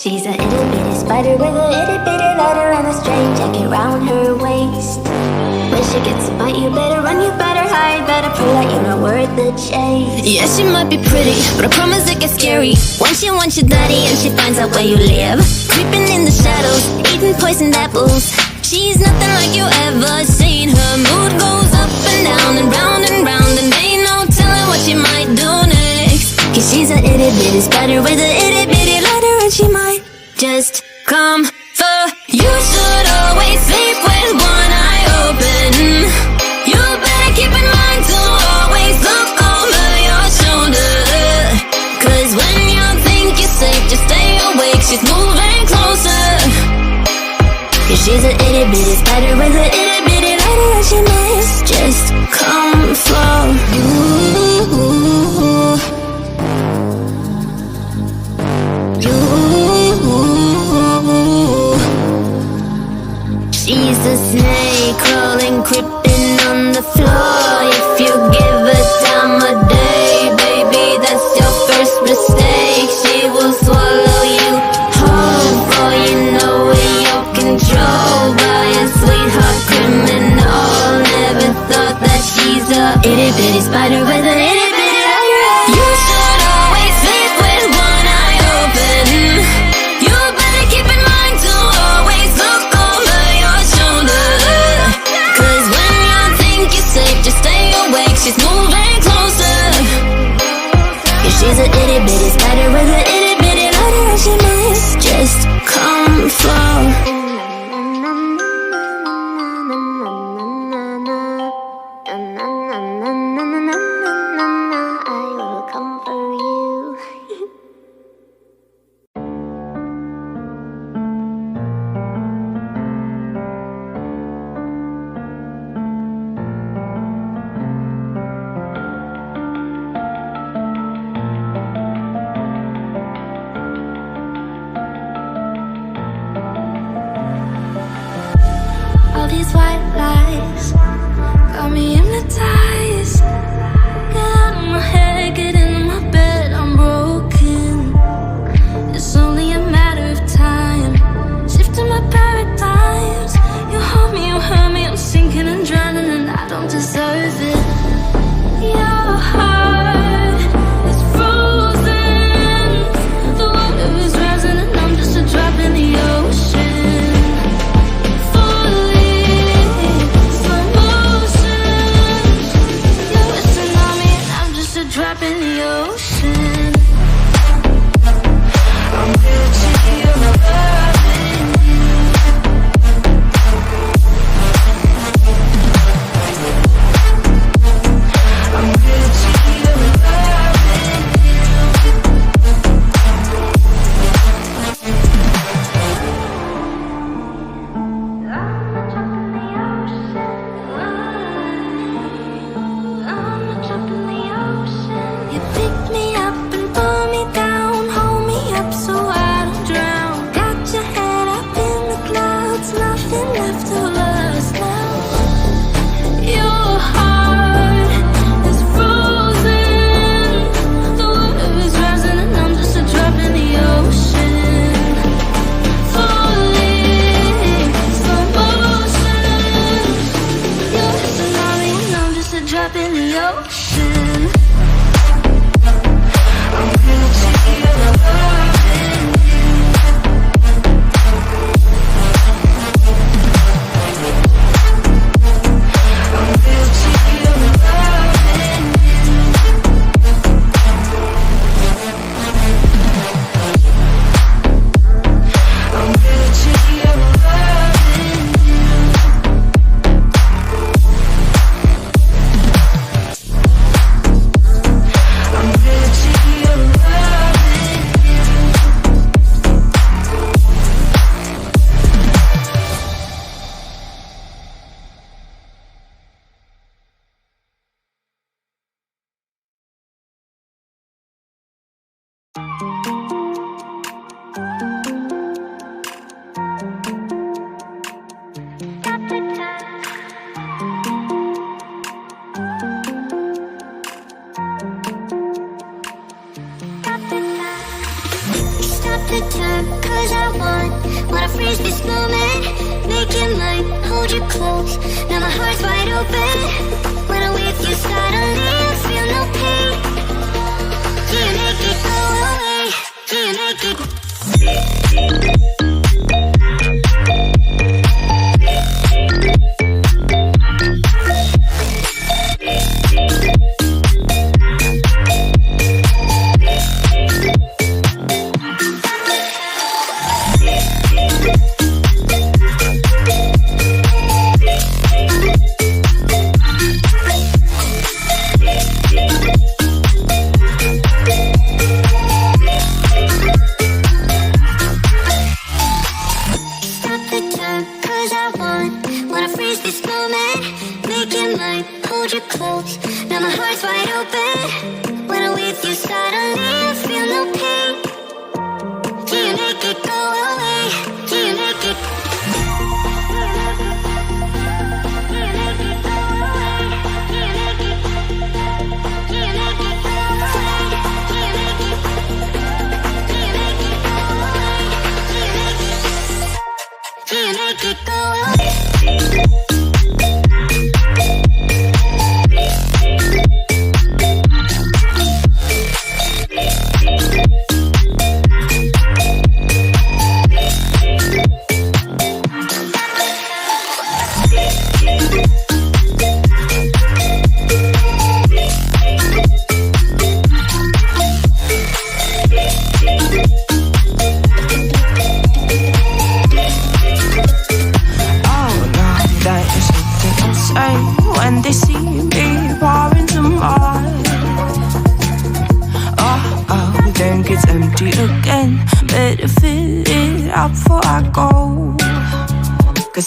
She's a itty bitty spider with a itty bitty letter and a straight jacket round her waist. When she gets a bite, you better run, you better hide, better prove that you're not worth the chase. Yeah, she might be pretty, but I promise it gets scary once you want your daddy and she finds out where you live. Creeping in the shadows, eating poisoned apples. She's nothing like you ever seen. Her mood goes up and down and round and round, and ain't no telling what she might do next. Cause she's a itty bitty spider with a itty bitty letter, and she might just come for you. Should always sleep with one eye open. You better keep in mind to always look over your shoulder. Cause when you think you're safe, just stay awake, she's moving closer. Cause she's a itty bitty spider with a itty bitty letter, and she might just come for you. She's a snake crawling, creeping on the floor. If you give her time of day, baby, that's your first mistake. She will swallow you whole, for you know in your control by a sweetheart criminal. Never thought that she's a itty bitty spider with an itty bitty letter. You should always sleep with one eye open. You better keep in mind to always look over your shoulder. Cause when you think you're safe, just stay awake, she's moving closer. Yeah, she's a itty bitty spider with an itty bitty letter, and she might just come for. I will come for you. All these white lies got me hypnotized. Get out of my head, get into my bed, I'm broken. It's only a matter of time, shifting my paradigms. You hold me, you hurt me, I'm sinking and drowning, and I don't deserve it. Your heart is frozen, the water is rising, and I'm just a drop in the ocean. Drop in the ocean. I'm guilty of loving you. I'm guilty of loving you. I'm a drop in the ocean. I'm a drop in the ocean. You pick me up and pull me down, hold me up so I don't drown. Got your head up in the clouds, nothing left of us now. Your heart is frozen, the water is rising, and I'm just a drop in the ocean. Falling slow motion. You're a tsunami and I'm just a drop in the ocean. I'm guilty of loving you. I'm guilty of loving you. I'm guilty of loving you. I'm guilty of Stop the time, cause I wanna freeze this moment. Make it mine, hold you close. Now my heart's wide open. When I'm with you, suddenly I feel no pain. Do you make it go away? Do you make it?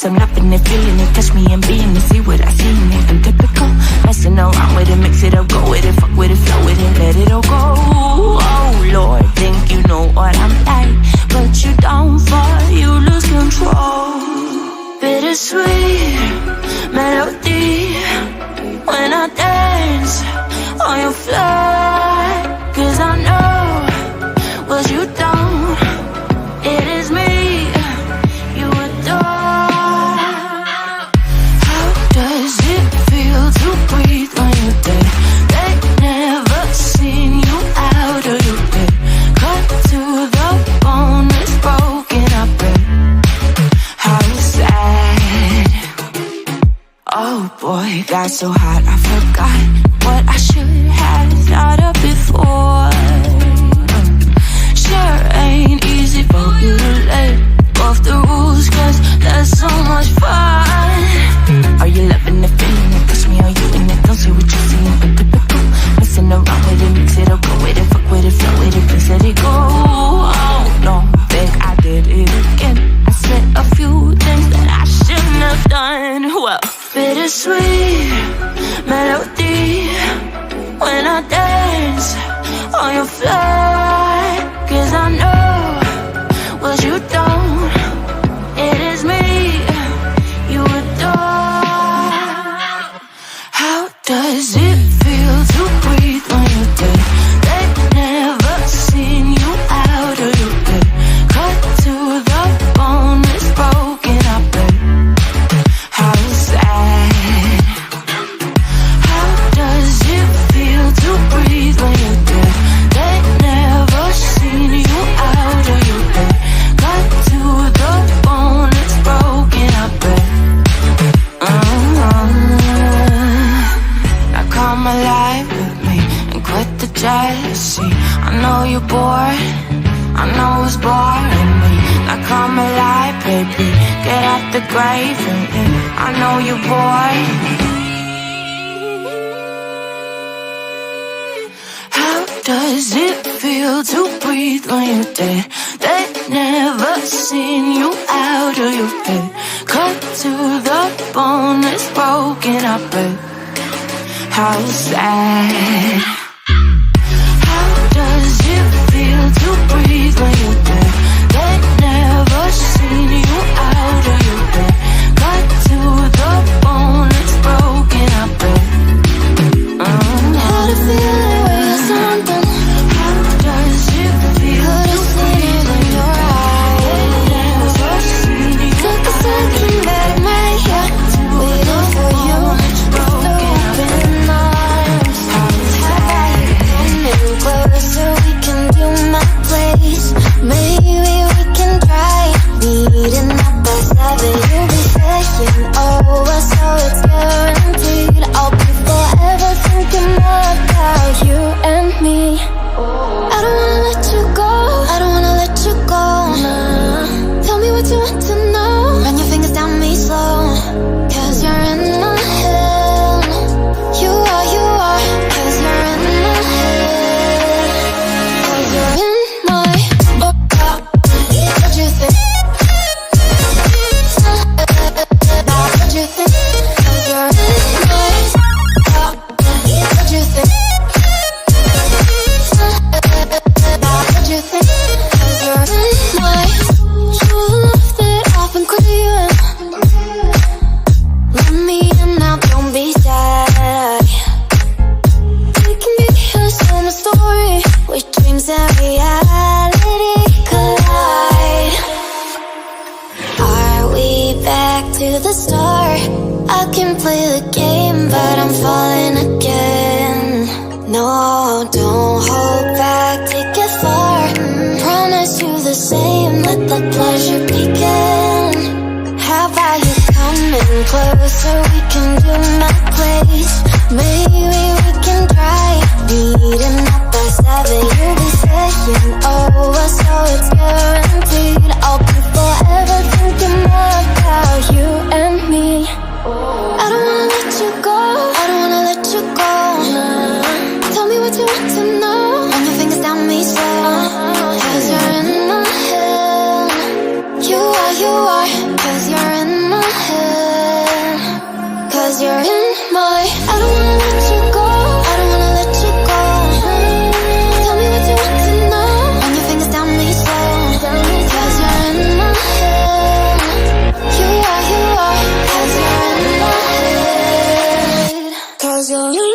I'm loving it, feeling it, catch me and being it, see what I see in it, I'm typical, messing around with it, mix it up, go with it, fuck with it, flow with it, let it all go. Oh Lord, think you know what I'm like, but you don't fall, you lose control. Bittersweet melody when I dance on your fly, cause I know what you don't, it is me you adore. To breathe when you're dead. They never seen you out of your bed. Cut to the bone, it's broken, I bet. How sad. Oh boy, got so hot I forgot what I should have thought of before. Sure ain't easy for you to let off the rules, cause there's so much fun. Are you loving the feeling it? Push me, are you in it? Don't say what you're seeing, but typical. Messing around with it, mix it up, go with it, fuck with it, flow with it, please let it go. Oh no, think I did it again. I said a few things that I shouldn't have done. Well, bittersweet melody when I dance on your fly, cause I know what you don't, it is me you adore. How does it feel to breathe when you're dead? They've never seen you out of your bed. Cut to the bone, it's broken, I bet. How sad. How does it feel to breathe when you're dead? They've never seen you out of your bed. Cut to the bone, it's broken, I bet. Now come alive with me and quit the jealousy. I know you're bored, I know it's boring me. Now come alive, baby, get out the grave and I know you're bored. How does it feel to breathe when you're dead? They've never seen you out of your bed. Cut to the bone, it's broken, I bet. How sad. How does it feel to breathe when you're dead? They've never seen you out of your bed. Cut to the bone, it's broken, I bet. How to feel it when you're something. How does it feel to breathe when you're dreams and reality collide. Are we back to the start? I can play the game, but I'm falling again. No, don't hold back, take it far. Promise you the same, let the pleasure begin. How about you coming closer, we can do my place. Maybe we can try meeting up by 7. You'll be saying over, so it's guaranteed. I'll be forever thinking about you and me. I don't wanna let you go, I don't wanna let you go. Tell me what you want to know. Run your fingers down me slow, 'cause you're in my head. You are, 'cause you're in my head. 'Cause you're in my, I don't wanna let you go, I don't wanna let you go. Tell me what you want to know. Run your fingers down me slow, 'cause you're in my head. You are, 'cause you're in my head. 'Cause you're in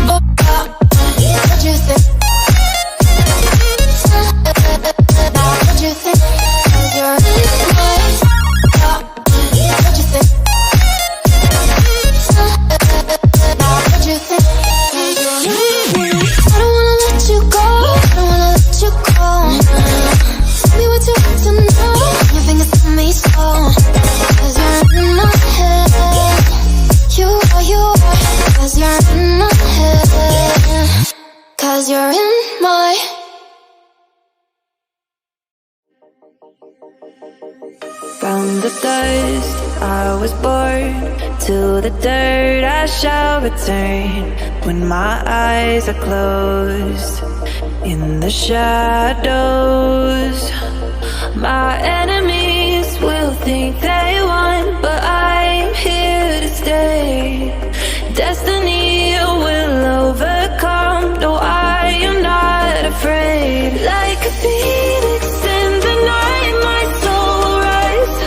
my head. What you think? Now what you think? 'Cause you're in my head. What you think? Now what you think? 'Cause you're in my head. I don't wanna let you go, I don't wanna let you go. Tell me what you want to know. Your fingers on me slow, 'cause you're in my head. You are, 'cause you're in my head. 'Cause you're in my. From the dust I was born, to the dirt I shall return. When my eyes are closed, in the shadows, my enemies will think they won, but I'm here to stay. Destiny will overcome, no, I am not afraid. Like a phoenix in the night, my soul will rise.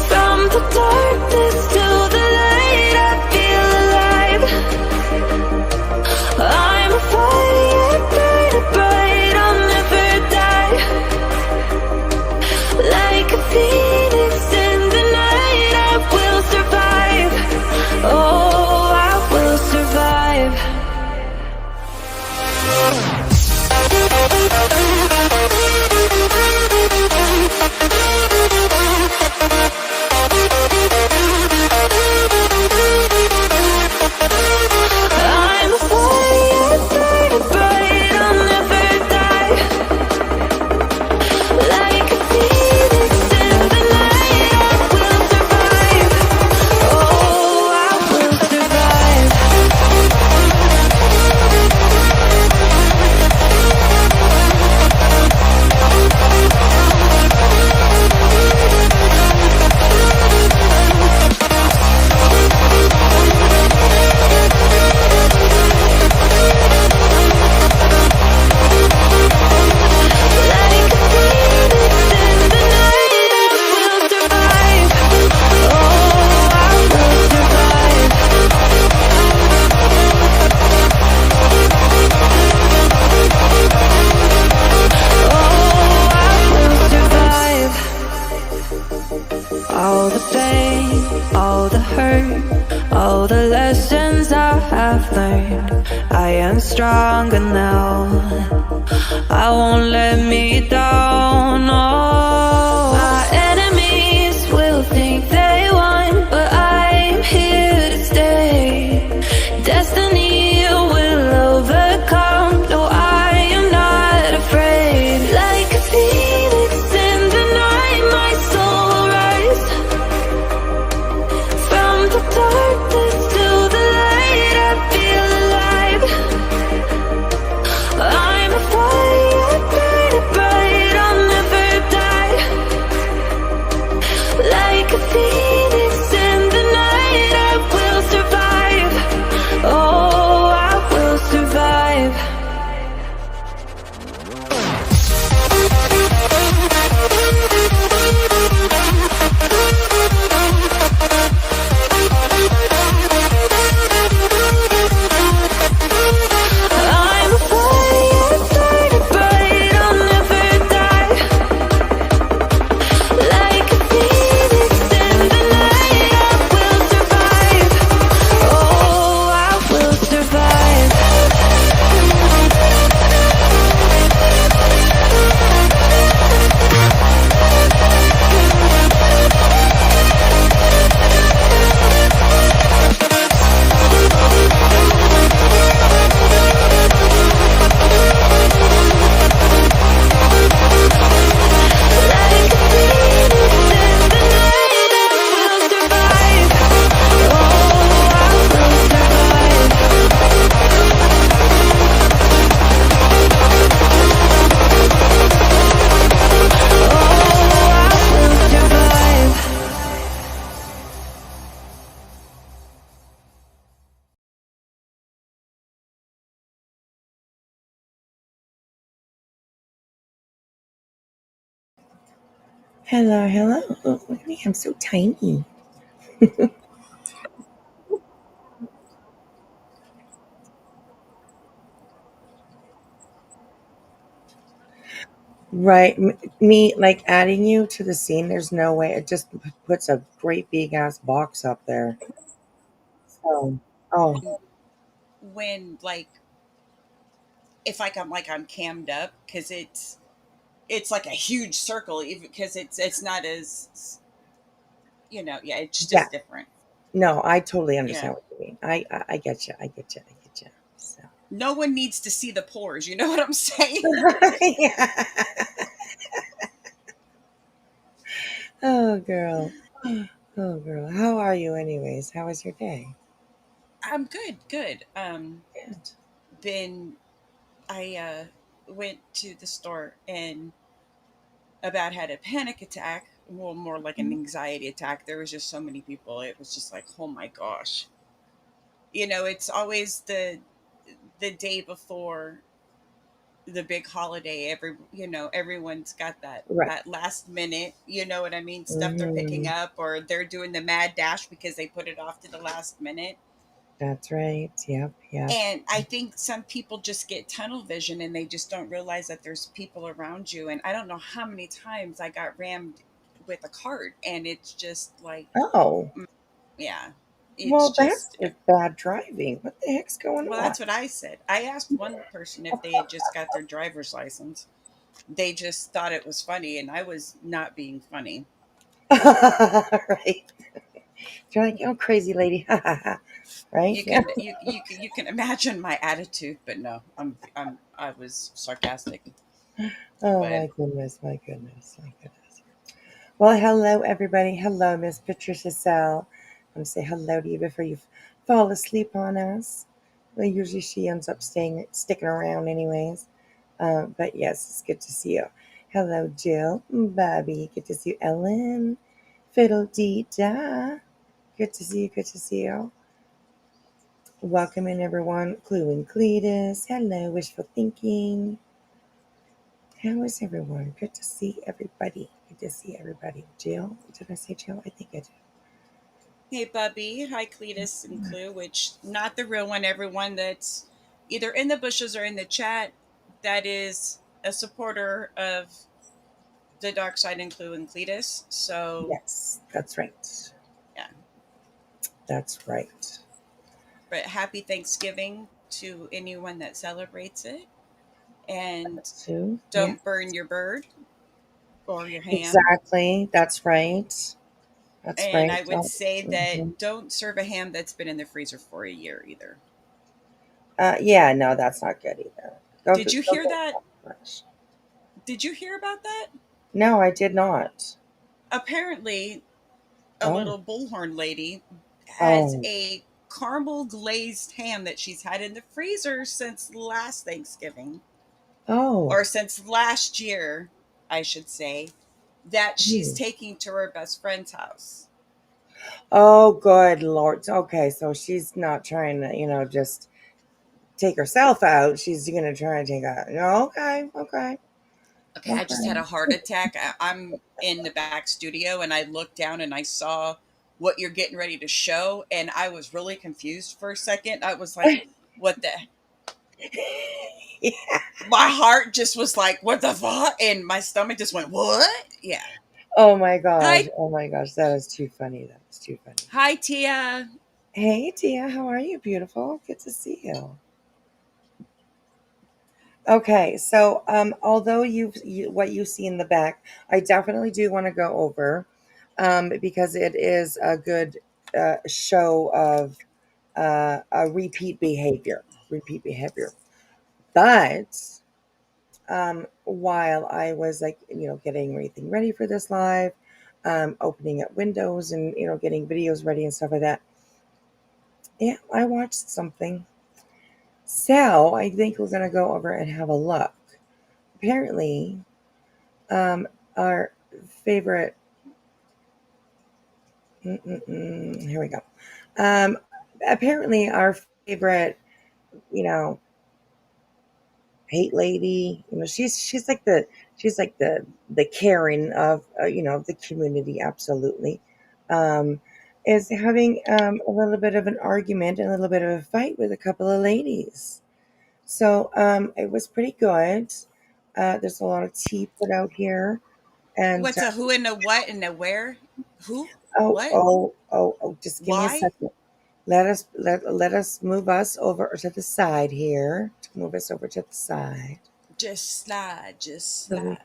From the darkness to the light, I feel alive. I'm a fire, burning bright, I'll never die. Like a phoenix in the night, I will survive. Oh, I will survive. I'm a fire, burning bright, I'll never die. Like a phoenix in the night, I will survive. Oh, I will survive. All the pain, all the hurt, all the lessons I have learned, I am stronger now. I won't let me down, no. My enemies will think they won, but I'm here to stay. Destiny will overcome, no, I am not afraid. Like a phoenix in the night, my soul will rise. From the darkness to the light, I feel alive. I'm a fire, burning bright, I'll never Hello, hello. Oh, look at me. I'm so tiny. Right. Me, like adding you to the scene, there's no way. It just puts a great big ass box up there. So, oh, When like if I'm cammed up because it's like a huge circle even because it's not as yeah, it's yeah. just different. No, I totally Yeah, understand what you mean. I get you. I get you. I get you. So, no one needs to see the pores, you know what I'm saying? yeah. Oh, girl. Oh, girl. How are you, anyways? How was your day? I'm good. Good. Been I went to the store and about had a panic attack, well, more like an anxiety attack. There was just so many people, it was just like, oh my gosh. It's always the day before the big holiday. Everyone's got Right. that last minute, you know what I mean, stuff they're picking Hmm. up, or they're doing the mad dash because they put it off to the last minute. That's right. Yep. Yep. And I think some people just get tunnel vision and they just don't realize that there's people around you. And I don't know how many times I got rammed with a cart, and it's just like, Oh. mm, yeah, it's Well, that's just just bad driving. What the heck's going well, on? that's what I said. I asked one person if they had just got their driver's license. They just thought it was funny, and I was not being funny. Right. You're like, oh, crazy lady. Right? You Yeah. can you can imagine my attitude, but no, I was sarcastic. Oh, But my goodness. My goodness. My goodness. Well, hello, everybody. Hello, Miss Patricia Sell. I want to say hello to you before you fall asleep on us. Well, usually she ends up sticking around, anyways. But yes, it's good to see you. Hello, Jill, Bobby. Good to see you, Ellen. Fiddle dee da. Good to see you. Good to see you. Welcome in, everyone. Clue and Cletus. Hello, wishful thinking. How is everyone? Good to see everybody. Good to see everybody. Jill, did I say Jill? I think I did. hey, Bubby, hi, Cletus and Clue, which not the real one. Everyone that's either in the bushes or in the chat that is a supporter of the dark side and Clue and Cletus. So Yes, that's right. yeah, That's right. but happy Thanksgiving to anyone that celebrates it, and Sue? Yeah, don't burn your bird or your ham. exactly. That's right. That's And right. I would Don't. say that Mhm. don't serve a ham that's been in the freezer for a year either. Yeah, no, that's not good either. Did you Don't hear do that? that much. Did you hear about that? No, I did not. Apparently, a Oh, little bullhorn lady has oh, a caramel glazed ham that she's had in the freezer since last Thanksgiving, oh. or since last year, I should say, that she's Hmm. taking to her best friend's house. Oh, good Lord. Okay, so she's not trying to, just take herself out. She's gonna try and take out. No, okay, okay, Okay, I just had okay. a heart attack. I'm in the back studio and I looked down and I saw what you're getting ready to show, and I was really confused for a second. I was like, what the Yeah. my heart just was like, what the fuck? And my stomach just went, what? Yeah. Oh my gosh. Hi, Oh my gosh. That is too funny. That is too funny. hi, Tia. Hey, Tia, how are you? Beautiful. Good to see you. Okay, so although what you see in the back, I definitely do want to go over because it is a good show of a repeat behavior. Repeat behavior. But while I was like, getting everything ready for this live, opening up windows and getting videos ready and stuff like that, yeah, I watched something. So I think we're gonna go over and have a look. Apparently, our favorite. Here we go. Um, apparently, our favorite, you know, hate lady. She's like the caring of the community. Absolutely. Um, is having a little bit of an argument and a little bit of a fight with a couple of ladies. So it was pretty good. There's a lot of tea put out here, and What's a who and a what and a where? Who? oh, What? oh, oh, oh, just give me a Why? second. Let us move us over to the side here. Move us over to the side. Just slide, just So we, slide.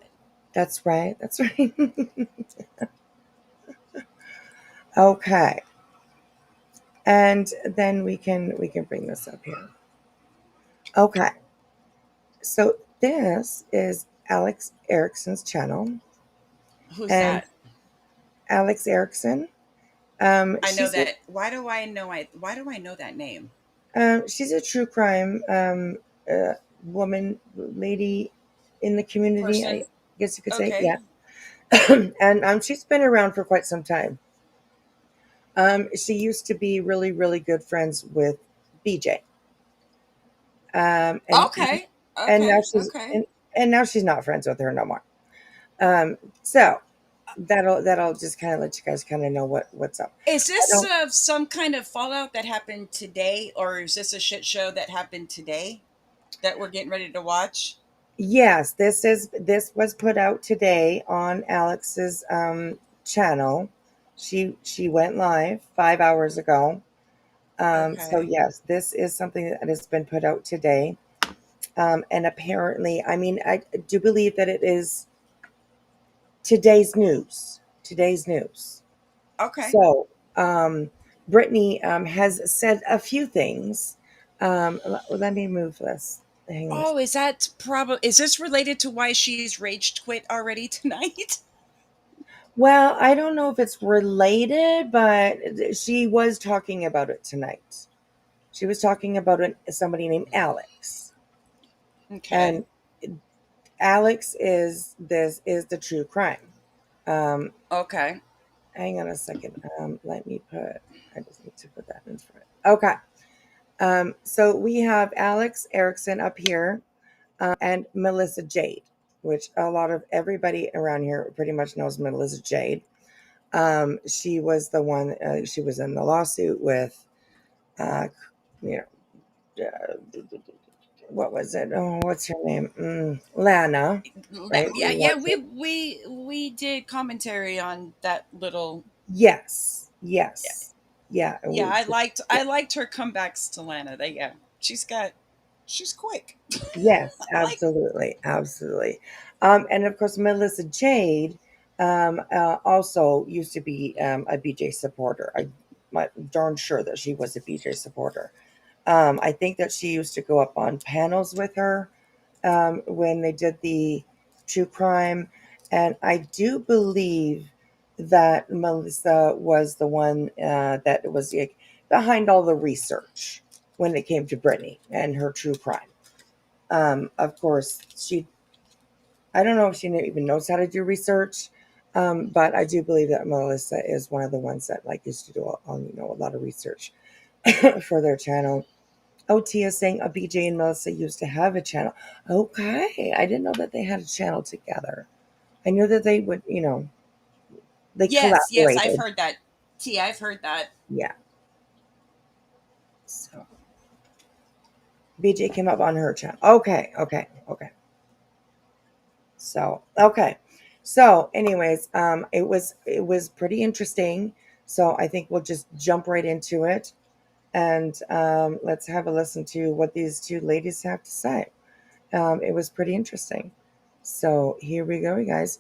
that's right. That's right. Okay, and then we can bring this up here. Okay, so this is Alex Erickson's channel, Who's and that? Alex Erickson. I know She's a that. Why do I know that name? she's a true crime woman, lady in the community. I Person? guess you could say, Okay. yeah. And she's been around for quite some time. She used to be really, really good friends with BJ, um, and Okay. and now Okay. she's Okay. and now she's not friends with her no more. So that'll just kind of let you guys kind of know what's up. Is I this don't. some kind of fallout that happened today, or is this a shit show that happened today that we're getting ready to watch? Yes, this was put out today on Alex's channel. She went live 5 hours ago. So Okay. yes, this is something that has been put out today. And apparently, I mean, I do believe that it is today's news. Today's news. Okay. So Brittany has said a few things. Let me move this. Hang on. Oh, is this related to why she's raged quit already tonight? Well, I don't know if it's related, but she was talking about it tonight. She was talking about somebody named Alex, Okay. and Alex is the true crime. Um, Okay. hang on a second. Let me put. I just need to put that in front. Okay. So we have Alex Erickson up here, and Melissa Jade, which a lot of everybody around here pretty much knows Melissa Jade. She was the one. She was in the lawsuit with, uh, you uh, what was it? Oh, what's her name? Lana, right? Yeah, yeah, Lawrence. we did commentary on that little. Yes, Yeah, yes, yeah, yeah, yeah, I liked her comebacks to Lana. Yeah, she's quick. yes, I like. absolutely, absolutely. And of course, Melissa Jade also used to be a BJ supporter. I'm darn sure that she was a BJ supporter. I think that she used to go up on panels with her when they did the true crime. And I do believe that Melissa was the one that was like, behind all the research when it came to Brittany and her true crime. Of course, I don't know if she even knows how to do research, but I do believe that Melissa is one of the ones that like used to do a lot of research for their channel. Oh, Tia saying BJ and Melissa used to have a channel. Okay. I didn't know that they had a channel together. I knew that they would, they Yes, yes, I've collaborated. heard that. T, I've heard that. Yeah. So BJ came up on her channel. Okay. Okay. Okay. So, okay. So, anyways, it was pretty interesting. So I think we'll just jump right into it and let's have a listen to what these two ladies have to say. It was pretty interesting. So here we go, you guys.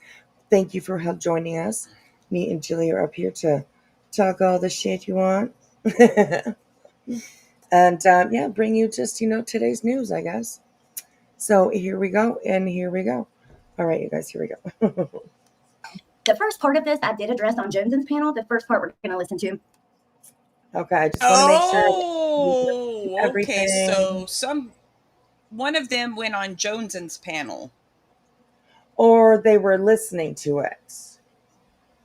Thank you for joining us. Me and Julie are up here to talk all the shit you want. And yeah, bring you just, today's news, I guess. So here we go, and here we go. All right, you guys, here we go. The first part of this I did address on Jones's panel. The first part we're going to listen to. Okay, I just want to make sure you Oh, okay. everything, So one of them went on Jones's panel. or they were listening to it.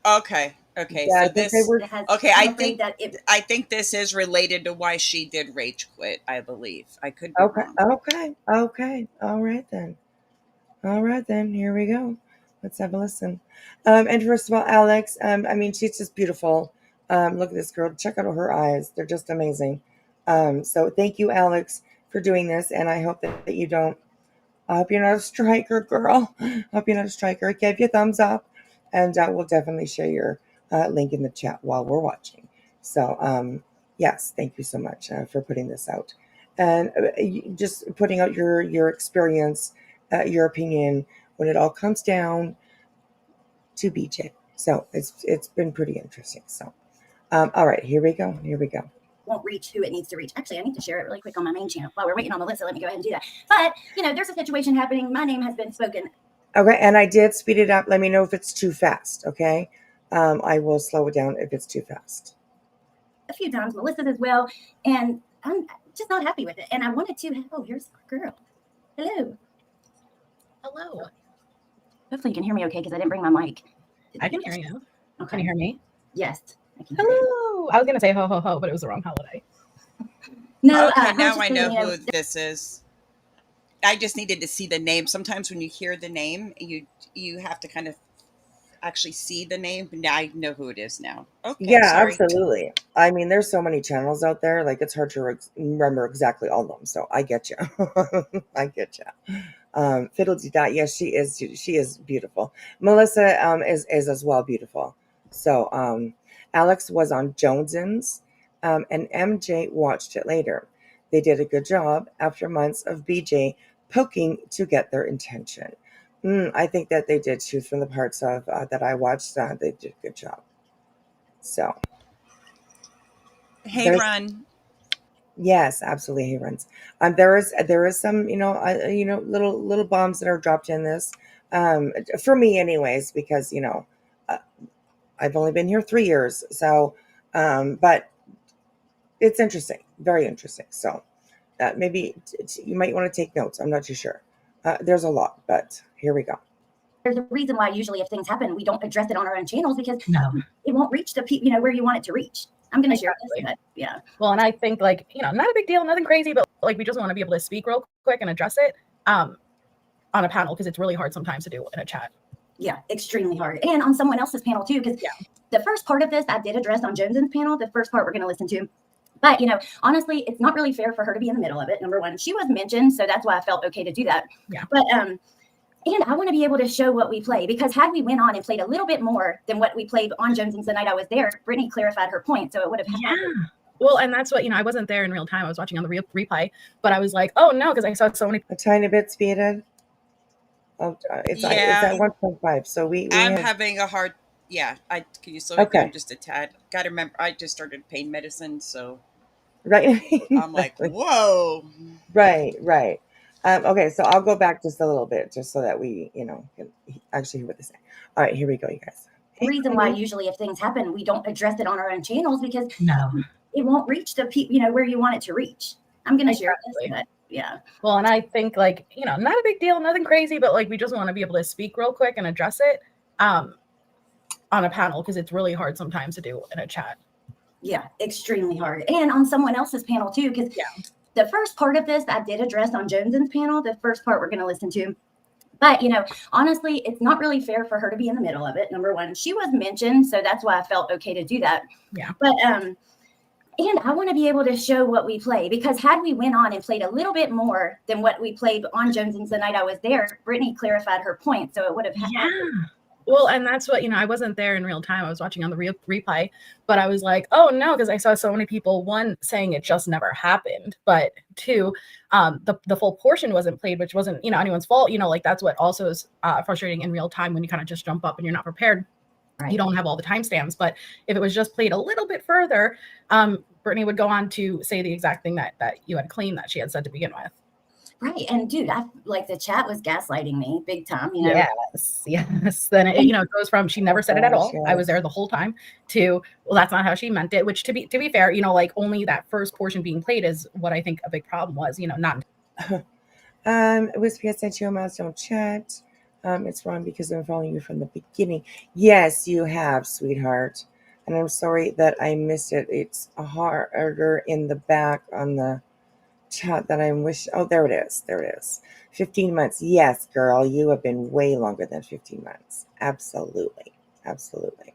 Okay. Okay, Yeah, I so think they this. were. It has, Okay, I'm afraid that I think this is related to why she did rage quit. I believe. I could be Okay, wrong. okay, okay. All right then. All right then. Here we go. Let's have a listen. And first of all, Alex. I mean, she's just beautiful. Look at this girl. Check out her eyes. They're just amazing. So thank you, Alex, for doing this. And I hope that you don't. I hope you're not a striker, girl. I hope you're not a striker. Give you a thumbs up, and we'll definitely share your link in the chat while we're watching. So, yes, thank you so much for putting this out, and just putting out your experience, your opinion when it all comes down to BJ. So it's been pretty interesting. So, all right, here we go. Here we go. won't reach who it needs to reach. Actually, I need to share it really quick on my main channel. While we're waiting on Melissa, let me go ahead and do that. But, there's a situation happening. My name has been spoken Okay, and I did speed it up. Let me know if it's too fast. Okay, I will slow it down if it's too fast. a few times, Melissa's as well, and I'm just not happy with it. And I wanted to, oh, here's our girl. Hello. Hello. Hopefully you can hear me okay because I didn't bring my mic. I can hear you. Okay. Can you hear me? Yes, I can hear you. Hello. I was gonna say ho ho ho, but it was the wrong holiday. No, Okay, was now just I know thinking, who this is. I just needed to see the name. Sometimes when you hear the name, you have to kind of actually see the name. But now I know who it is now. Okay, Yeah, sorry. absolutely. I mean, there's so many channels out there. Like it's hard to remember exactly all of them. So I get you. I get you. Fiddledy Dot. Yes, she is. She is beautiful. Melissa is as well beautiful. So Alex was on Jonesins, and MJ watched it later. They did a good job after months of BJ poking to get their attention. I think that they did too. From the parts of that I watched, they did a good job. So Hey, there's Run. yes, absolutely he runs. There is some little bombs that are dropped in this, for me anyways, because uh, I've only been here 3 years, so but it's interesting, very interesting. So maybe you might want to take notes. I'm not too sure. There's a lot, but here we go. there's a reason why usually if things happen, we don't address it on our own channels because No. it won't reach the people, where you want it to reach. I'm going to share this, Exactly. but yeah. Well, and I think not a big deal, nothing crazy, but like we just want to be able to speak real quick and address it on a panel because it's really hard sometimes to do in a chat. Yeah, extremely hard. And on someone else's panel too, because the first part of this I did address on Jones's panel, the first part we're going to listen to. But, honestly, it's not really fair for her to be in the middle of it. Number one, she was mentioned, so that's why I felt okay to do that. Yeah. But, and I want to be able to show what we play because had we went on and played a little bit more than what we played on Jones's the night I was there, Brittany clarified her point, so it would have happened. Well, and that's what, I wasn't there in real time. I was watching on the replay, but I was like, oh no, because I saw so many. A tiny bit speeded. Oh, it's at 1.5. So I'm had, having a hard. Yeah, can you slow it Okay. down just a tad? Got to remember, I just started pain medicine, so right. I'm like, whoa. Right. Okay, so I'll go back just a little bit, just so that we, can actually hear what they say. All right, here we go, you guys. The reason why usually if things happen, we don't address it on our own channels because No. it won't reach the people, where you want it to reach. I'm going to share this, but yeah. Well, and I think not a big deal, nothing crazy, but like we just want to be able to speak real quick and address it on a panel because it's really hard sometimes to do in a chat. Yeah, extremely hard. And on someone else's panel too, because the first part of this I did address on Jones's panel, the first part we're going to listen to. But, honestly, it's not really fair for her to be in the middle of it. Number one, she was mentioned, so that's why I felt okay to do that. Yeah. But, and I want to be able to show what we play because had we went on and played a little bit more than what we played on Jones's the night I was there, Brittany clarified her point, so it would have happened. Yeah. Well, and that's what, I wasn't there in real time. I was watching on the replay, but I was like, oh no, because I saw so many people, one, saying it just never happened, but two, the full portion wasn't played, which wasn't, anyone's fault. That's what also is frustrating in real time when you kind of just jump up and you're not prepared. Right. You don't have all the timestamps, but if it was just played a little bit further, Brittany would go on to say the exact thing that you had claimed that she had said to begin with. Right. And dude, the chat was gaslighting me big time, Yes. Then it goes from she never said it at all. Yes. I was there the whole time to, well, that's not how she meant it, which to be fair, only that first portion being played is what I think a big problem was, not. Whispy sent you a milestone chat. It's wrong because I'm following you from the beginning. Yes, you have, sweetheart. And I'm sorry that I missed it. It's harder in the back on the chat that I'm wish. Oh, there it is. There it is. 15 months. Yes, girl, you have been way longer than 15 months. Absolutely. Absolutely.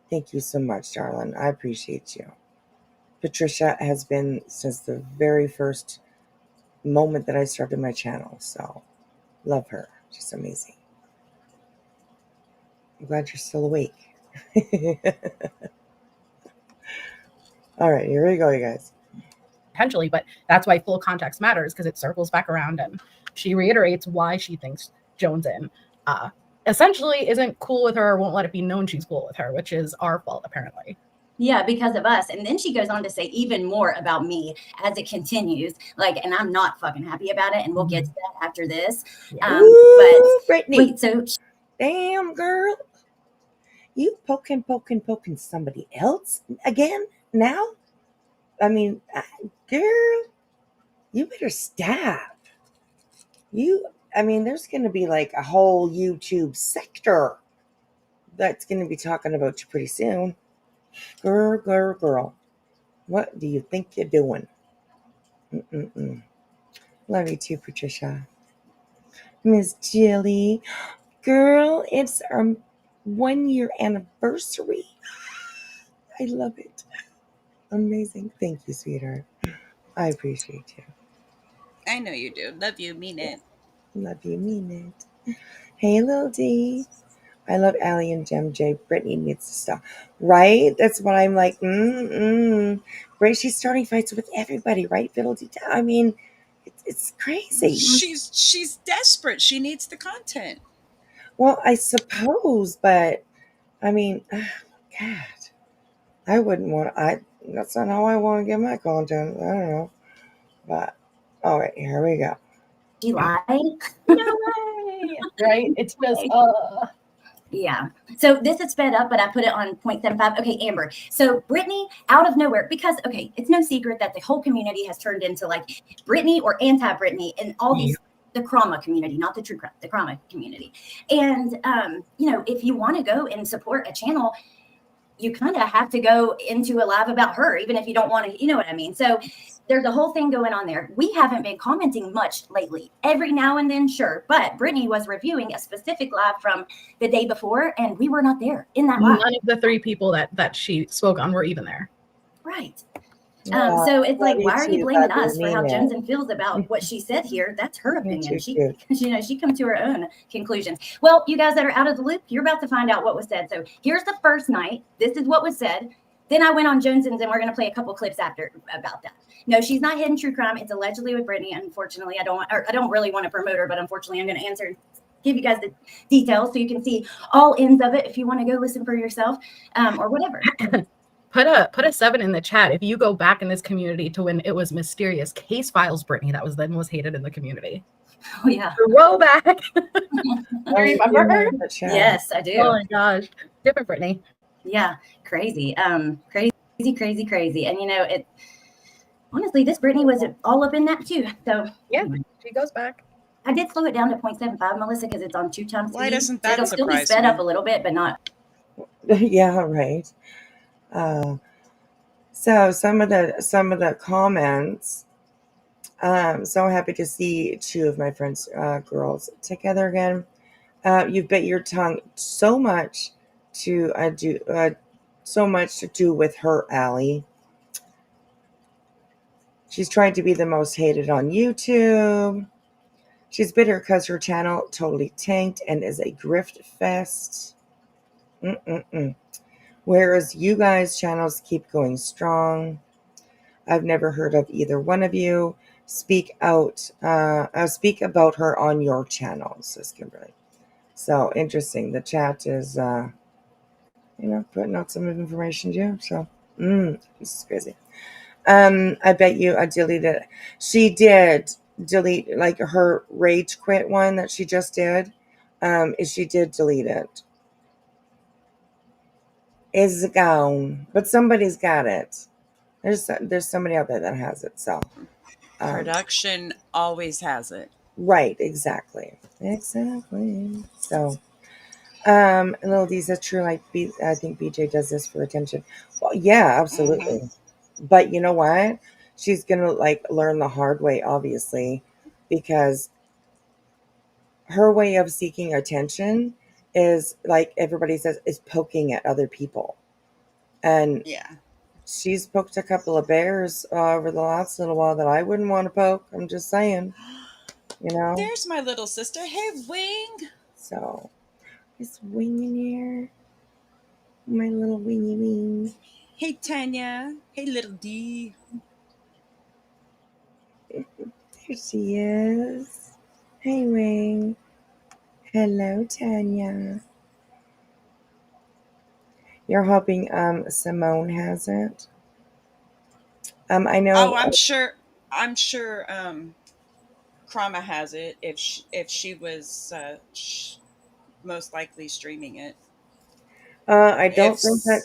Thank you so much, darling. I appreciate you. Patricia has been since the very first moment that I started my channel. So, love her. She's amazing. I'm glad you're still awake. All right, here we go, you guys. Potentially, but that's why full context matters, because it circles back around and she reiterates why she thinks Jonesin essentially isn't cool with her or won't let it be known she's cool with her, which is our fault apparently. Yeah, because of us. And then she goes on to say even more about me as it continues. Like, and I'm not fucking happy about it. And we'll get to that after this. Ooh, But Brittany. wait, so Damn, girl. You poking somebody else again now? I mean, girl, you better stop. There's going to be like a whole YouTube sector that's going to be talking about you pretty soon. Girl. What do you think you're doing? Love you too, Patricia. Miss Jilly. Girl, it's our 1 year anniversary. I love it. Amazing. Thank you, sweetheart. I appreciate you. I know you do. Love you. Mean it. Love you, mean it. Hey, Lil D. I love Allie and Gem J. Brittany needs to stop. Right? That's what I'm like. Right? She's starting fights with everybody, right? Fiddle dee. I mean, it's crazy. She's desperate. She needs the content. Well, I suppose, but I mean, God, I wouldn't want. That's not how I want to get my content. I don't know, but all right, here we go. she lied. No way. Right? It's just Yeah. So this is sped up, but I put it on 0.75. Okay, Amber. So Brittany, out of nowhere, because, okay, it's no secret that the whole community has turned into like Brittany or anti-Brittany and all these, the Krama community, not the true crime, the Krama community. And, if you want to go and support a channel, you kind of have to go into a live about her, even if you don't want to, you know what I mean? So there's a whole thing going on there. We haven't been commenting much lately. Every now and then, sure. But Brittany was reviewing a specific live from the day before, and we were not there in that live. None of the 3 people that she spoke on were even there. Right. So it's like, why are you blaming us for how Jonesin feels about what she said here? That's her opinion. She comes to her own conclusions. Well, you guys that are out of the loop, you're about to find out what was said. So here's the first night. This is what was said. Then I went on Jonesin's, and we're going to play a couple clips after about that. No, she's not hidden true crime. It's allegedly with Brittany. Unfortunately, I don't really want to promote her, but unfortunately, I'm going to give you guys the details so you can see all ends of it if you want to go listen for yourself, or whatever. Put a 7 in the chat if you go back in this community to when it was Mysterious Case Files Brittany that was then most hated in the community. Oh yeah. Throw back. You remember her? Yes, I do. Oh my gosh. Different Brittany. Yeah, crazy. Crazy. And it honestly, this Brittany was all up in that too. So yeah, she goes back. I did slow it down to 0.75, Melissa, because it's on 2 times speed. Why doesn't that It'll still be surprise sped me? up a little bit, but not. Yeah, right. So some of the comments. So happy to see 2 of my friends, girls, together again. You bit your tongue so much to do with her, Allie. She's trying to be the most hated on YouTube. She's bitter because her channel totally tanked and is a grift fest. Whereas you guys' channels keep going strong. I've never heard of either one of you. Speak about her on your channel, says Kimberly. So interesting. The chat is, putting out some information too. So, this is crazy. I bet you I deleted. She did delete like her rage quit one that she just did. She did delete it. Is gone, but somebody's got it. There's somebody out there that has it. So production always has it. Right, exactly. Exactly. So, Little D says true. I think BJ does this for attention. Well, yeah, Mm-hmm. absolutely. But you know what? She's gonna like learn the hard way, obviously, because her way of seeking attention is like everybody says, is poking at other people. And Yeah. she's poked a couple of bears over the last little while that I wouldn't want to poke. I'm just saying, you know. There's my little sister. Hey, Wing. So, it's winging here. My little wingy wing. Hey, Tanya. Hey, little D. There she is. Hey, Wing. Hello, Tanya. You're hoping Simone has it. I Oh, know. I'm sure. Krama has it if she was most likely streaming it. I If don't think that.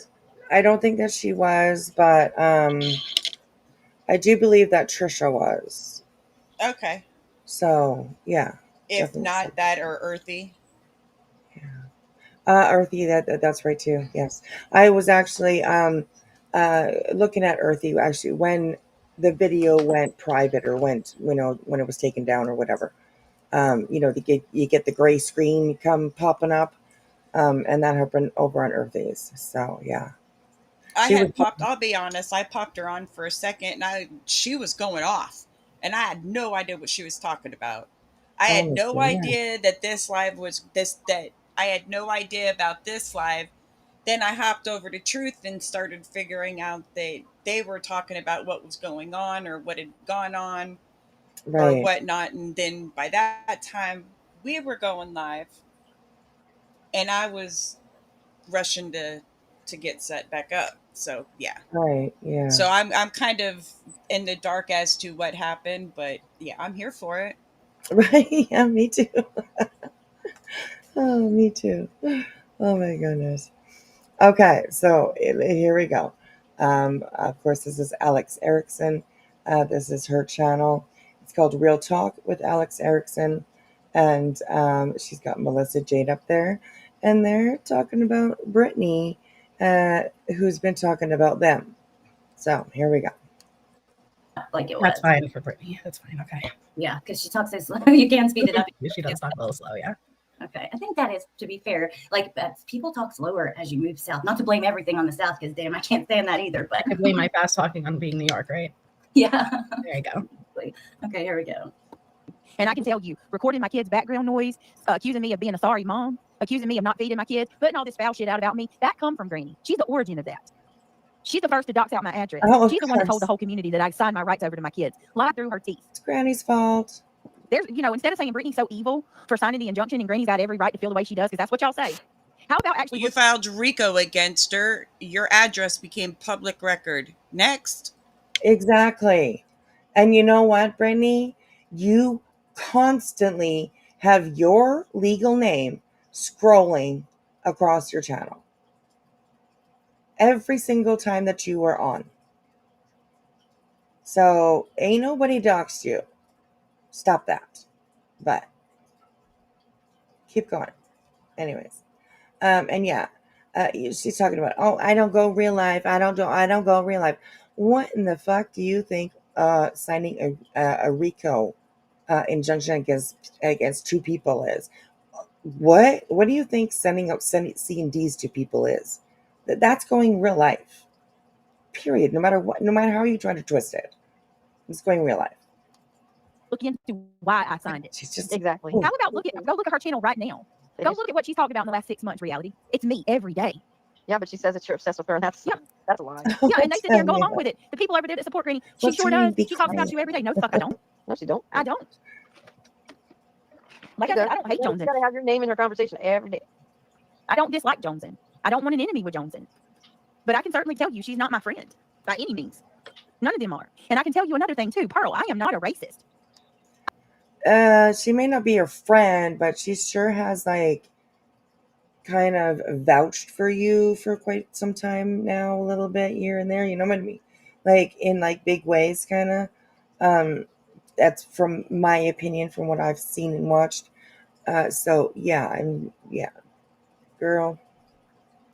I don't think that she was, but I do believe that Trisha was. okay, So yeah, if definitely. not that or Earthy. Earthy, that's right too. Yes, I was actually looking at Earthy actually when the video went private or went, when it was taken down or whatever. You get the gray screen come popping up, and that happened over on Earthy's. So yeah, I she was. had popped. I'll be honest. I popped her on for a second, and she was going off, and I had no idea what she was talking about. I Oh had my no goodness. idea that this live was this. That I had no idea about this live. Then I hopped over to Truth and started figuring out they were talking about what was going on or what had gone on or Right, whatnot. And then by that time, we were going live, and I was rushing to get set back up. So yeah. right, yeah, So I'm kind of in the dark as to what happened, but yeah, I'm here for it. right. Yeah, me too. Oh, me too. Oh my goodness. Okay, so here we go. Of course, this is Alex Erickson. This is her channel. It's called Real Talk with Alex Erickson. And she's got Melissa Jade up there. And they're talking about Brittany, who's been talking about them. So here we go. Like it That's was. fine for Brittany. That's fine. Okay. Yeah, because she talks so slow. You can speed it up. She does talk a little slow, yeah. Okay, I think that is, to be fair, like people talk slower as you move south. Not to blame everything on the south, because damn, I can't stand that either. But I blame my fast talking on being New York, right? yeah. There you go. Okay, here we go. And I can tell you, recording my kids' background noise, accusing me of being a sorry mom, accusing me of not feeding my kids, putting all this foul shit out about me, that come from Granny. She's the origin of that. She's the first to dox out my address. Oh, of She's the one that told the course. whole community that I signed my rights over to my kids. Lied through her teeth. It's Granny's fault. There's, instead of saying Brittany's so evil for signing the injunction and Granny's got every right to feel the way she does, because that's what y'all say. How about actually You filed RICO against her. Your address became public record. Next. Exactly. And you know what, Brittany? You constantly have your legal name scrolling across your channel every single time that you are on. So ain't nobody doxed you. Stop that. But keep going. Anyways. And yeah, she's talking about, oh, I don't go real life. I don't go real life. What in the fuck do you think signing a RICO injunction against two people is? What do you think sending C&Ds to people is? That's going real life. Period. No matter what, no matter how you try to twist it, it's going real life. look into why I signed it? She's just Exactly. Ooh. How about go look at her channel right now. Go look at what she's talking about in the last 6 months, reality. It's me every day. Yeah, but she says that you're obsessed with her, and that's a lie. Yeah, and they sit there and go along with it. The people over there that support Granny, she Well, sure Tony, does. be She talks about quiet. you every day. No, fuck, I don't. No, she don't. I don't. Like I She said, does. I don't hate You Joneson. gotta have your name in her conversation every day. I don't dislike Joneson. I don't want an enemy with Joneson. But I can certainly tell you she's not my friend by any means. None of them are. And I can tell you another thing too. Pearl, I am not a racist. She may not be your friend, but she sure has like kind of vouched for you for quite some time now, a little bit here and there. You know what I mean? Like in like big ways, kind of. That's from my opinion, from what I've seen and watched. So yeah, girl,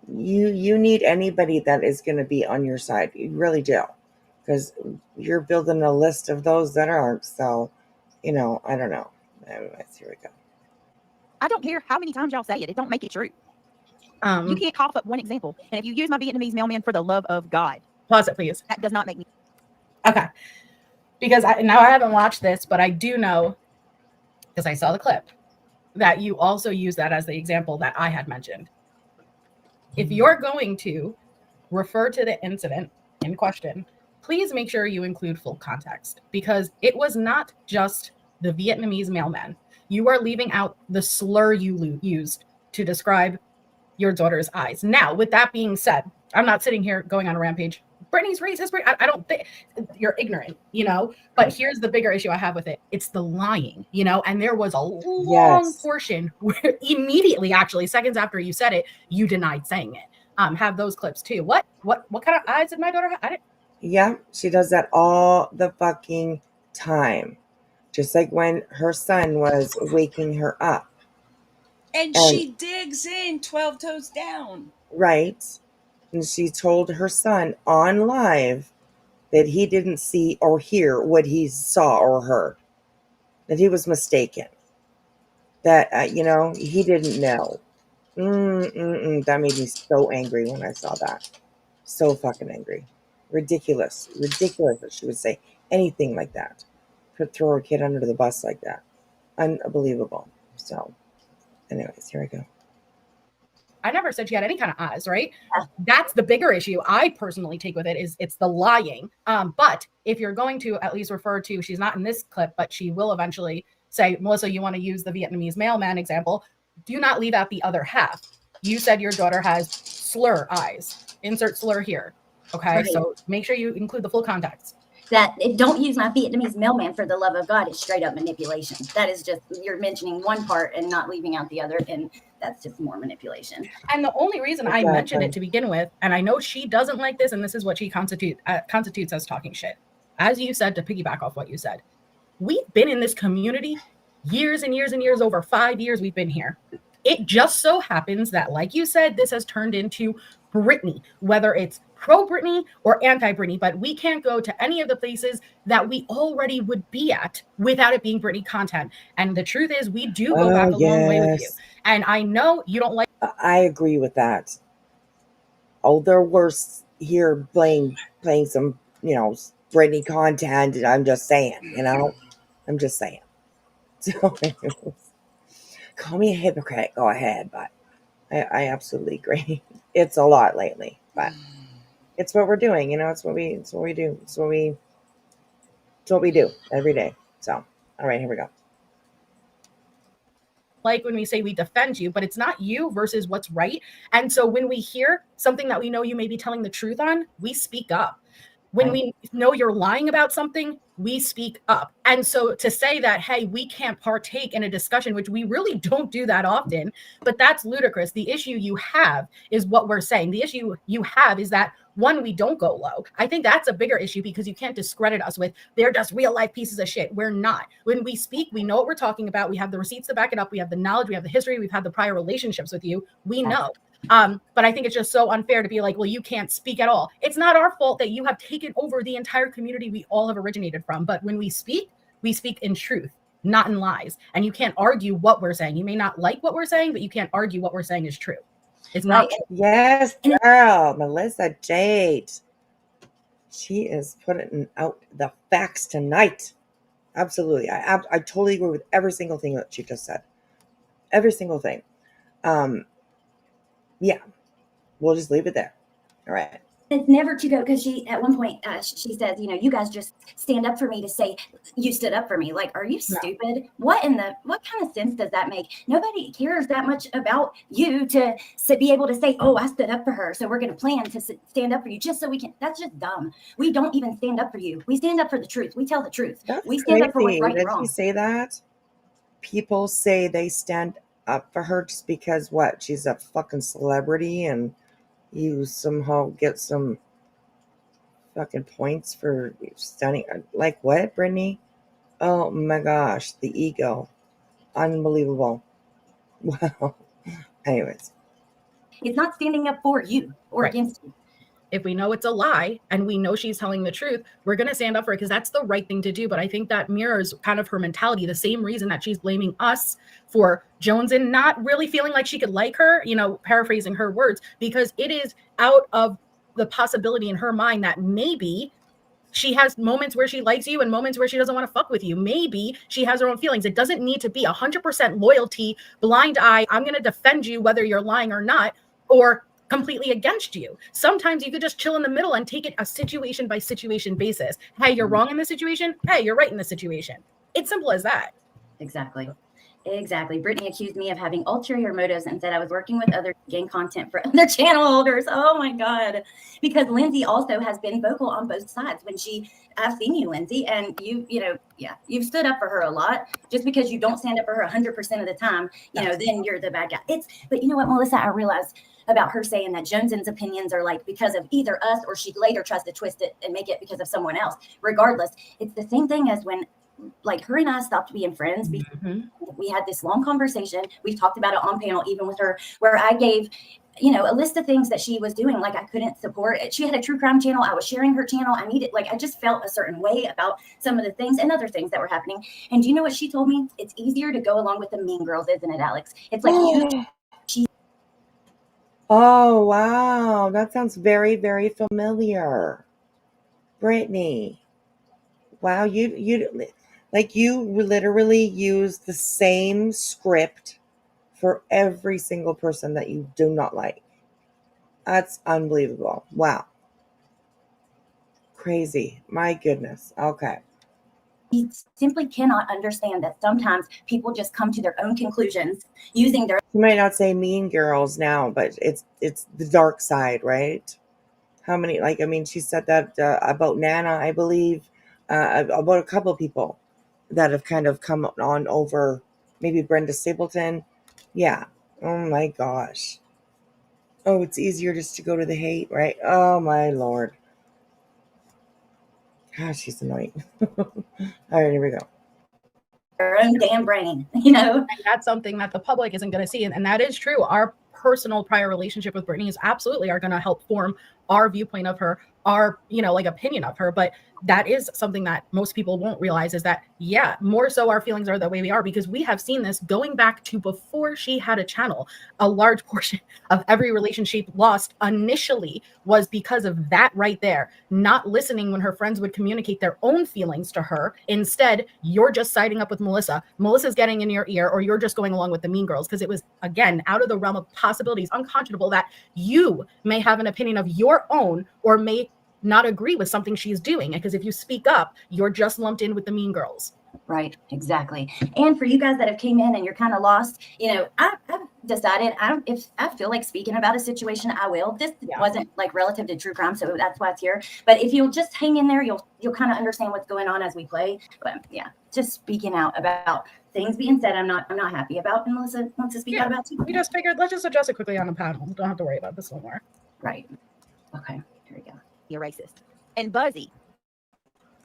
you need anybody that is going to be on your side. You really do, because you're building a list of those that aren't. So, I don't know. Anyways, here we go. I don't care how many times y'all say it. It don't make it true. You Um, can't cough up one example. And if you use my Vietnamese mailman for the love of God, pause it, please. that does not make me. Okay. Because now I haven't watched this, but I do know, because I saw the clip, that you also use that as the example that I had mentioned. If you're going to refer to the incident in question, please make sure you include full context, because it was not just the Vietnamese mailman. You are leaving out the slur you used to describe your daughter's eyes. Now, with that being said, I'm not sitting here going on a rampage. Brittany's racist. I don't think you're ignorant, but here's the bigger issue I have with it. It's the lying, and there was a long portion where immediately, actually, seconds after you said it, you denied saying it. Have those clips too. What kind of eyes did my daughter have? Yeah, she does that all the fucking time. Just like when her son was waking her up. And she digs in 12 toes down. Right. And she told her son on live that he didn't see or hear what he saw or heard. That he was mistaken. That, he didn't know. That made me so angry when I saw that. So fucking angry. Ridiculous that she would say anything like that. Throw her kid under the bus like that. Unbelievable. So, anyways, here I go. I never said she had any kind of eyes, right? That's the bigger issue I personally take with it, is it's the lying. But if you're going to at least refer to, she's not in this clip, but she will eventually say, Melissa, you want to use the Vietnamese mailman example. Do not leave out the other half. You said your daughter has slur eyes. Insert slur here. Okay, right. So make sure you include the full context. That don't use my Vietnamese mailman for the love of God is straight up manipulation. That is just, you're mentioning one part and not leaving out the other, and that's just more manipulation. And the only reason I mentioned it to begin with, and I know she doesn't like this, and this is what she constitutes as talking shit. As you said, to piggyback off what you said, we've been in this community years and years and years, over 5 years we've been here. It just so happens that, like you said, this has turned into Britney, whether it's pro-Britney or anti-Britney, but we can't go to any of the places that we already would be at without it being Britney content. And the truth is, we do go back a long way with you. And I know you don't like... I agree with that. They're worse here playing some, Britney content, and I'm just saying, I'm just saying. So, call me a hypocrite, go ahead, but I absolutely agree. It's a lot lately, but it's what we're doing, it's what we do. It's what we do every day. So, all right, here we go. Like when we say we defend you, but it's not you versus what's right. And so when we hear something that we know you may be telling the truth on, we speak up. When we know you're lying about something, we speak up. And so to say that, hey, we can't partake in a discussion, which we really don't do that often, but that's ludicrous. The issue you have is what we're saying. The issue you have is that, one, we don't go low. I think that's a bigger issue, because you can't discredit us with, they're just real life pieces of shit. We're not. When we speak, we know what we're talking about. We have the receipts to back it up. We have the knowledge. We have the history. We've had the prior relationships with you. We know. But I think it's just so unfair to be like, well, you can't speak at all. It's not our fault that you have taken over the entire community we all have originated from. But when we speak in truth, not in lies. And you can't argue what we're saying. You may not like what we're saying, but you can't argue what we're saying is true. It's not true. Yes, girl, Melissa Jade. She is putting out the facts tonight. Absolutely. I totally agree with every single thing that she just said. Every single thing. Yeah, we'll just leave it there. All right. It's never to go, because she, at one point, she says, you guys just stand up for me to say you stood up for me. Like, are you stupid? No. What kind of sense does that make? Nobody cares that much about you to be able to say, oh, I stood up for her, so we're going to plan to stand up for you just so we can. That's just dumb. We don't even stand up for you. We stand up for the truth. We tell the truth. We stand up for what's right and wrong. Did you say that? People say they stand up for her just because what? She's a fucking celebrity and you somehow get some fucking points for standing. Like what, Brittany? Oh my gosh, the ego. Unbelievable. Wow. Anyways. It's not standing up for you or Right. against you. If we know it's a lie and we know she's telling the truth, we're going to stand up for it because that's the right thing to do. But I think that mirrors kind of her mentality, the same reason that she's blaming us for Jones and not really feeling like she could like her, you know, paraphrasing her words, because it is out of the possibility in her mind that maybe she has moments where she likes you and moments where she doesn't want to fuck with you. Maybe she has her own feelings. It doesn't need to be 100% loyalty, blind eye, I'm going to defend you whether you're lying or not, or completely against you. Sometimes you could just chill in the middle and take it a situation by situation basis. Hey, you're wrong in this situation. Hey, you're right in this situation. It's simple as that. Exactly. Exactly. Brittany accused me of having ulterior motives and said I was working with others to gain content for other channel holders. Oh my God. Because Lindsay also has been vocal on both sides when I've seen you, Lindsay, and you've stood up for her a lot. Just because you don't stand up for her 100% of the time, then you're the bad guy. But you know what, Melissa, I realized about her saying that Jones's opinions are like because of either us, or she later tries to twist it and make it because of someone else. Regardless, it's the same thing as when like her and I stopped being friends because we had this long conversation. We talked about it on panel, even with her, where I gave, a list of things that she was doing. Like I couldn't support it. She had a true crime channel. I was sharing her channel. I just felt a certain way about some of the things and other things that were happening. And do you know what she told me? It's easier to go along with the mean girls, isn't it, Alex? It's like Oh, wow. That sounds very, very familiar. Brittany. Wow, you literally use the same script for every single person that you do not like. That's unbelievable. Wow. Crazy. My goodness. Okay. He simply cannot understand that sometimes people just come to their own conclusions using their. You might not say mean girls now, but it's the dark side, right? How many? She said that about Nana, I believe, about a couple of people that have kind of come on over. Maybe Brenda Stapleton. Yeah. Oh my gosh. Oh, it's easier just to go to the hate, right? Oh my Lord. Gosh, she's annoying. All right, here we go. Their own damn brain, And that's something that the public isn't going to see. And that is true. Our personal prior relationship with Brittany is absolutely are going to help form our viewpoint of her, our, opinion of her. But that is something that most people won't realize is that, yeah, more so our feelings are the way we are because we have seen this going back to before she had a channel. A large portion of every relationship lost initially was because of that right there, not listening when her friends would communicate their own feelings to her. Instead, you're just siding up with Melissa. Melissa's getting in your ear, or you're just going along with the mean girls because it was, again, out of the realm of possibilities, unconscionable that you may have an opinion of your own or may not agree with something she's doing. Because if you speak up, you're just lumped in with the mean girls. Right, exactly. And for you guys that have came in and you're kind of lost, I've decided if I feel like speaking about a situation, I will. This wasn't like relative to true crime, so that's why it's here. But if you'll just hang in there, you'll kind of understand what's going on as we play. But yeah, just speaking out about things being said I'm not happy about, and Melissa wants to speak out about too. We just figured let's just address it quickly on the panel. We don't have to worry about this no more. Right. Okay, here we go. You're racist. And Buzzy,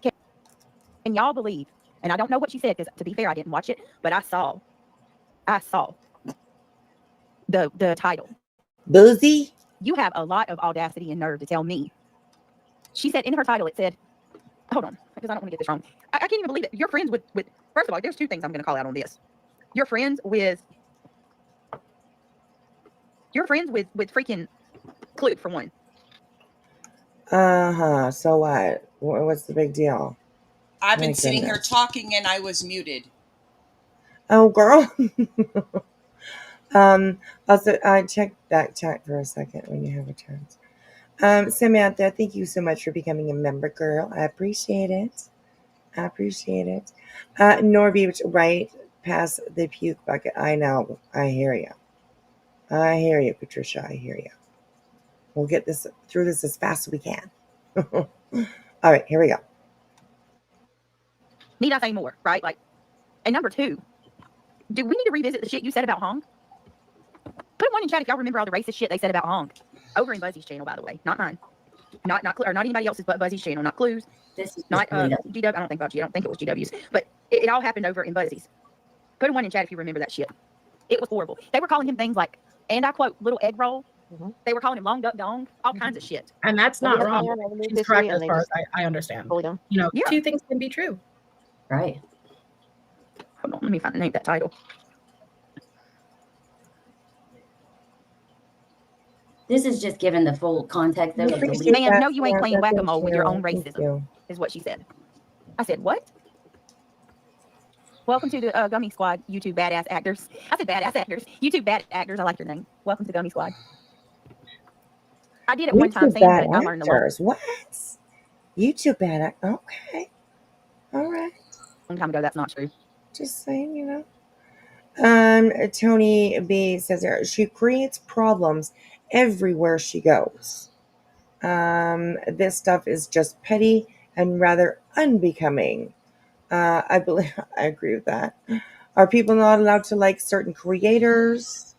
can y'all believe? And I don't know what she said because, to be fair, I didn't watch it, but I saw the title. Buzzy? You have a lot of audacity and nerve to tell me. She said in her title, it said, hold on, because I don't want to get this wrong. I can't even believe it. You're friends with, first of all, there's two things I'm going to call out on this. You're friends with freaking Clue, for one. Uh-huh. So what? What's the big deal? I've been sitting here talking and I was muted. Oh, girl. Also, check that chat for a second when you have a chance. Samantha, thank you so much for becoming a member, girl. I appreciate it. Norby, right past the puke bucket. I know. I hear you, Patricia. I hear you. We'll get through this as fast as we can. All right, here we go. Need I say more, right? And number two, do we need to revisit the shit you said about Hong? Put one in chat if y'all remember all the racist shit they said about Hong. Over in Buzzy's channel, by the way. Not mine. Not anybody else's but Buzzy's channel. Not Clue's. This is not GW. I don't think it was GW's. But It all happened over in Buzzies. Put a one in chat if you remember that shit. It was horrible. They were calling him things like, and I quote, little egg roll. They were calling him long duck dong, all kinds of shit. And that's not Yeah, wrong. yeah, they moved She's this correct way as and they far as just I understand. bullied him. You know, Yeah. two things can be true. Right. Hold on, let me find the name of that title. This is just given the full context though. We of the appreciate leak. Ma'am, that, no, you ain't playing Samantha. whack-a-mole with your own Thank racism, you. is what she said. I said, what? Welcome to the Gummy Squad, YouTube badass actors. I said badass actors. YouTube bad actors. I like your name. Welcome to Gummy Squad. I did it one time YouTube saying bad that I learned a long actors. What? YouTube bad act. Okay. All right. time ago. That's not true. Just saying, you know. Tony B says there, she creates problems everywhere she goes. This stuff is just petty and rather unbecoming. I believe I agree with that. Are people not allowed to like certain creators?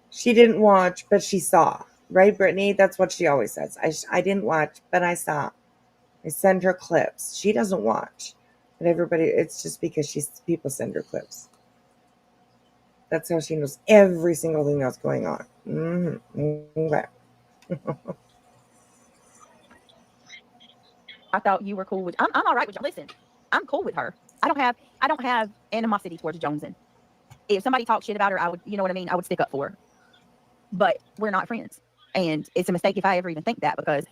She didn't watch, but she saw. Right, Brittany? That's what she always says. I didn't watch, but I saw. I send her clips. She doesn't watch. But everybody, it's just because people send her clips. That's how she knows every single thing that's going on. Okay. I thought you were cool with. I'm all right with. Listen, I'm cool with her. I don't have animosity towards Joneson. If somebody talks shit about her, I would, you know what I mean. I would stick up for her. But we're not friends, and it's a mistake if I ever even think that, because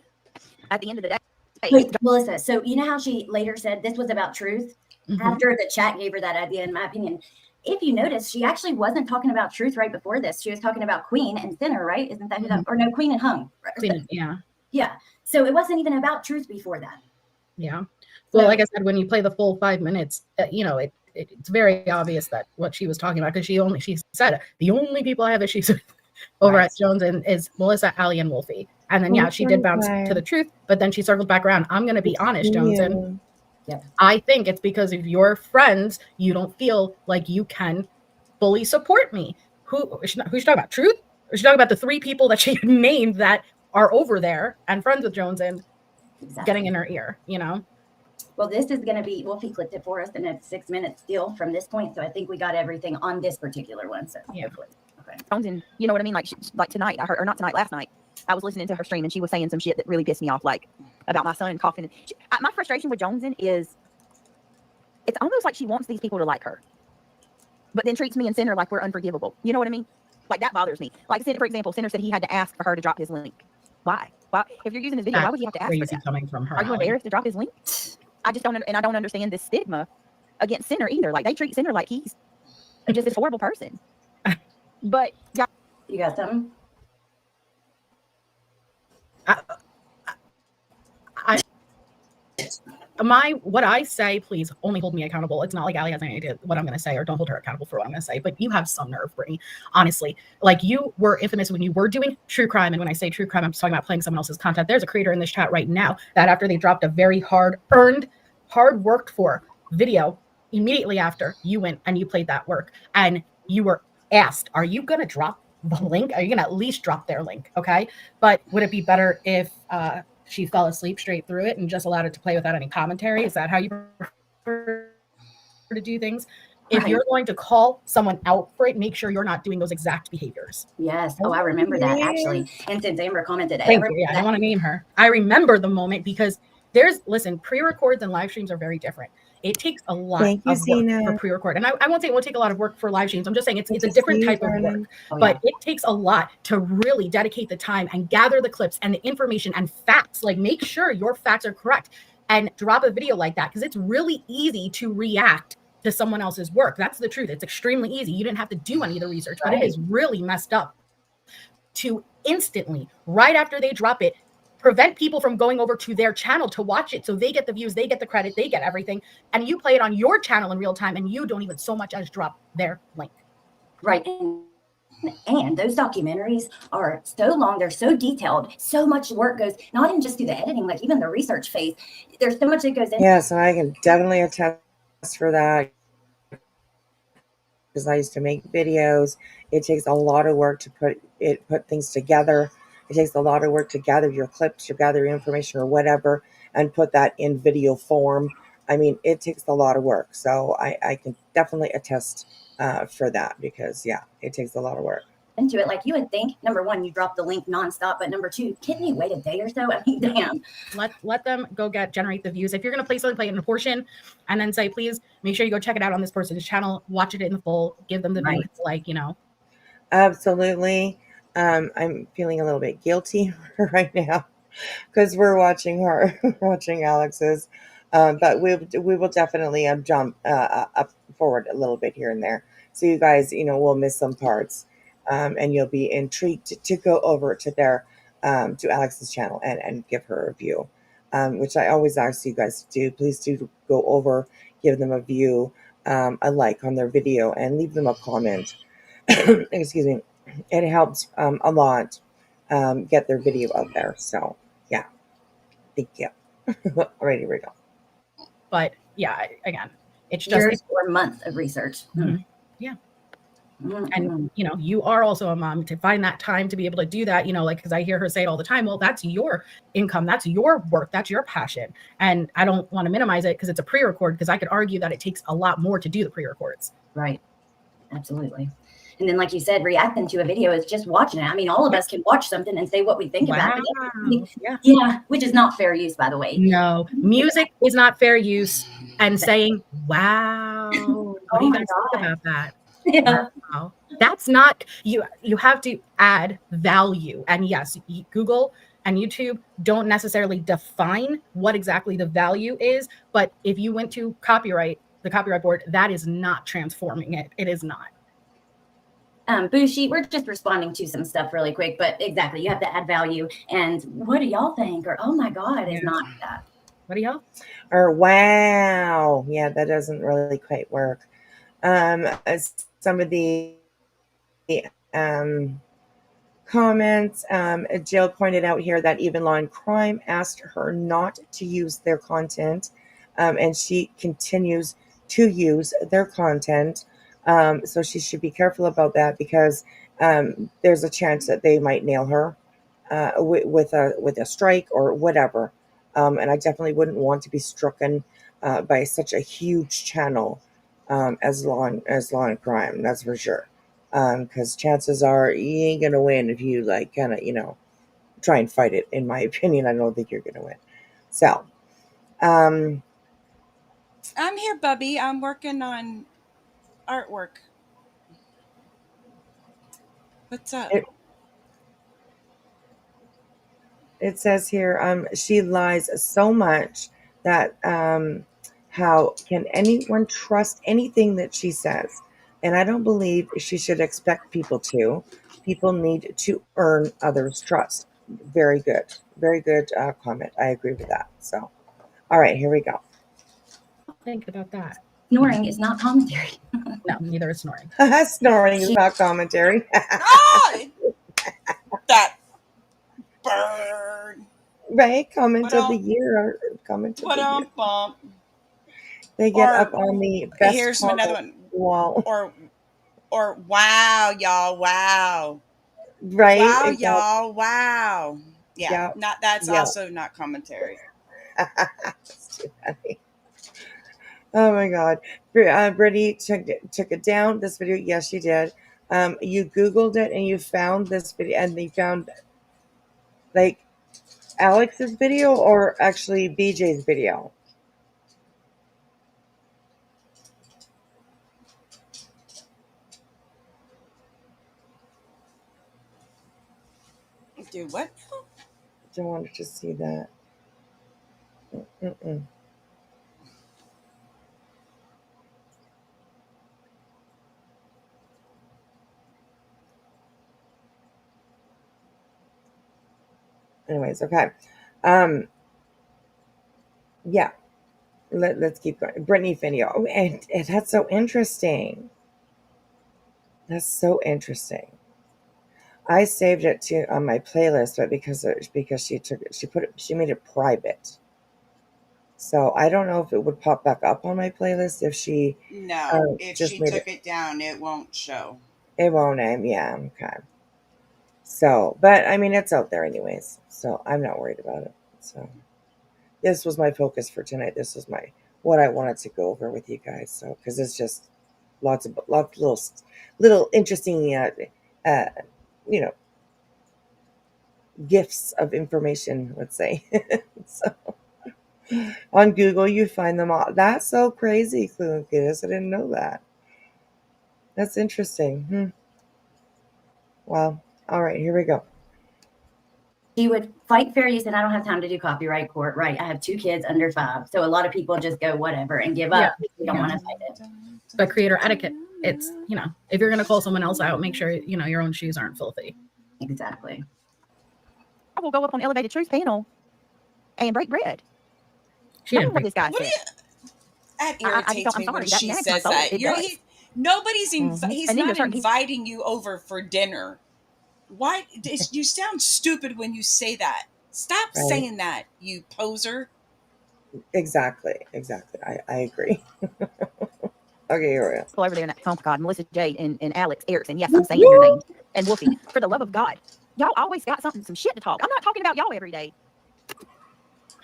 at the end of the day, Wait, Melissa, so you know how she later said this was about truth? Mhm. After the chat gave her that idea, in my opinion. If you notice, she actually wasn't talking about truth right before this. She was talking about Queen and Sinner, right? Isn't that who that, or no, Queen and Hung. Yeah. Yeah. So it wasn't even about truth before that. Yeah. Well, So- like I said, when you play the full 5 minutes, you know, it's very obvious that what she was talking about, because she said the only people I have issues with over Right. at Jones and is Melissa, Ali, and Wolfie. And then yeah, she did bounce to the truth, but then she circled back around. I'm gonna be honest, Joneson. Yep. I think it's because of your friends, you don't feel like you can fully support me. Who's she talking about? Truth? Or she talking about the 3 people that she named that are over there and friends with Jones and Exactly. getting in her ear, you know? Well, this is going to be, Wolfie clipped it for us, and it's 6 minutes still from this point. So I think we got everything on this particular one. So Yeah. hopefully. Okay. Joneson, you know what I mean? Like tonight, I heard, or not tonight, last night, I was listening to her stream and she was saying some shit that really pissed me off, like about my son coughing. My frustration with Joneson is, it's almost like she wants these people to like her, but then treats me and Sinner like we're unforgivable. You know what I mean? Like that bothers me. Like, for example, Sinner said he had to ask for her to drop his link. Why? If you're using this video, why would you have to ask for Crazy that? coming from her. Are you Ali. embarrassed to drop his link? I just don't, and I don't understand this stigma against Sinner either. Like they treat Sinner like he's just this horrible person. But yeah, You got something? What I say, please only hold me accountable. It's not like Ali has any idea what I'm going to say, or don't hold her accountable for what I'm going to say, but you have some nerve, Brittany. Honestly, like you were infamous when you were doing true crime. And when I say true crime, I'm talking about playing someone else's content. There's a creator in this chat right now that after they dropped a very hard worked for video, immediately after you went and you played that work and you were asked, are you going to drop the link? Are you going to at least drop their link? Okay. But would it be better if, she fell asleep straight through it and just allowed it to play without any commentary? Is that how you prefer to do things? If Right. you're going to call someone out for it, make sure you're not doing those exact behaviors. Yes. Oh, I remember that actually. And since Amber commented, Thank you. Yeah, I don't want to name her. I remember the moment because listen, pre-records and live streams are very different. It takes a lot Thank you, of work Zena. for pre-record. And I won't say it won't take a lot of work for live streams. I'm just saying it's a different type of work. Oh, But it takes a lot to really dedicate the time and gather the clips and the information and facts. Like make sure your facts are correct and drop a video like that, because it's really easy to react to someone else's work. That's the truth. It's extremely easy. You didn't have to do any of the research, but it is really messed up to instantly, right after they drop it, prevent people from going over to their channel to watch it, so they get the views, they get the credit, they get everything, and you play it on your channel in real time and you don't even so much as drop their link. Right. And those documentaries are so long, they're so detailed, so much work goes, not in just through the editing, like even the research phase. There's so much that goes in. Yes, I can definitely attest for that, because I used to make videos. It takes a lot of work to put things together. It takes a lot of work to gather your clips, to gather your information or whatever, and put that in video form. I mean, it takes a lot of work. So I can definitely attest for that because, yeah, it takes a lot of work. Into it, like you would think, number one, you drop the link nonstop, but number two, can you wait a day or so? I mean, damn. Let them go generate the views. If you're gonna play something, play it in a portion, and then say, please make sure you go check it out on this person's channel, watch it in full, give them the Right. views, like, you know. Absolutely. I'm feeling a little bit guilty right now because we're watching her, watching Alex's. But we will definitely jump up forward a little bit here and there, so you guys, will miss some parts, and you'll be intrigued to go over to to Alex's channel and give her a view, which I always ask you guys to do. Please do go over, give them a view, a like on their video, and leave them a comment. Excuse me. It helps a lot get their video out there. So yeah, thank you. All right, here we go. But yeah, again, it's just Years or months of research. yeah. Mhm. And you are also a mom, to find that time to be able to do that, like, because I hear her say it all the time, well, that's your income, that's your work, that's your passion. And I don't want to minimize it because it's a pre-record, because I could argue that it takes a lot more to do the pre-records. Right. Absolutely. And then, like you said, reacting to a video is just watching it. I mean, all of us can watch something and say what we think about it. Yeah, which is not fair use, by the way. No, music is not fair use. And saying, wow, what do you guys think about that? Yeah. Wow. That's not, you have to add value. And yes, Google and YouTube don't necessarily define what exactly the value is, but if you went to the copyright board, that is not transforming it. It is not. Bushi, we're just responding to some stuff really quick, but exactly, you have to add value. And what do y'all think? Or, oh my God, is not that. What do y'all? Or wow. Yeah, that doesn't really quite work. Some of the comments, Jill pointed out here that even Law and Crime asked her not to use their content, and she continues to use their content. So she should be careful about that, because there's a chance that they might nail her with a strike or whatever. And I definitely wouldn't want to be stricken by such a huge channel as Law and Crime. That's for sure. Because chances are you ain't gonna win if you kind of try and fight it. In my opinion, I don't think you're gonna win. So, I'm here, Bubby. I'm working on artwork. What's up? It says here, she lies so much that how can anyone trust anything that she says? And I don't believe she should expect people to. People need to earn others' trust. Very good. Very good comment. I agree with that. So, all right, here we go. Think about that. Snoring is not commentary. No, neither is snoring. Snoring is not commentary. That bird. Right? Comment of the year. Comment of the year. Bump. They get up on the best. Here's another one. Wall. Or wow, y'all, wow. Right? Wow, exactly. y'all, wow. Yeah. Yeah. That's also not commentary. That's too funny. Oh my God. Brittany took it down, this video. Yes, you did. You Googled it and you found this video, and you found like Alex's video or actually BJ's video? Do what? Don't want to see that. Mm-mm. Anyways, okay. Yeah. Let's keep going. Brittany video. Oh, and that's so interesting. That's so interesting. I saved it on my playlist, but because she made it private. So I don't know if it would pop back up on my playlist if she. No, if she took it down, it won't show. It won't. Yeah. Okay. So, but I mean, it's out there anyways, so I'm not worried about it. So, this was my focus for tonight. This was my what I wanted to go over with you guys. So, because it's just lots of little interesting, uh, you know, gifts of information, let's say. So on Google, you find them all. That's so crazy, Clueless. I didn't know that. That's interesting. Wow. All right, here we go. He would fight fair use, and I don't have time to do copyright court. Right. I have 2 kids under 5. So a lot of people just go whatever and give up. They don't want to fight it. But creator etiquette, it's, if you're going to call someone else out, make sure, your own shoes aren't filthy. Exactly. I will go up on Elevated Truth panel and break bread. She I don't didn't know what this guy What do said. you? That I irritates don't- I'm me when sorry, that she nags my says soul. that. It You're, does. nobody's he's And then not there's certain people- inviting you over for dinner. Why? You sound stupid when you say that. Stop Right. saying that, you poser. Exactly. I agree. Okay, here we go. People over there in that, oh God, Melissa J and Alex Erickson. Yes, I'm saying your name. And Wolfie, for the love of God, y'all always got some shit to talk. I'm not talking about y'all every day.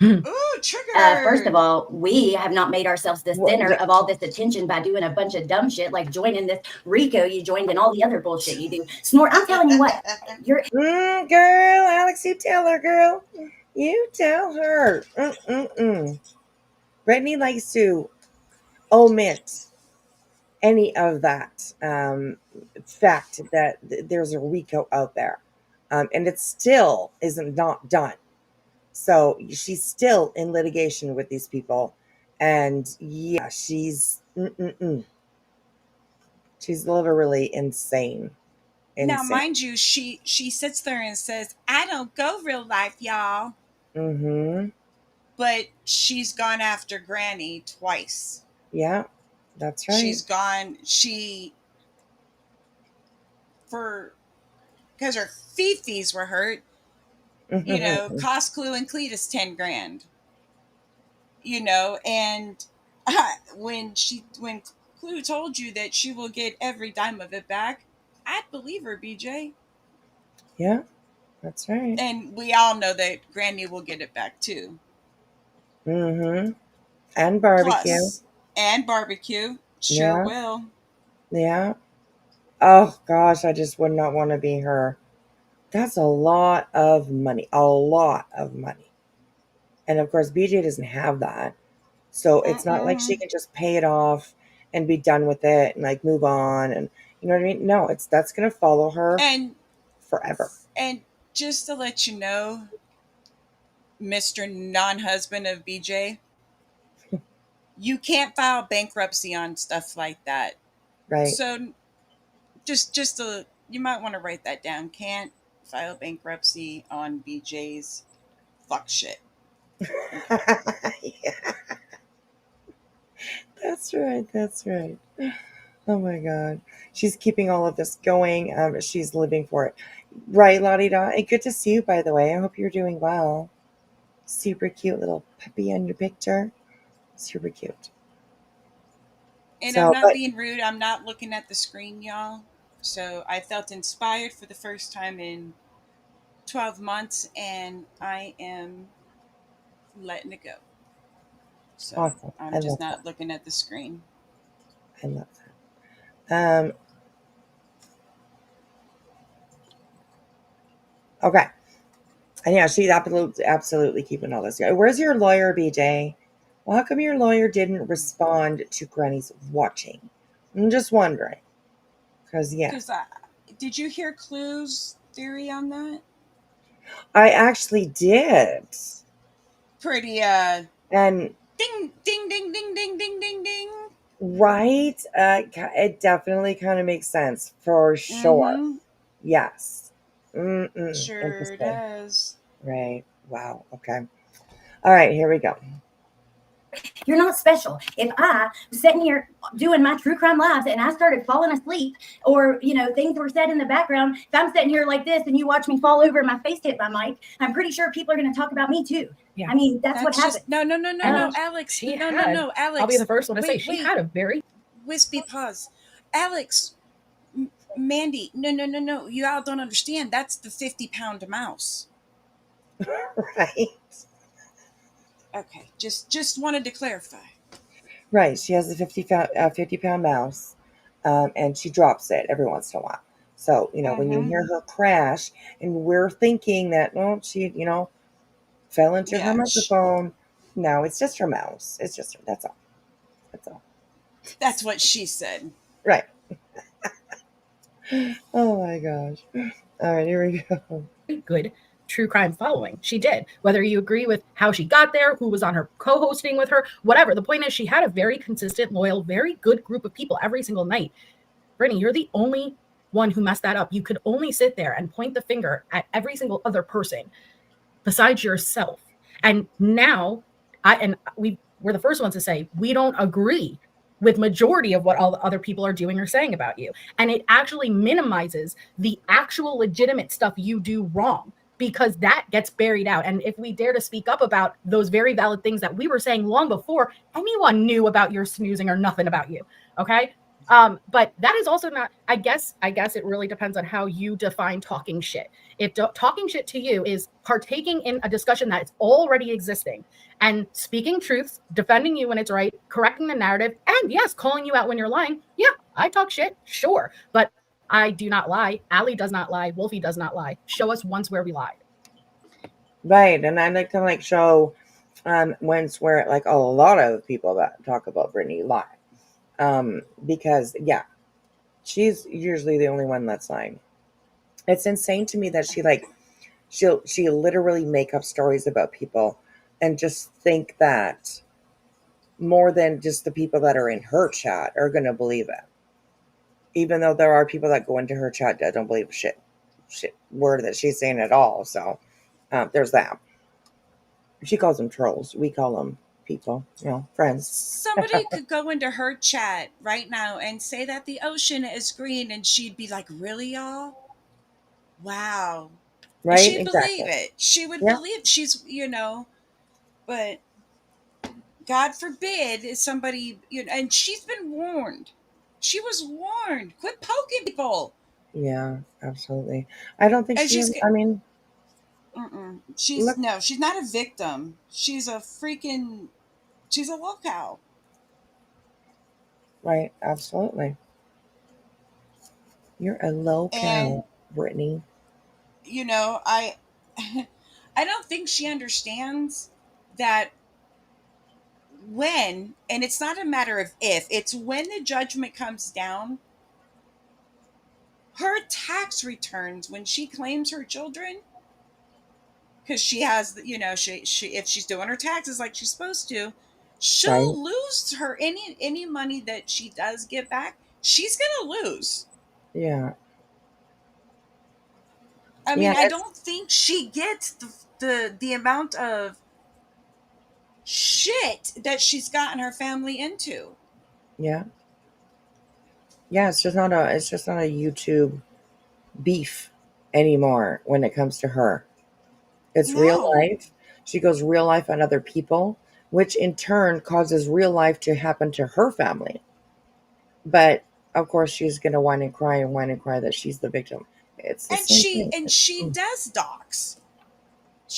Ooh, trigger. First of all, we have not made ourselves the Well, center yeah. of all this attention by doing a bunch of dumb shit like joining this Rico you joined and all the other bullshit you do. Snort, I'm telling you what, you're Girl, Alex, you tell her, girl. You tell her. Brittany likes to omit any of that fact that there's a RICO out there. And it still isn't not done. So she's still in litigation with these people. And yeah, she's literally insane. Now, mind you, she sits there and says, "I don't go real life, y'all." Mm-hmm. But she's gone after Granny twice. Yeah, that's right. She's gone. Because her fifis were hurt. Cost Clue and Cletus $10,000. And when Clue told you that she will get every dime of it back, I'd believe her, BJ. Yeah, that's right. And we all know that Granny will get it back too. Mm-hmm. And barbecue. And barbecue. Sure will. Yeah. Oh gosh, I just would not want to be her. That's a lot of money. A lot of money. And of course, BJ doesn't have that. So it's not like she can just pay it off and be done with it and like move on, and you know what I mean? No, that's gonna follow her and forever. And just to let you know, Mr. Non-husband of BJ, you can't file bankruptcy on stuff like that. Right. So you might want to write that down. Can't file bankruptcy on BJ's fuck shit. Yeah. That's right. Oh my God. She's keeping all of this going. She's living for it. Right, Lottie Dot. And good to see you, by the way. I hope you're doing well. Super cute little puppy on your picture. Super cute. And I'm not being rude. I'm not looking at the screen, y'all. So I felt inspired for the first time in 12 months, and I am letting it go. So awesome. I'm just not looking at the screen. I love that. Okay. And yeah, she's absolutely keeping all this. Where's your lawyer, BJ? Well, how come your lawyer didn't respond to Granny's watching? I'm just wondering. Because, yeah. Did you hear Clue's theory on that? I actually did. Pretty, and ding, ding, ding, ding, ding, ding, ding, ding. Right? It definitely kind of makes sense, for sure. Mm-hmm. Yes. Sure does. Right. Wow. Okay. All right, here we go. You're not special. If I was sitting here doing my true crime lives and I started falling asleep, or things were said in the background, if I'm sitting here like this and you watch me fall over and my face hit my mic, I'm pretty sure people are going to talk about me too. Yeah. I mean, that's what happened. No, Alex. No, Alex. I'll be the first one to say she had a very wispy pause. Alex, Mandy, no. You all don't understand. That's the 50-pound mouse. Right. Okay, just wanted to clarify. Right. She has a 50-pound mouse, and she drops it every once in a while. So, when you Mm-hmm. hear her crash, and we're thinking that, well, she, fell into her Yeah, microphone. No, it's just her mouse. It's just her. That's all. That's all. that's what she said. Right. Oh my gosh. All right, here we go. good true crime following. She did. Whether you agree with how she got there, who was on her co-hosting with her, whatever. The point is she had a very consistent, loyal, very good group of people every single night. Brittany, you're the only one who messed that up. You could only sit there and point the finger at every single other person besides yourself. And now we're the first ones to say we don't agree with majority of what all the other people are doing or saying about you. And it actually minimizes the actual legitimate stuff you do wrong because that gets buried out. And if we dare to speak up about those very valid things that we were saying long before anyone knew about your snoozing or nothing about you, okay? But that is also not, I guess it really depends on how you define talking shit. If talking shit to you is partaking in a discussion that is already existing and speaking truths, defending you when it's right, correcting the narrative, and yes, calling you out when you're lying, yeah, I talk shit, sure. But I do not lie. Allie does not lie. Wolfie does not lie. Show us once where we lied. Right, and I like to show once where a lot of people that talk about Brittany lie. Because she's usually the only one that's lying. It's insane to me that she literally make up stories about people and just think that more than just the people that are in her chat are going to believe it. Even though there are people that go into her chat that don't believe shit word that she's saying at all. So there's that. She calls them trolls. We call them people, friends. Somebody could go into her chat right now and say that the ocean is green, and she'd be like, "Really, y'all? Wow." And Right? she'd Exactly. believe it. She would Yeah. believe she's, but God forbid is somebody, and she's been warned. She was warned. Quit poking people. Yeah, absolutely. I don't think And she, she's, I mean, she's, look, no, she's not a victim. She's a locale. right, absolutely. You're a low And, cow, Brittany. I, I don't think she understands that when, and it's not a matter of if, it's when the judgment comes down, her tax returns, when she claims her children, because she has, she if she's doing her taxes like she's supposed to, Right? she'll lose her any money that she does get back. She's gonna lose. Yeah. I Yeah, mean, I it's, don't think she gets the amount of shit that she's gotten her family into. yeah. Yeah, it's just not a YouTube beef anymore when it comes to her. It's real No. life. She goes real life on other people, which in turn causes real life to happen to her family. But of course, she's going to whine and cry that she's the victim. It's the And same she thing. and she does dox.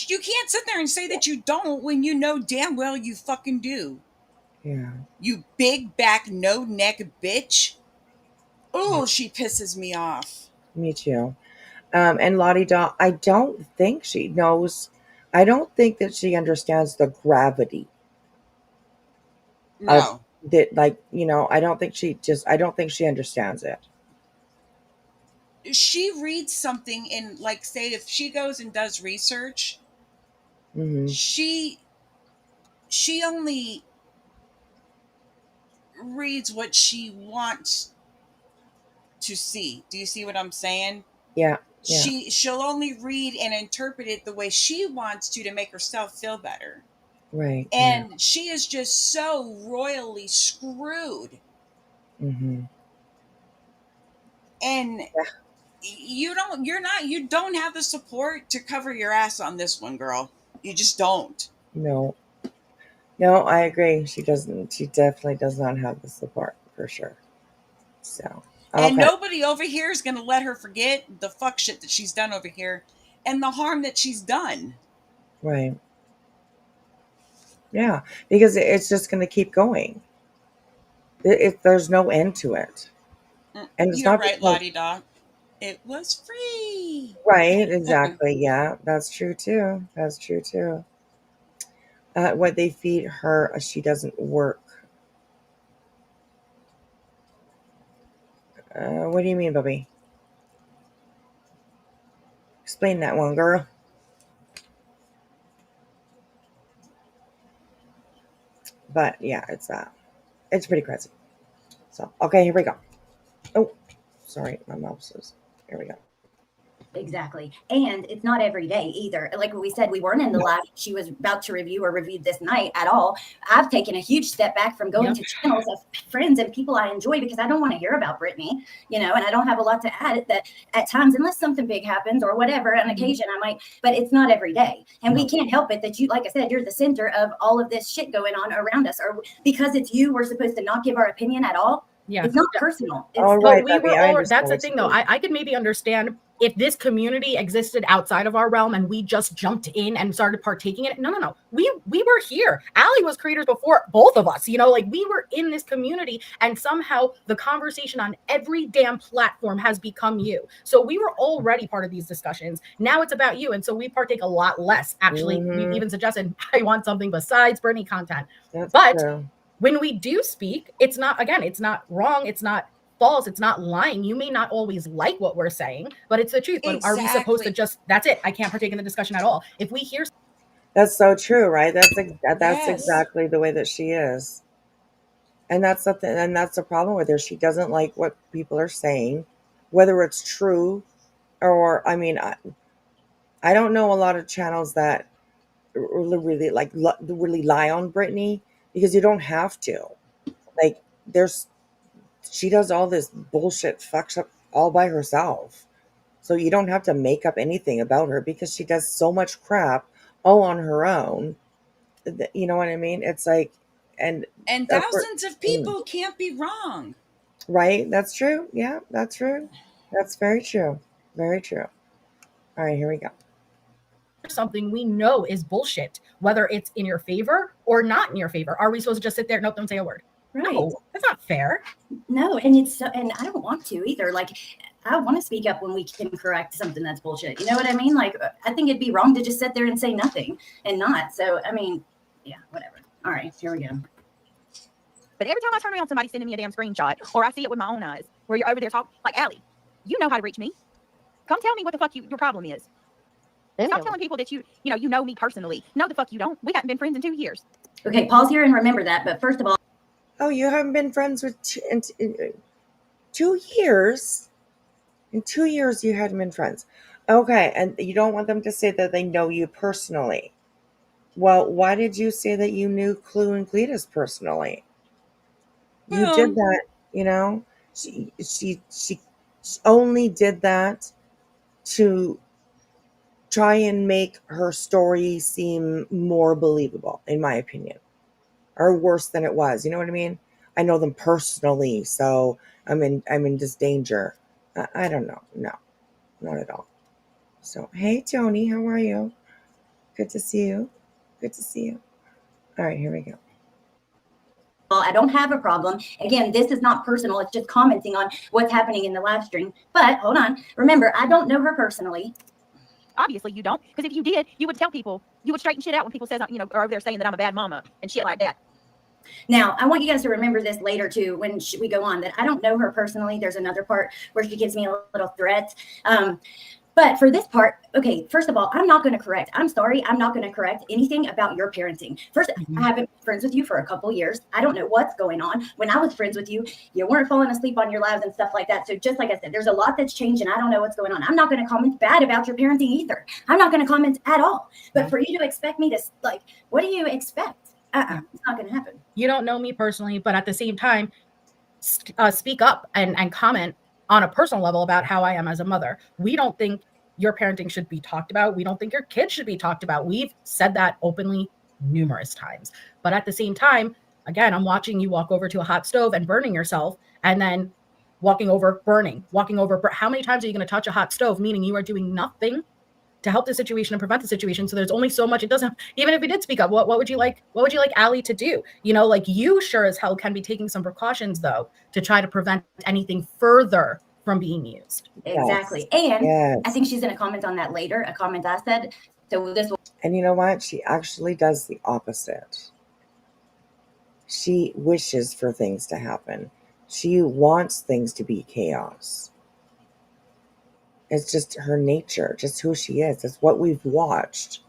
You can't sit there and say that you don't when you know damn well you fucking do. Yeah. You big back, no neck bitch. Yeah. Oh, she pisses me off. Me too. And Lottie Daw, I don't think she knows. I don't think that she understands the gravity of No. that. I don't think she understands it. She reads something in, like, say if she goes and does research, Hmm. she only reads what she wants to see. Do you see what I'm saying? Yeah. Yeah. She'll only read and interpret it the way she wants to make herself feel better. Right. Yeah. And she is just so royally screwed. Hmm. And you don't have the support to cover your ass on this one, girl. You just don't. No. No, I agree. She doesn't. She definitely does not have the support for sure. So And okay. nobody over here is going to let her forget the fuck shit that she's done over here and the harm that she's done. Right. Yeah, because it's just going to keep going. There's no end to it. And it's You're not right, because, Lottie Doc. It was free. right, exactly. Yeah, that's true too. That's true too. What they feed her, she doesn't work. What do you mean, Bubby? Explain that one, girl. But yeah, it's pretty crazy. So okay, here we go. Oh, sorry, my mouse is. Here we go. Exactly. And it's not every day either. Like we said, we weren't in the live she was about to review or reviewed this night at all. I've taken a huge step back from going to channels of friends and people I enjoy because I don't want to hear about Brittany, and I don't have a lot to add that at times, unless something big happens or whatever, on occasion I might, but it's not every day. And we can't help it that you, like I said, you're the center of all of this shit going on around us. Or because it's you, we're supposed to not give our opinion at all. Yeah. It's not personal. It's All But right, we Bubby, were I all, understand that's the what thing you though. mean. I could maybe understand if this community existed outside of our realm and we just jumped in and started partaking in it. No. We were here. Allie was creators before both of us, like we were in this community, and somehow the conversation on every damn platform has become you. So we were already part of these discussions. Now it's about you. And so we partake a lot less. Actually, we've even suggested I want something besides Brittany content. That's But true. when we do speak, it's not wrong. It's not false. It's not lying. You may not always like what we're saying, but it's the truth. But are we supposed to Exactly. that's it? I can't partake in the discussion at all. If we hear That's so true, right? That's Yes. exactly the way that she is. And that's something, and that's the problem with her. She doesn't like what people are saying, whether it's true or, I mean, I don't know a lot of channels that really really lie on Brittany, because you don't have to. Like, she does all this bullshit, fucks up all by herself. So you don't have to make up anything about her because she does so much crap all on her own. You know what I mean? It's like, and And of course- thousands of people can't be wrong. right? That's true. Yeah, that's true. That's very true. Very true. All right, here we go. something we know is bullshit, whether it's in your favor or not in your favor, are we supposed to just sit there? Nope, don't say a word. right. No, that's not fair. No, and it's so, and I don't want to either. Like, I want to speak up when we can correct something that's bullshit. You know what I mean? Like, I think it'd be wrong to just sit there and say nothing and not. So, I mean, yeah, whatever. All right, here we go. But every time I turn around, somebody's sending me a damn screenshot, or I see it with my own eyes, where you're over there talking, like, Allie, you know how to reach me. Come tell me what the fuck your problem is. Stop telling people that you know me personally. No, the fuck you don't. We haven't been friends in 2 years. Okay, pause here and remember that. But first of all, Oh, you haven't been friends with in 2 years? In 2 years, you hadn't been friends. Okay, and you don't want them to say that they know you personally. Well, why did you say that you knew Clue and Cletus personally? You Well- did that, she only did that to try and make her story seem more believable, in my opinion, or worse than it was. You know what I mean? I know them personally, so I'm in this danger. I don't know. No, not at all. So, hey, Tony, how are you? Good to see you. Good to see you. All right, here we go. I don't have a problem. Again, this is not personal. It's just commenting on what's happening in the live stream. But hold on. Remember, I don't know her personally. Obviously, you don't. Because if you did, you would tell people, you would straighten shit out when people says, are over there saying that I'm a bad mama and shit like that. Now, I want you guys to remember this later too when we go on, that I don't know her personally. There's another part where she gives me a little threat. But for this part, okay, first of all, I'm not going to correct. I'm sorry. I'm not going to correct anything about your parenting. First, I haven't been friends with you for a couple years. I don't know what's going on. When I was friends with you, you weren't falling asleep on your lives and stuff like that. So just like I said, there's a lot that's changed and I don't know what's going on. I'm not going to comment bad about your parenting either. I'm not going to comment at all. But for you to expect me to, like, what do you expect? It's not going to happen. You don't know me personally, but at the same time, speak up and comment on a personal level about how I am as a mother. We don't think your parenting should be talked about. We don't think your kids should be talked about. We've said that openly numerous times. But at the same time, again, I'm watching you walk over to a hot stove and burning yourself, and then walking over, burning, walking over. How many times are you going to touch a hot stove, meaning you are doing nothing to help the situation and prevent the situation. So there's only so much. It doesn't, even if we did speak up, what would you like Allie to do? You know, like, you sure as hell can be taking some precautions though to try to prevent anything further from being used. Exactly. And Yes. I think she's going to comment on that later, a comment I said. So this will And you know what? She actually does the opposite. She wishes for things to happen. She wants things to be chaos. It's just her nature, just who she is. It's what we've watched,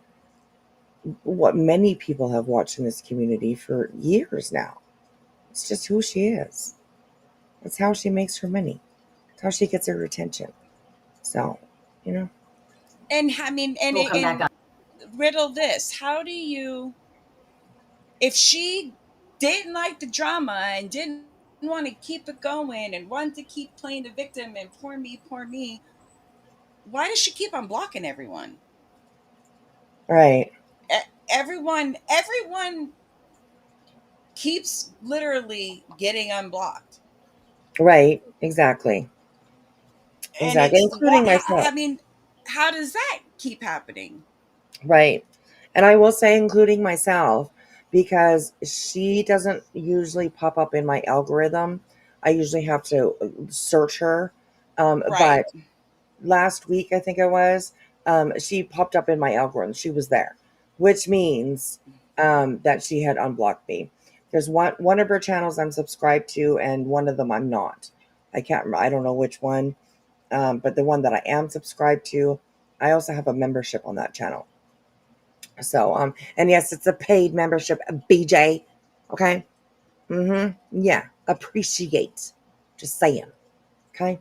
what many people have watched in this community for years now. It's just who she is. It's how she makes her money. It's how she gets her attention. So, you know. And I mean, and, We'll come back up. riddle this. How do you, if she didn't like the drama and didn't want to keep it going and wanted to keep playing the victim and poor me, why does she keep on blocking everyone? Right. Everyone keeps literally getting unblocked. Right. Exactly. And Exactly. it's, Including myself. I mean, how does that keep happening? Right. And I will say, including myself, because she doesn't usually pop up in my algorithm. I usually have to search her. Right. But last week, I think it was, she popped up in my algorithm. She was there, which means that she had unblocked me. There's one of her channels I'm subscribed to, and one of them I'm not. I can't remember. I don't know which one. But the one that I am subscribed to, I also have a membership on that channel. So, and yes, it's a paid membership, BJ. Okay. Yeah. Appreciate. Just saying. Okay.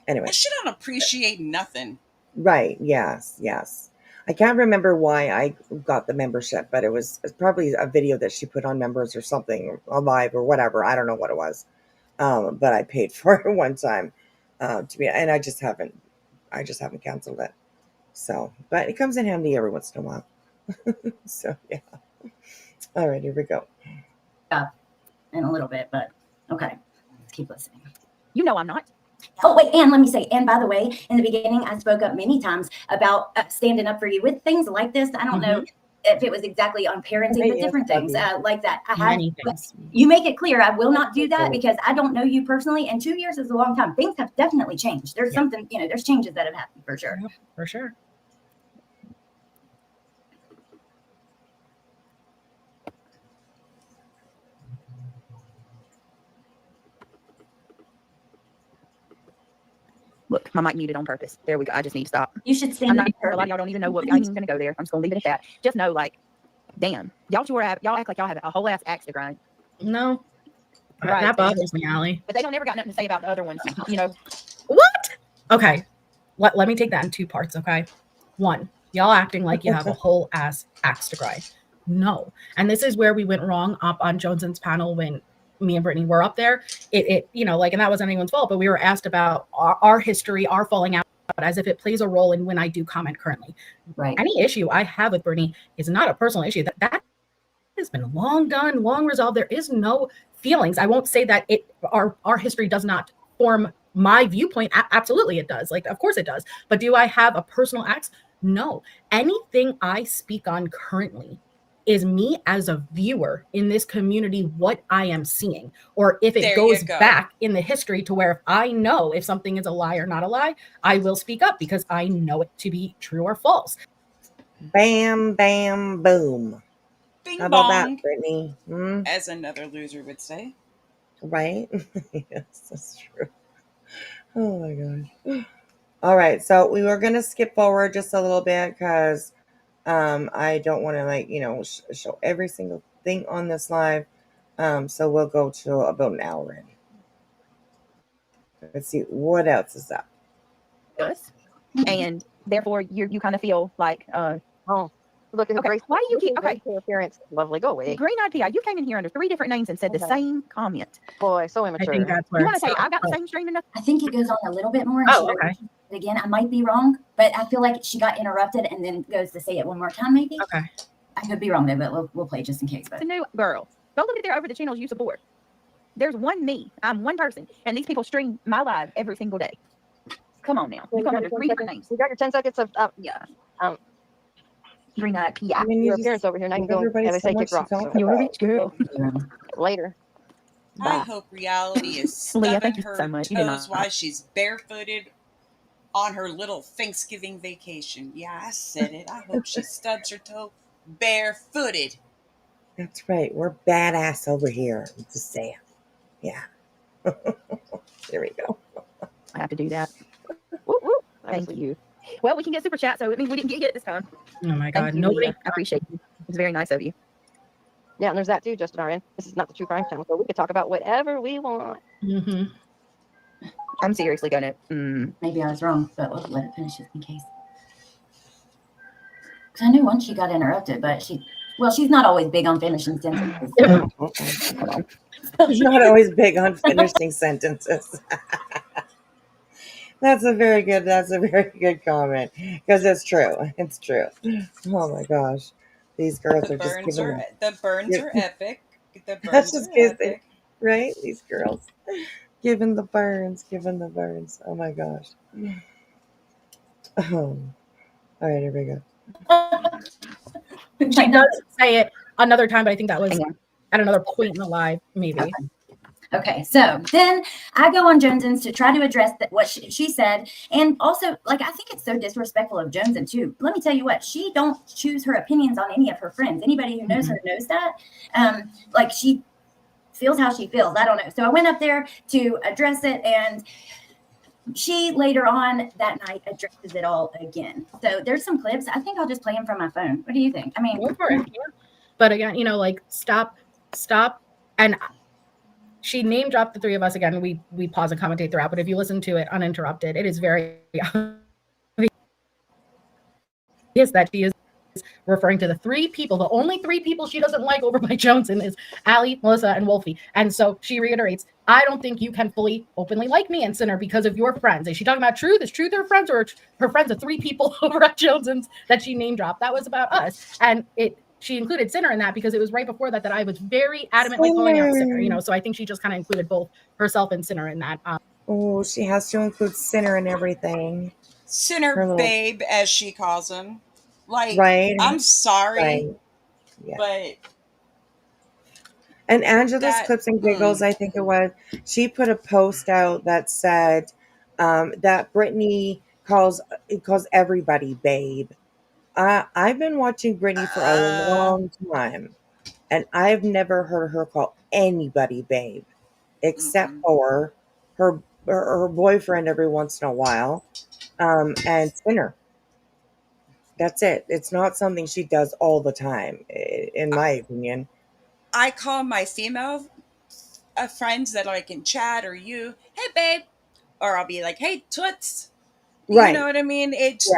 Anyway. She don't appreciate nothing. Right. Yes. Yes. I can't remember why I got the membership, but it's probably a video that she put on members or something, or live or whatever. I don't know what it was. But I paid for it one time, to be, and I just haven't canceled it. So, but it comes in handy every once in a while. So yeah. All right, here we go. in a little bit, but okay, let's keep listening. You know I'm not. Oh, wait, and let me say, and by the way, in the beginning, I spoke up many times about standing up for you with things like this. I don't know if it was exactly on parenting, but different things like that. I had Many things. You make it clear I will not do that because I don't know you personally, and 2 years is a long time. Things have definitely changed. There's something, there's changes that have happened for sure. Yeah, for sure. Look, my mic muted on purpose. There we go. I just need to stop. You should stand I'm up. not, a lot of y'all don't even know what. I ain't even gonna go there. I'm just gonna leave it at that. Just know, like, damn, y'all act like y'all have a whole ass axe to grind. No. Right. That bothers me, Allie. But they don't ever got nothing to say about the other ones. You know. What? Okay. Let me take that in two parts, okay? One, y'all acting like you have a whole ass axe to grind. No. And this is where we went wrong up on Jones's panel when me and Brittany were up there. It and that wasn't anyone's fault, but we were asked about our history, our falling out, as if it plays a role in when I do comment currently. Right. Any issue I have with Brittany is not a personal issue. That has been long done, long resolved. There is no feelings. I won't say that our history does not form my viewpoint. Absolutely it does. Like, of course it does. But do I have a personal axe? No. Anything I speak on currently is me as a viewer in this community, what I am seeing. Or if it goes back in the history to where if I know if something is a lie or not a lie, I will speak up because I know it to be true or false. Bam, bam, boom. Bing How about bong, that, Brittany? as another loser would say. Right? Yes, that's true. Oh my gosh. All right, so we were going to skip forward just a little bit because I don't want to show every single thing on this live. So we'll go to about an hour in. Let's see what else is up. Us. And therefore you kind of feel like Oh, look at okay, why do you keep okay her appearance? Lovely, go away. Green Eyed PI, you came in here under 3 different names and said the same comment. Boy, so I immature. think that's where You want to say I got the same stream enough? I think it goes on a little bit more. And Oh, she okay. repeats it again, I might be wrong, but I feel like she got interrupted and then goes to say it one more time, maybe. Okay. I could be wrong though, but we'll play just in case. But It's a new girl. Go look at there over the channels you support. There's one me. I'm one person, and these people stream my live every single day. Come on now. You come under 3 different names. You got your 10 seconds of Yeah. um, Drina, Kia. I mean, your you just appearance over here. Now you give can go and, everybody as I so say, much kick to rocks. talk So You're a about. rich girl. later. I Bye. hope reality is Leah, stubbing thank you so her much. You did toes not. while she's barefooted on her little Thanksgiving vacation. Yeah, I said it. I hope she stubs her toe barefooted. That's right. We're badass over here. I'm just saying. Yeah. There we go. I have to do that. Woo, woo. That was Thank you. Well, we can get super chat, so it means we didn't get hit this time. Oh my Thank God. you, Nobody. Leah. I appreciate you. It's very nice of you. Yeah, and there's that too, Justin RN. This is not the true crime channel, so we could talk about whatever we want. Mhm. I'm seriously gonna. Maybe I was wrong, but we'll let it finish just in case. Because I knew once she got interrupted, but she's not always big on finishing sentences. Oh, okay. She's not always big on finishing sentences. That's a very good comment because it's true. It's true. Oh my gosh, these girls The are just burns giving are them. the burns are epic. The That's burns just are crazy, epic. right? These girls giving the burns. Oh my gosh. Oh. All right, here we go. She does say it another time, but I think that was Hang on. at another point in the live, maybe. Okay, so then I go on Jonesins to try to address what she said, and also, like, I think it's so disrespectful of Jonesin too. Let me tell you what, she don't choose her opinions on any of her friends. Anybody who knows her knows that. Like, she feels how she feels. I don't know. So I went up there to address it, and she later on that night addresses it all again. So there's some clips. I think I'll just play them from my phone. What do you think? I mean, Go for it. Yeah. But again, like stop. And she name dropped the three of us again. We pause and commentate throughout, but if you listen to it uninterrupted, it is very obvious that she is referring to the three people. The only three people she doesn't like over by Joneson is Allie, Melissa, and Wolfie. And so she reiterates, I don't think you can fully openly like me and Sinner because of your friends. Is she talking about Truth? Is Truth her friends, or her friends are three people over at Joneson's that she name dropped? That was about us. And she included Sinner in that because it was right before that I was very adamantly calling out Sinner, so I think she just kind of included both herself and Sinner in that. Oh, she has to include Sinner and everything. Sinner Her little- babe, as she calls him. Like, Right. I'm sorry, Right. Yeah. but And Angela's that- Clips and Giggles, I think it was, she put a post out that said that Brittany calls everybody babe. I've been watching Brittany for a long time, and I've never heard her call anybody babe, except for her boyfriend every once in a while, and Sinner. That's it. It's not something she does all the time, in my opinion. I call my female friends that I can chat or you, hey babe, or I'll be like, hey toots. Right. You know what I mean? It's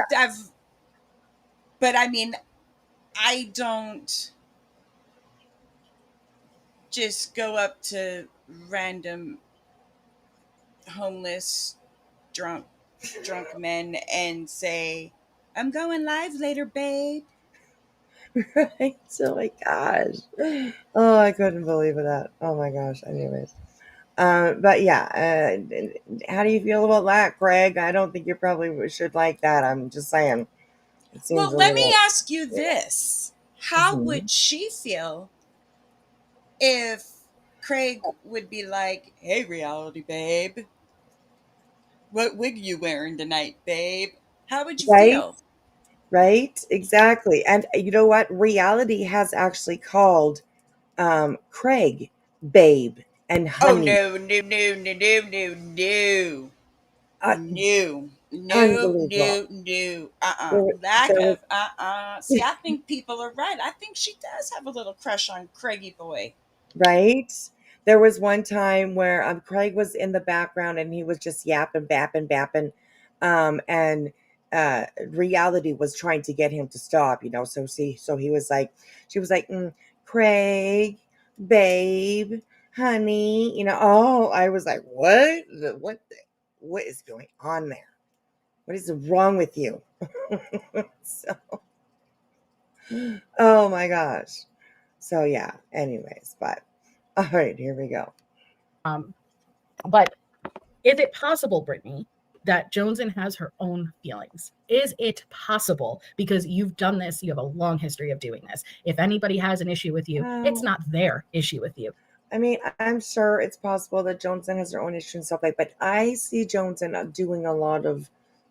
but I mean, I don't just go up to random homeless drunk men and say, I'm going live later, babe. Right. Oh my gosh. Oh, I couldn't believe that. Oh my gosh. Anyways. But yeah, how do you feel about that, Craig? I don't think you probably should like that. I'm just saying. It seems Well, let me ask you this. How would she feel if Craig would be like, hey, reality babe, what wig you wearing tonight, babe? How would you feel? Right? Exactly. And you know what? Reality has actually called Craig babe and honey. Oh, no. No. Lack of, See, I think people are right. I think she does have a little crush on Craigie boy. Right? There was one time where Craig was in the background and he was just yapping, bapping. And reality was trying to get him to stop, so he was like, she was like, Craig, babe, honey, oh, I was like, what is going on there? What is wrong with you? So, oh my gosh. So yeah, anyways, but all right, here we go. But is it possible, Brittany, that Joneson has her own feelings. Is it possible? Because you've done this, you have a long history of doing this. If anybody has an issue with you, it's not their issue with you. I mean, I'm sure it's possible that Joneson has her own issues and stuff like, but I see Joneson doing a lot of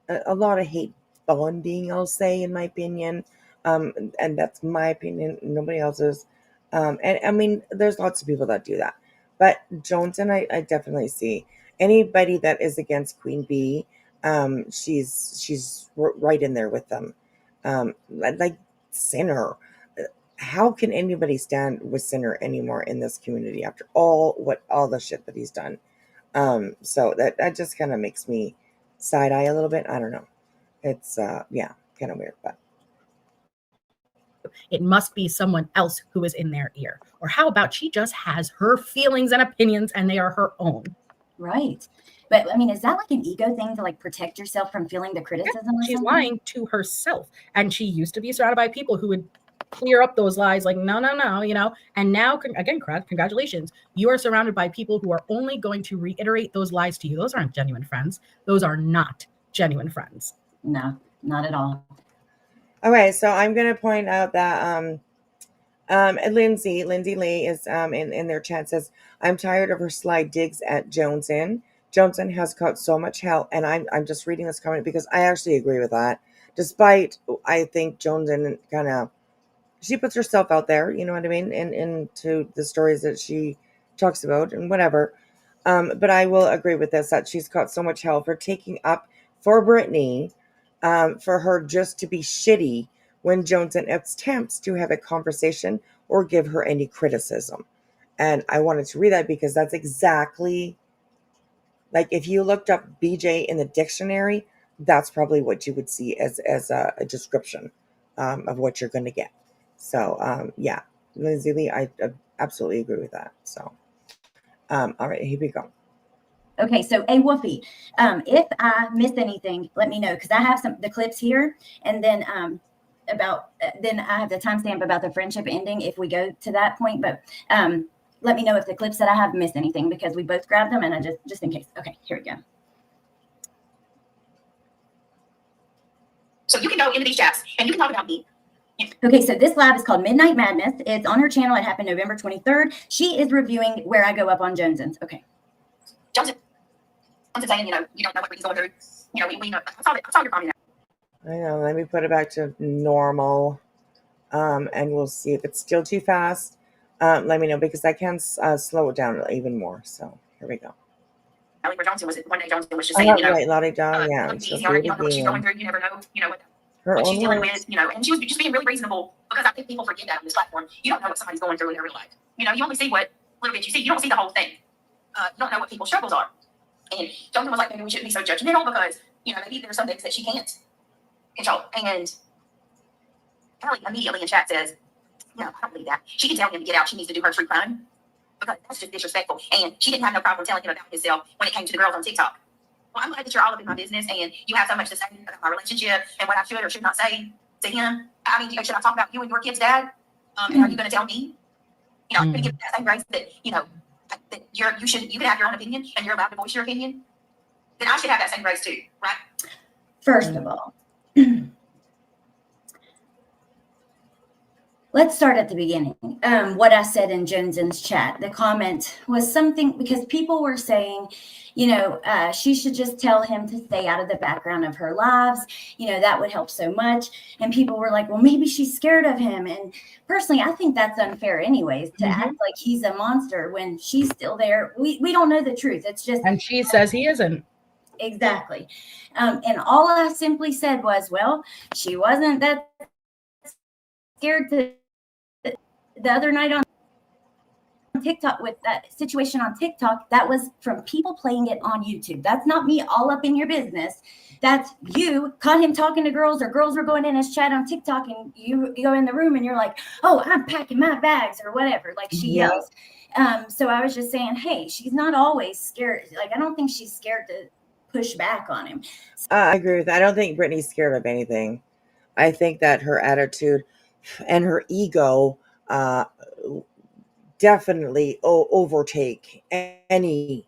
hate bonding, I'll say, in my opinion. And that's my opinion, nobody else's. And I mean, there's lots of people that do that, but Joneson, I definitely see anybody that is against Queen Bee. She's right in there with them. Like Sinner. How can anybody stand with Sinner anymore in this community after all the shit that he's done? So that just kind of makes me side eye a little bit. I don't know. It's kind of weird, but it must be someone else who is in their ear. Or how about she just has her feelings and opinions and they are her own? Right. But I mean, is that like an ego thing to like protect yourself from feeling the criticism? She's lying to herself. And she used to be surrounded by people who would clear up those lies like, no, and now, again, congratulations. You are surrounded by people who are only going to reiterate those lies to you. Those aren't genuine friends. Those are not genuine friends. No, not at all. Okay, so I'm going to point out that Lindsay Lee is in their chat says, I'm tired of her sly digs at Joneson. Joneson has caught so much hell, and I'm just reading this comment because I actually agree with that. Despite, I think Joneson kind of, she puts herself out there, you know what I mean, into the stories that she talks about and whatever. But I will agree with this, that she's caught so much hell for taking up for Brittany, for her just to be shitty when Joneson attempts to have a conversation or give her any criticism. And I wanted to read that because that's exactly, like if you looked up BJ in the dictionary, that's probably what you would see as a description of what you're going to get. So, yeah, Lindsay Lee, I absolutely agree with that. So, all right, here we go. Okay, so a Woofy, if I missed anything, let me know because I have the clips here, and then then I have the timestamp about the friendship ending if we go to that point. But let me know if the clips that I have missed anything because we both grabbed them, and I just in case. Okay, here we go. So you can go into these chats and you can talk about me. Okay, so this live is called Midnight Madness. It's on her channel. It happened November 23rd. She is reviewing where I go up on Joneson's. Okay. Joneson saying, you don't know what he's going through. We know. I saw your comment. I know. Let me put it back to normal, and we'll see if it's still too fast. Let me know because I can slow it down even more. So here we go. Where Joneson was one day. Joneson was just saying, right, Lottie Dawn, yeah. You don't know what she's going through. You never know, what she's dealing with, and she was just being really reasonable because I think people forget that on this platform. You don't know what somebody's going through in their real life. You only see what little bit you see. You don't see the whole thing. You don't know what people's struggles are. And Joneson was like, maybe we shouldn't be so judgmental because, maybe there's some things that she can't control. And Kelly immediately in chat says, no, I don't believe that. She can tell him to get out. She needs to do her true crime because that's just disrespectful. And she didn't have no problem telling him about himself when it came to the girls on TikTok. Well, I'm glad that you're all up in my business and you have so much to say about my relationship and what I should or should not say to him. I mean, should I talk about you and your kid's dad? And are you going to tell me? I'm going to give that same grace that, that you can have your own opinion and you're allowed to voice your opinion. Then I should have that same grace too, right? First of all, let's start at the beginning. What I said in Joneson's chat, the comment was something because people were saying, she should just tell him to stay out of the background of her lives. That would help so much. And people were like, well, maybe she's scared of him. And personally, I think that's unfair anyways, to act like he's a monster when she's still there. We don't know the truth. It's just. And she says he isn't. Exactly. And all I simply said was, well, she wasn't that scared to the other night on TikTok with that situation on TikTok. That was from people playing it on YouTube. That's not me all up in your business. That's you caught him talking to girls or girls were going in his chat on TikTok and you go in the room and you're like, oh, I'm packing my bags or whatever. Like she yells. So I was just saying, hey, she's not always scared. Like, I don't think she's scared to push back on him. I agree with that. I don't think Brittany's scared of anything. I think that her attitude and her ego definitely overtake any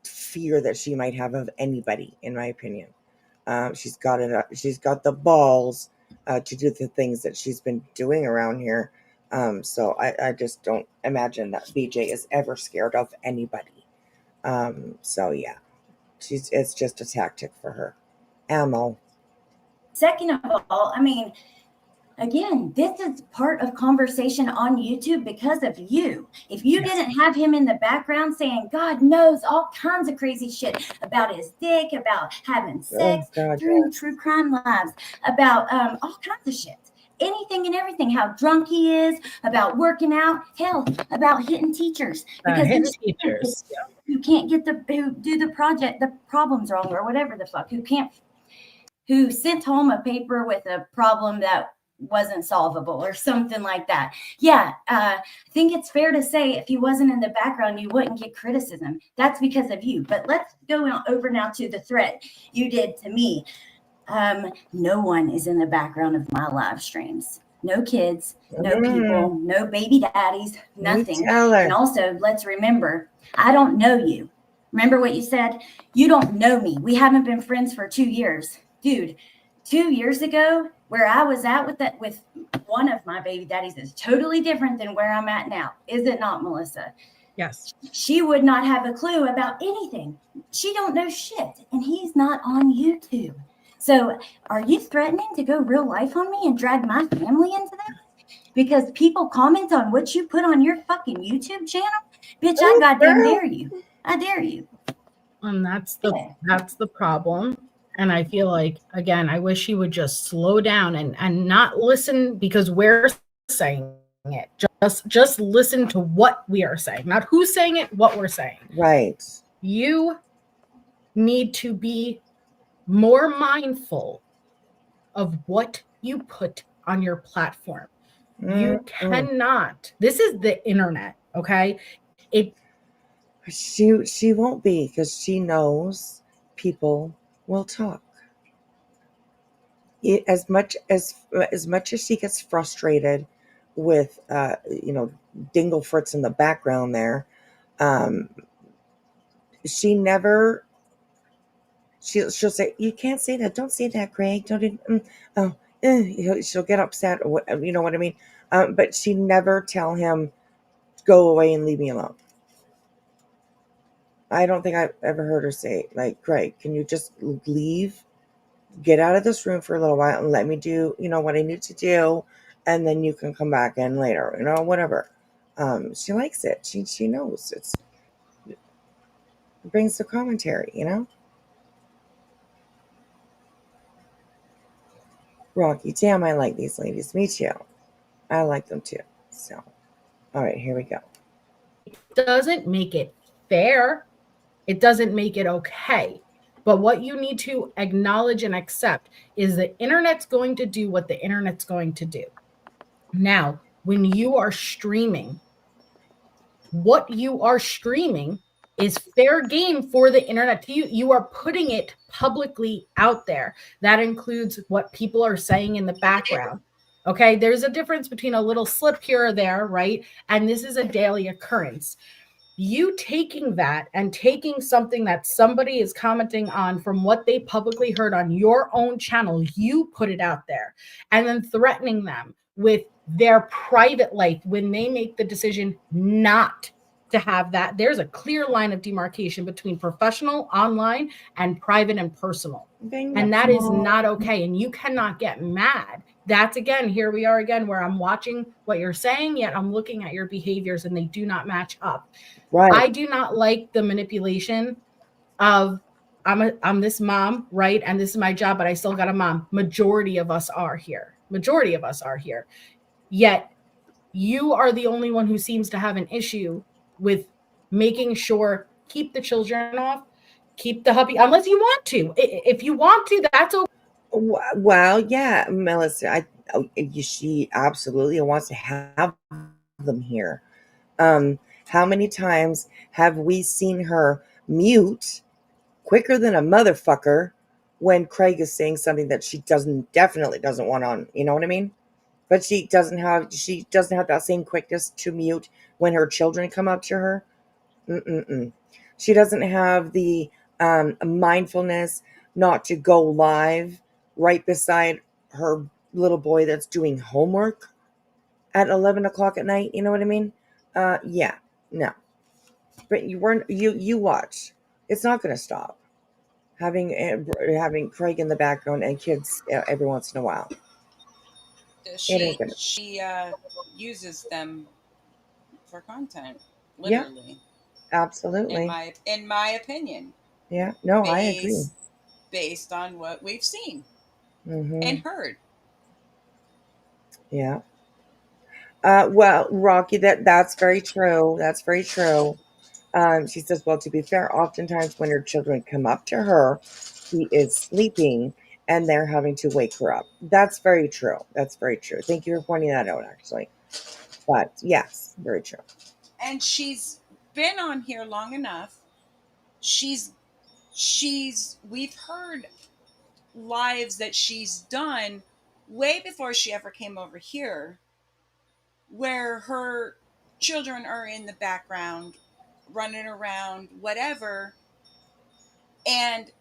fear that she might have of anybody, in my opinion. She's got it. She's got the balls to do the things that she's been doing around here. So I just don't imagine that BJ is ever scared of anybody. So yeah, it's just a tactic for her. Ammo. Second of all, I mean, again, this is part of conversation on YouTube because of you. If you didn't have him in the background saying God knows all kinds of crazy shit about his dick, about having sex, through true crime lives, about all kinds of shit. Anything and everything, how drunk he is, about working out, hell, about hitting teachers. Because Hitting teachers. who can't get who do the problems wrong or whatever the fuck, who sent home a paper with a problem that wasn't solvable or something like that. Yeah, I think it's fair to say if he wasn't in the background, you wouldn't get criticism. That's because of you. But let's go over now to the threat you did to me. No one is in the background of my live streams. No kids, no people, no baby daddies, nothing. And also, let's remember, I don't know you. Remember what you said? You don't know me. We haven't been friends for 2 years. Dude, 2 years ago, where I was at with one of my baby daddies is totally different than where I'm at now. Is it not, Melissa? Yes. She would not have a clue about anything. She don't know shit. And he's not on YouTube. So are you threatening to go real life on me and drag my family into that? Because people comment on what you put on your fucking YouTube channel? Bitch, I goddamn dare you. I dare you. And that's the problem. And I feel like, again, I wish he would just slow down and not listen because we're saying it. Just listen to what we are saying, not who's saying it, what we're saying. Right. You need to be more mindful of what you put on your platform. You cannot. This is the internet, okay? She won't be because she knows people will talk. As much as she gets frustrated with Dingle Fritz in the background there, she'll say, you can't say that, don't say that, Greg, she'll get upset, or you know what I mean, but she never tell him go away and leave me alone. I don't think I've ever heard her say, like, Greg, can you just leave, get out of this room for a little while and let me do, what I need to do, and then you can come back in later, whatever. She likes it. She knows it brings the commentary, Rocky, damn, I like these ladies. Me too. I like them too. So, all right, here we go. It doesn't make it fair. It doesn't make it okay. But what you need to acknowledge and accept is the internet's going to do what the internet's going to do. Now, when you are streaming, what you are streaming is fair game for the internet to you. You are putting it publicly out there. That includes what people are saying in the background. Okay, there's a difference between a little slip here or there, right? And this is a daily occurrence. You taking that and taking something that somebody is commenting on from what they publicly heard on your own channel, you put it out there, and then threatening them with their private life when they make the decision not to have that. There's a clear line of demarcation between professional, online, and private and personal. And that is not okay. And you cannot get mad. That's, again, here we are again, where I'm watching what you're saying, yet I'm looking at your behaviors and they do not match up. Right. I do not like the manipulation of I'm this mom, right? And this is my job, but I still got a mom. Majority of us are here. Yet you are the only one who seems to have an issue with making sure keep the children off, keep the hubby, unless you want to. If you want to, that's okay. Well, yeah, Melissa, she absolutely wants to have them here. How many times have we seen her mute quicker than a motherfucker when Craig is saying something that she definitely doesn't want on, you know what I mean? But she doesn't have that same quickness to mute when her children come up to her. She doesn't have the mindfulness not to go live right beside her little boy that's doing homework at 11 o'clock at night. You know what I mean? Yeah, no. But you watch. It's not going to stop. Having Craig in the background and kids every once in a while. It ain't gonna. She uses them for content, Yeah, literally. absolutely. In my opinion, Yeah, no, I agree. based on what we've seen Hmm. and heard. Yeah. Well, Rocky, that's very true. That's very true. She says, well, to be fair, oftentimes when her children come up to her, he is sleeping and they're having to wake her up. That's very true. That's very true. Thank you for pointing that out, actually. But yes, very true. And she's been on here long enough. We've heard lives that she's done way before she ever came over here, where her children are in the background running around, whatever. And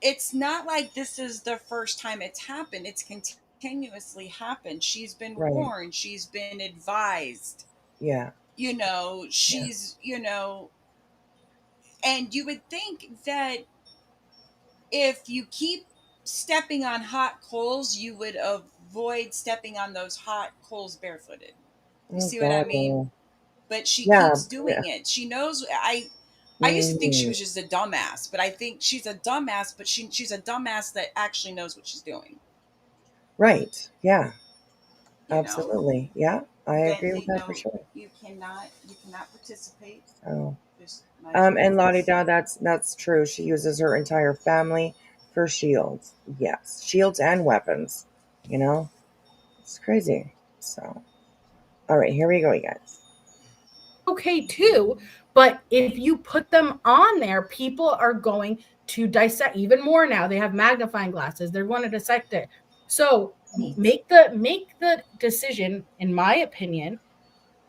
it's not like this is the first time it's happened. It's continuously happened. She's been Right. warned, she's been advised. Yeah. She's, and you would think that if you keep stepping on hot coals, you would avoid stepping on those hot coals barefooted. You Oh, see what I God, mean? no. But she Yeah. keeps doing it. She knows. I used to think she was just a dumbass, but I think she's a dumbass. But she's a dumbass that actually knows what she's doing. Right. Yeah. You know? Absolutely. Yeah. I agree with that No, for sure. you cannot participate. Oh. Just And Lottie Da, that's true. She uses her entire family for shields. Yes. Shields and weapons. You know? It's crazy. So all right, here we go, you guys. Okay too, but if you put them on there, people are going to dissect even more now. They have magnifying glasses. They're going to dissect it. So make the decision, in my opinion,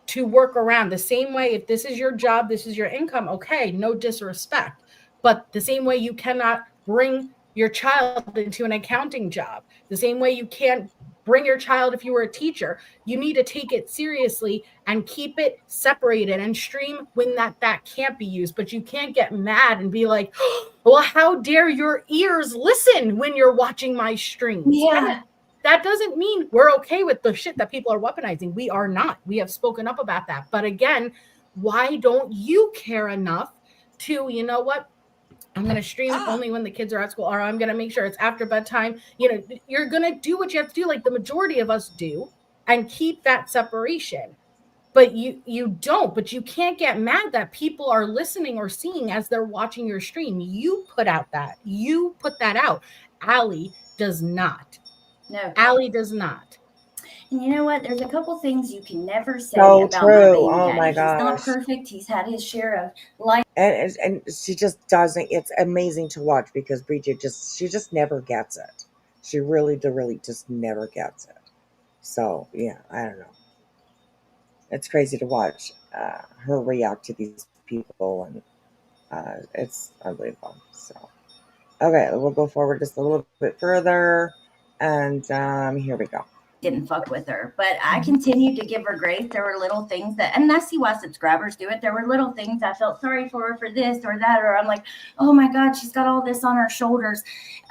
to work around the same way. If this is your job, this is your income, okay, no disrespect. But the same way you cannot bring your child into an accounting job, the same way you can't bring your child if you were a teacher, you need to take it seriously and keep it separated and stream when that can't be used. But you can't get mad and be like, oh, well, how dare your ears listen when you're watching my streams? Yeah. That doesn't mean we're okay with the shit that people are weaponizing. We are not. We have spoken up about that. But again, why don't you care enough to, you know what? I'm going to stream only when the kids are at school, or I'm going to make sure it's after bedtime. You're going to do what you have to do, like the majority of us do, and keep that separation. But you don't. But you can't get mad that people are listening or seeing as they're watching your stream. You put out that. You put that out. Allie does not. No. Allie does not. And you know what? There's a couple things you can never say So about true. my baby Oh, daddy. my He's not gosh. perfect. He's had his share of life. And she just doesn't. It's amazing to watch because Bridget she just never gets it. She really just never gets it. So yeah, I don't know. It's crazy to watch her react to these people, and it's unbelievable. So okay, we'll go forward just a little bit further, and here we go. Didn't fuck with her, but I continued to give her grace. There were little things and I see why subscribers do it. There were little things I felt sorry for her for this or that, or I'm like, oh my God, she's got all this on her shoulders.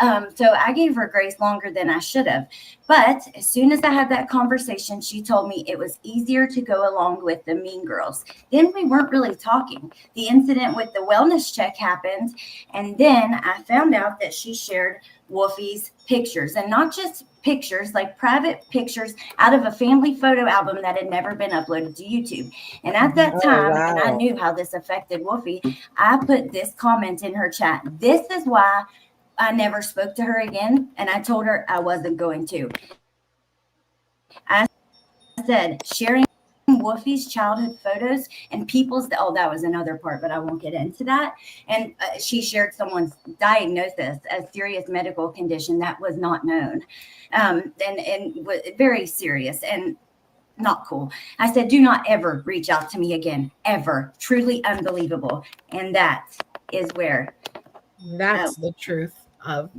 So I gave her grace longer than I should have. But as soon as I had that conversation, she told me it was easier to go along with the Mean Girls. Then we weren't really talking. The incident with the wellness check happened, and then I found out that she shared Wolfie's pictures, and not just pictures, like private pictures out of a family photo album that had never been uploaded to YouTube. And at that time, and I knew how this affected Wolfie, I put this comment in her chat. This is why I never spoke to her again, and I told her I wasn't going to. I said, sharing Wolfie's childhood photos and people's, that was another part, but I won't get into that. And she shared someone's diagnosis, a serious medical condition that was not known, and was very serious. And not cool. I said, do not ever reach out to me again, ever. Truly unbelievable. And that is where That's the truth of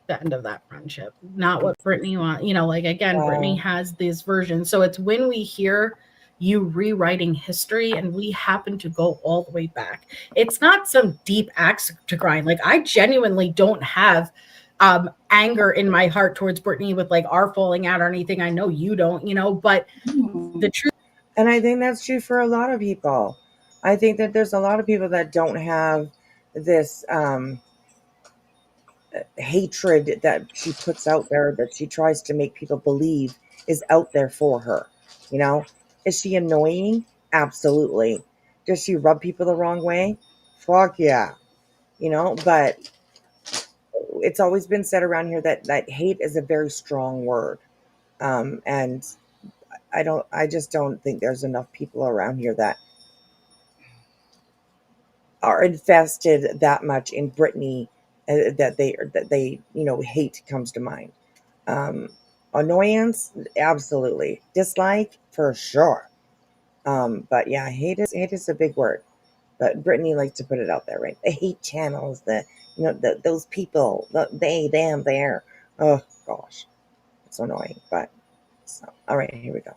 the end of that friendship, not what Brittany wants. You know, like again, Brittany Wow. has these versions. So it's when we hear you rewriting history and we happen to go all the way back. It's not some deep axe to grind. Like I genuinely don't have anger in my heart towards Brittany with like our falling out or anything. I know you don't, you know, but the truth. And I think that's true for a lot of people. I think that there's a lot of people that don't have this hatred that she puts out there, that she tries to make people believe is out there for her. You know, is she annoying? Absolutely. Does she rub people the wrong way? Fuck yeah. You know, but it's always been said around here that hate is a very strong word. And I just don't think there's enough people around here that are invested that much in Brittany that they hate comes to mind. Um, Annoyance, absolutely. Dislike, for sure. But yeah, hate is a big word. But Brittany likes to put it out there, right? The hate channels, those people, they, them, there. Oh gosh, it's annoying. But so, all right, here we go.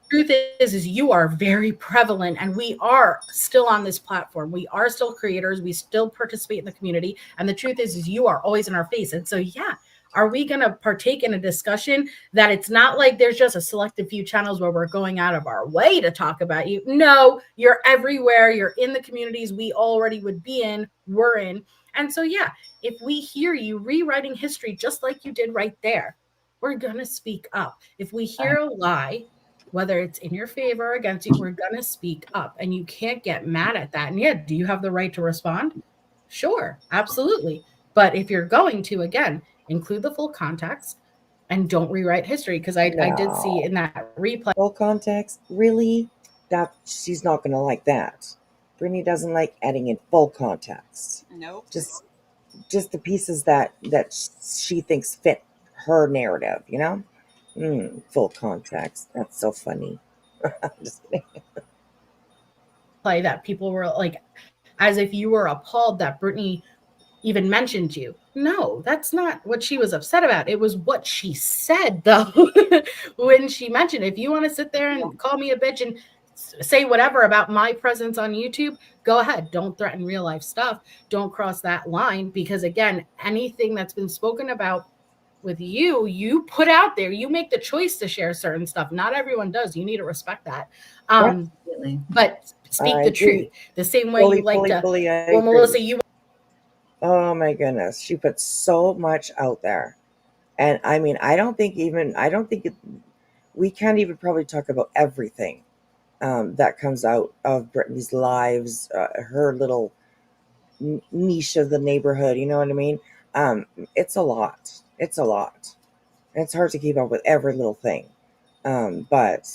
Truth is you are very prevalent, and we are still on this platform. We are still creators. We still participate in the community. And the truth is you are always in our face. And so, yeah, are we going to partake in a discussion that it's not like there's just a selected few channels where we're going out of our way to talk about you? No, you're everywhere. You're in the communities we already would be in, we're in. And so, yeah, if we hear you rewriting history just like you did right there, we're going to speak up. If we hear a lie, whether it's in your favor or against you, we're going to speak up, and you can't get mad at that. And yeah, do you have the right to respond? Sure, absolutely. But if you're going to, again, include the full context and don't rewrite history. Because I did see in that replay. Full context, really? That she's not going to like that. Brittany doesn't like adding in full context. Nope. Just the pieces that she thinks fit her narrative. You know. Full context. That's so funny. I'm just kidding. Play that people were like, as if you were appalled that Brittany even mentioned you. No, that's not what she was upset about. It was what she said, though, when she mentioned, if you want to sit there and call me a bitch and say whatever about my presence on YouTube, go ahead. Don't threaten real life stuff. Don't cross that line, because again, anything that's been spoken about with you put out there. You make the choice to share certain stuff. Not everyone does. You need to respect that. But speak the truth. The same way you like to. Well, Melissa, you. Oh my goodness, she put so much out there, and I mean, I don't think we can't even probably talk about everything that comes out of Brittany's lives, her little niche of the neighborhood. You know what I mean? It's a lot. It's a lot. And it's hard to keep up with every little thing. But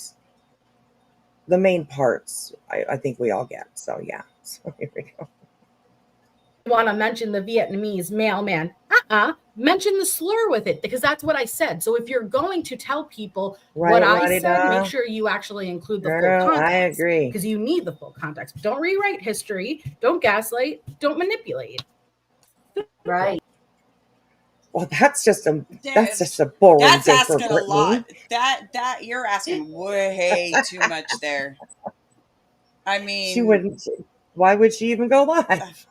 the main parts, I think we all get. So yeah. So here we go. Want to mention the Vietnamese mailman. Mention the slur with it, because that's what I said. So if you're going to tell people what I said, make sure you actually include the full context. I agree. Because you need the full context. Don't rewrite history. Don't gaslight. Don't manipulate. Right. Well, that's just a boring. That's asking a lot. That you're asking way too much there. I mean, she wouldn't. Why would she even go live?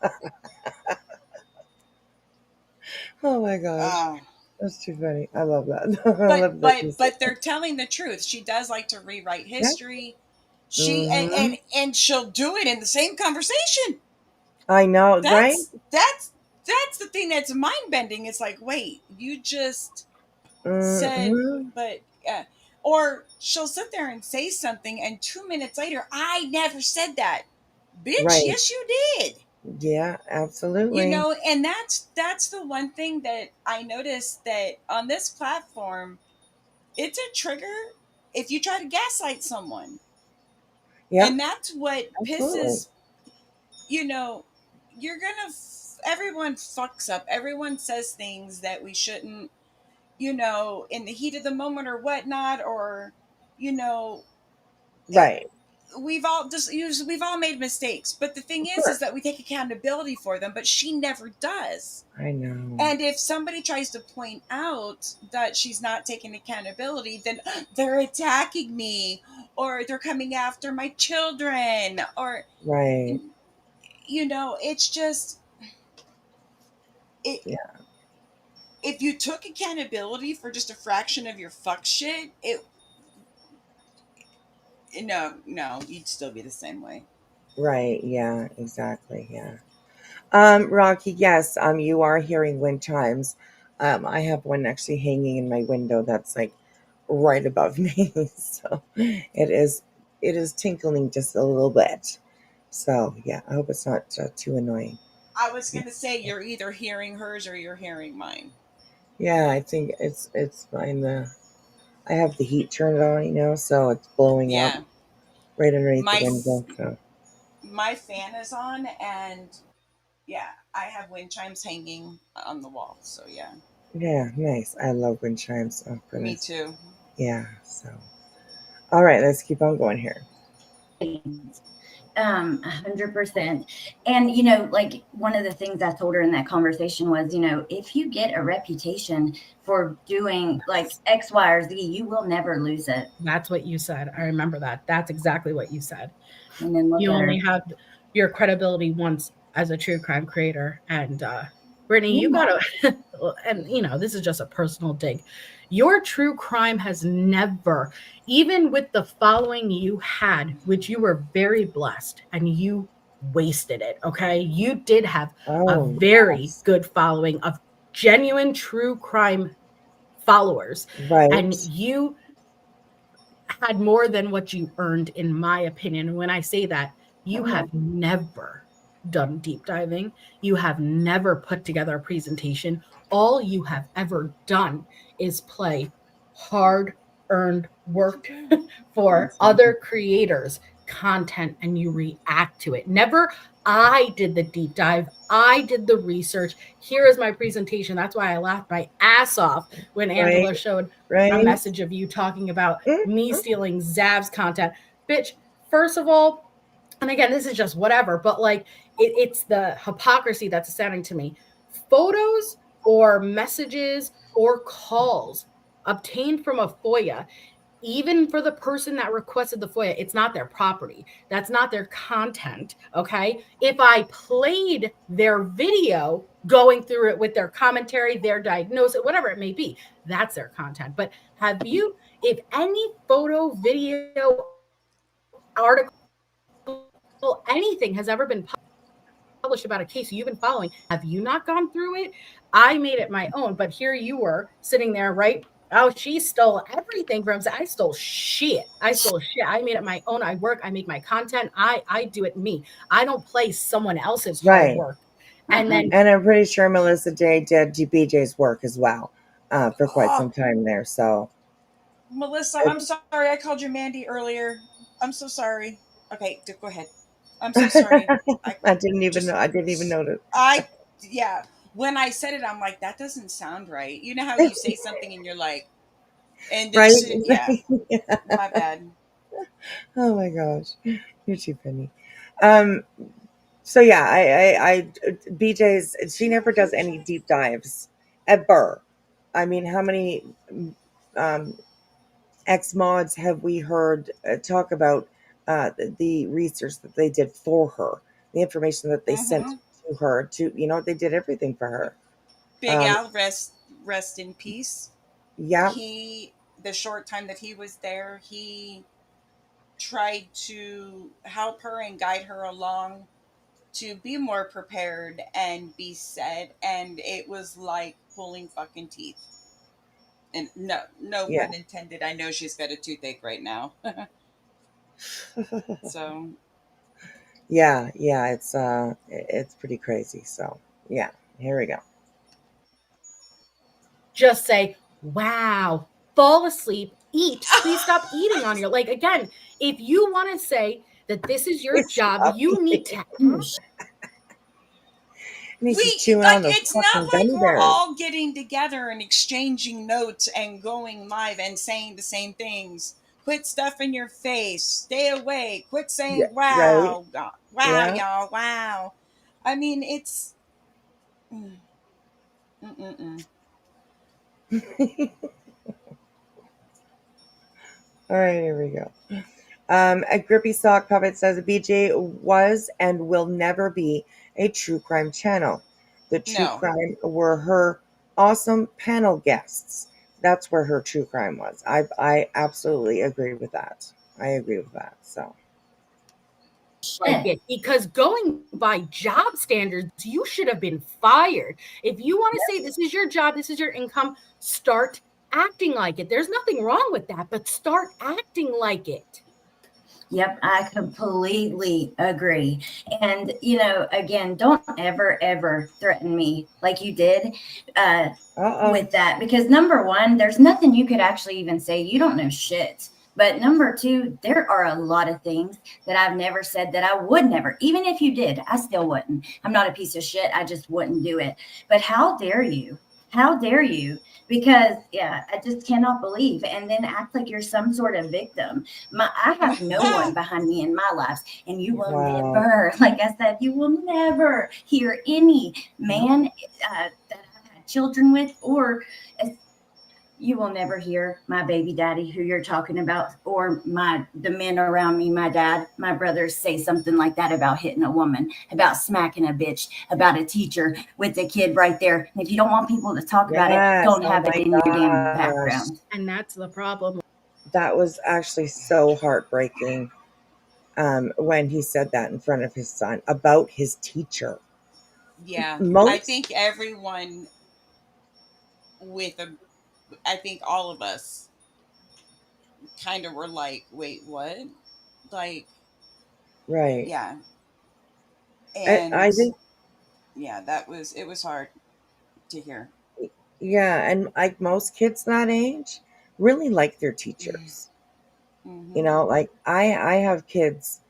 Oh my gosh, that's too funny. I love that. But they're telling the truth. She does like to rewrite history. She and she'll do it in the same conversation. I know, right? That's the thing that's mind bending. It's like, wait, you just said, but or she'll sit there and say something, and 2 minutes later, I never said that, bitch. Right. Yes, you did. Yeah, absolutely. You know, and that's the one thing that I noticed, that on this platform, it's a trigger if you try to gaslight someone. Yeah, and that's what pisses. You know, you're gonna. Everyone fucks up. Everyone says things that we shouldn't, you know, in the heat of the moment or whatnot, or, you know, Right. we've all made mistakes, but the thing Of is course. that we take accountability for them, but she never does. I know. And if somebody tries to point out that she's not taking accountability, then they're attacking me, or they're coming after my children, or Right. it's just it. Yeah. If you took accountability for just a fraction of your fuck shit, no, you'd still be the same way. Right. Yeah. Exactly. Yeah. Rocky, yes, you are hearing wind chimes. I have one actually hanging in my window that's like right above me. So it is tinkling just a little bit. So yeah, I hope it's not too annoying. I was gonna say you're either hearing hers or you're hearing mine. Yeah, I think it's fine. I have the heat turned on, so it's blowing up Yeah, right underneath the my window. So my fan is on, and yeah, I have wind chimes hanging on the wall. So yeah, yeah, nice. I love wind chimes. Oh me goodness. too. Yeah. So all right, let's keep on going here. 100%. And, like one of the things I told her in that conversation was, if you get a reputation for doing like X, Y, or Z, you will never lose it. That's what you said. I remember that. That's exactly what you said. And then look You at her. only have your credibility once as a true crime creator. And Brittany, you Yeah. gotta, and this is just a personal dig. Your true crime has never, even with the following you had, which you were very blessed, and you wasted it. Okay, you did have a Oh, very yes. good following of genuine true crime followers, Right. and you had more than what you earned, in my opinion. And when I say that, you have never done deep diving. You have never put together a presentation. All you have ever done is play hard earned work for other creators' content, and you react to it. Never, I did the deep dive. I did the research. Here is my presentation. That's why I laughed my ass off when Angela Right. showed a Right. message of you talking about me Mhm. stealing Zav's content. Bitch, first of all, and again, this is just whatever, but like it's the hypocrisy that's astounding to me. Photos or messages or calls obtained from a FOIA, even for the person that requested the FOIA, it's not their property. That's not their content. Okay. If I played their video going through it with their commentary, their diagnosis, whatever it may be, that's their content. But have you, if any photo, video, article, anything has ever been published about a case you've been following, have you not gone through it? I made it my own, but here you were sitting there, right? Oh, she stole everything from. I stole shit. I stole shit. I made it my own. I work. I make my content. I do it me. I don't play someone else's hard Right. work. And then And I'm pretty sure Melissa Day did BJ's work as well for quite Oh, some time there. So Melissa, I'm sorry. I called you Mandy earlier. I'm so sorry. Okay, go ahead. I'm so sorry. I didn't even know. I didn't even notice. Yeah. When I said it, I'm like, that doesn't sound right. You know how you say something and you're like, and Right? yeah, Yeah. my bad. Oh my gosh, you're too funny. Um. So yeah, I BJ's. She never does any deep dives ever. I mean, how many um, ex mods have we heard talk about the research that they did for her, the information that they sent Hmm. to her? They did everything for her. Big Al, rest in peace. Yeah, The short time that he was there, he tried to help her and guide her along to be more prepared and be set, and it was like pulling fucking teeth. And no yeah. pun intended. I know she's got a toothache right now. So Yeah, yeah, it's pretty crazy. So yeah, here we go. just say, wow, fall asleep, eat. Please stop eating on your, like, again, if you want to say that this is your job, you need to. And she's chewing on those it's fucking not like gummy we're bears. all getting together and exchanging notes and going live and saying the same things Quit stuffing your face. Stay away. Quit Yeah, saying right. wow. Wow, Yeah. y'all. Wow. I mean, it's. Mm, mm. All right, here we go. A Grippy Sock Puppet says BJ was and will never be a true crime channel. The true No. crime were her awesome panel guests. That's where her true crime was. I absolutely agree with that. I agree with that. So Like it, because going by job standards, you should have been fired. If you want to say this is your job, this is your income, start acting like it. There's nothing wrong with that, but start acting like it. Yep, I completely agree. And, you know, again, don't ever threaten me like you did with that. Because number one, there's nothing you could actually even say. You don't know shit. But number two, there are a lot of things that I've never said that I would never. Even if you did, I still wouldn't. I'm not a piece of shit. I just wouldn't do it. But how dare you? How dare you? Because, yeah, I just cannot believe. And then act like you're some sort of victim. I have no one behind me in my life, and you will Wow. never, like I said, you will never hear any man that I've had children with, or you will never hear my baby daddy, who you're talking about, or the men around me, my dad, my brothers, say something like that about hitting a woman, about smacking a bitch, about a teacher with a kid right there. And if you don't want people to talk about it, Yes. don't Oh have it my in your damn gosh. background. And that's the problem. That was actually so heartbreaking when he said that in front of his son about his teacher. Yeah. I Most think everyone I think all of us kind of were like, wait, what? Like, right. yeah. I And think yeah, it was hard to hear. yeah, and like most kids that age really like their teachers. You Mm-hmm. know, like I have kids,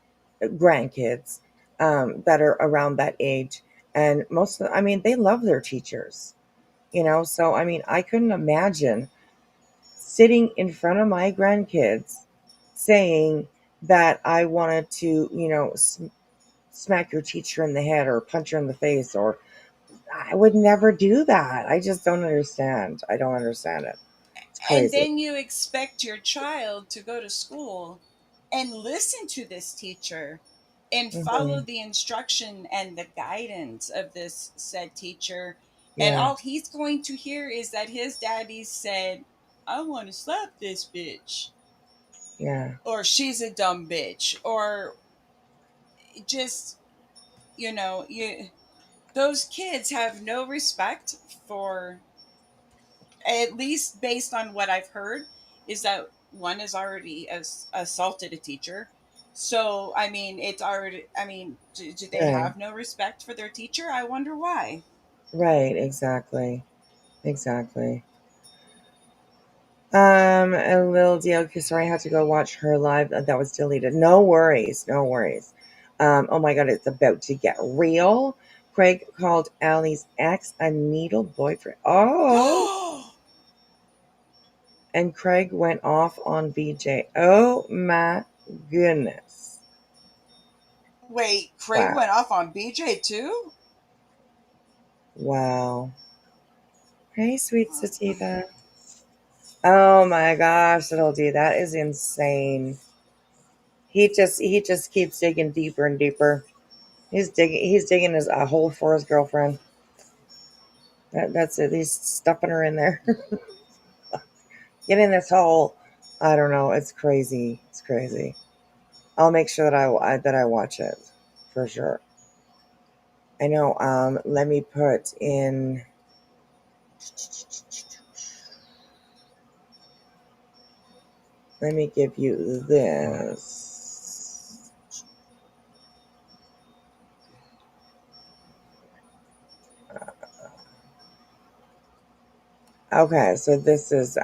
grandkids, that are around that age, and most of I mean they love their teachers. You know, so I mean I couldn't imagine sitting in front of my grandkids saying that I wanted to, you know, smack your teacher in the head or punch her in the face, or I would never do that. I just don't understand. I don't understand it. It's And crazy. then you expect your child to go to school and listen to this teacher and follow Mhm. the instruction and the guidance of this said teacher. And Yeah, all he's going to hear is that his daddy said, I want to slap this bitch, yeah, or she's a dumb bitch, or just, those kids have no respect for, at least based on what I've heard, is that one has already assaulted a teacher. So, I mean, it's already, I mean, do they right, have no respect for their teacher? I wonder why. right, exactly, exactly. A little deal. Sorry, I had to go watch her live. That was deleted. No worries, no worries. Oh my God, it's about to get real. Craig called Allie's ex a needle boyfriend. Oh, and Craig went off on BJ. Oh my goodness. Wait, Craig Wow. went off on BJ too? Wow. Hey, sweet Sativa. Oh my gosh, little D, that is insane. He just keeps digging deeper and deeper. He's digging his a hole for his girlfriend. That's it. He's stuffing her in there. Get in this hole. I don't know. It's crazy. It's crazy. I'll make sure that I watch it for sure. I know. Let me put in. Let me give you this. Okay, so this is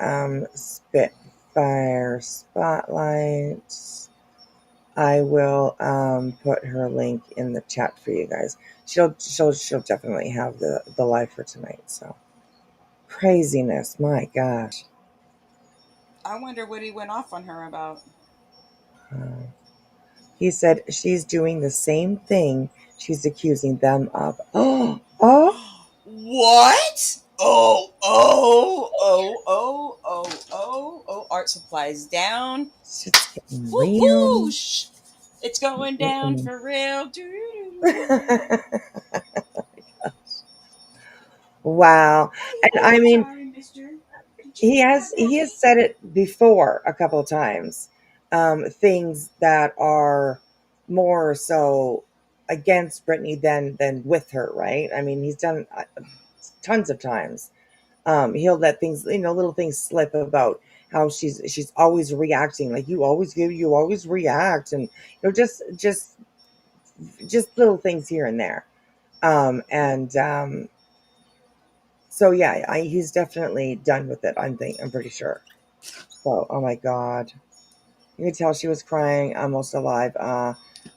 Spitfire Spotlight. I will put her link in the chat for you guys. She'll definitely have the live for tonight. So craziness, my gosh. I wonder what he went off on her about. He said she's doing the same thing she's accusing them of. Oh, What? Oh, art supplies down. shit's getting Woo real. It's going down Mm-mm. for real. Doo-doo-doo. Wow. And I mean, Sorry, mister. Did he you get has that he message? has said it before a couple of times. Things that are more so against Brittany than with her, right? I mean, he's done tons of times. He'll let things, little things slip about how she's always reacting, like you always react, and just little things here and there. And So yeah, he's definitely done with it. I'm pretty sure. So, oh my God, you could tell she was crying, almost alive.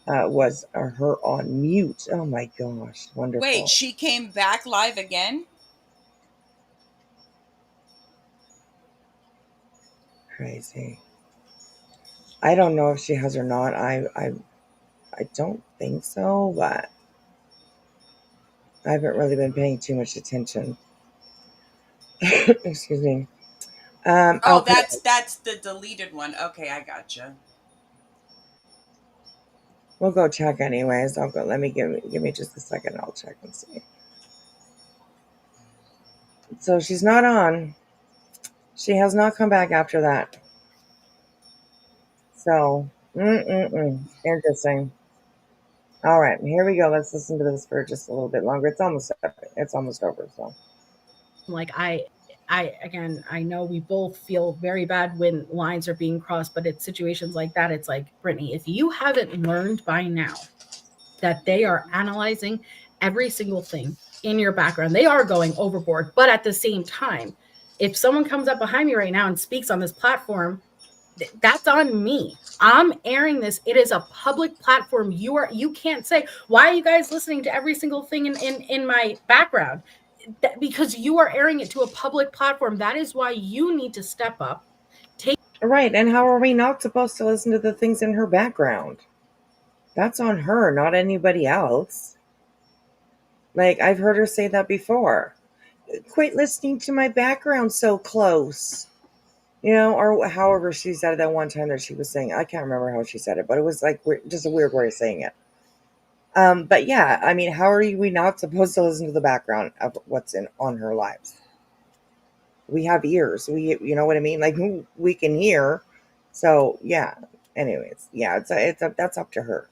Was her on mute? Oh my gosh, Wait, wonderful, she came back live again? crazy. I don't know if she has or not. I don't think so, but I haven't really been paying too much attention. Excuse me. I'll Oh, put. that's the deleted one. Okay, I gotcha. We'll go check anyways. I'll go. Let me give me just a second. I'll check and see. So she's not on. She has not come back after that. So, interesting. All right, here we go. Let's listen to this for just a little bit longer. It's almost over. So, Like again, I know we both feel very bad when lines are being crossed, but it's situations like that. It's like, Brittany, if you haven't learned by now that they are analyzing every single thing in your background, they are going overboard. But at the same time, if someone comes up behind me right now and speaks on this platform, that's on me. I'm airing this. It is a public platform. You can't say, why are you guys listening to every single thing in my background? Because you are airing it to a public platform. That is why you need to step up. right. And how are we not supposed to listen to the things in her background? That's on her, not anybody else. Like, I've heard her say that before. Quit listening to my background so close. Or however she said it that one time that she was saying. I can't remember how she said it, but it was like just a weird way of saying it. But yeah, I mean, how are we not supposed to listen to the background of what's on her lives? We have ears. You know what I mean? Like, we can hear. So yeah. Anyways, yeah, that's up to her.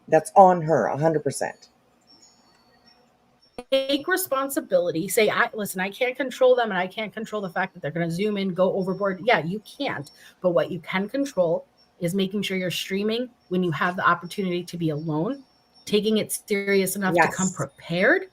That's on her, 100%. Take responsibility. Say, I can't control them, and I can't control the fact that they're going to zoom in, go overboard. Yeah, you can't. But what you can control is making sure you're streaming when you have the opportunity to be alone, taking it serious enough to come Yes. prepared,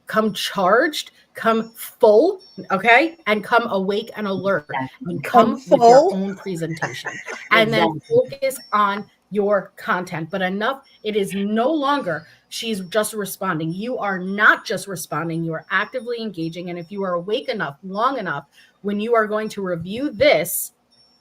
come charged, come full, okay, and come awake and alert, and come with your full. own presentation, and then focus on your content. But enough, it is no longer she's just responding. You are not just responding, you are actively engaging. And if you are awake enough, long enough, when you are going to review this,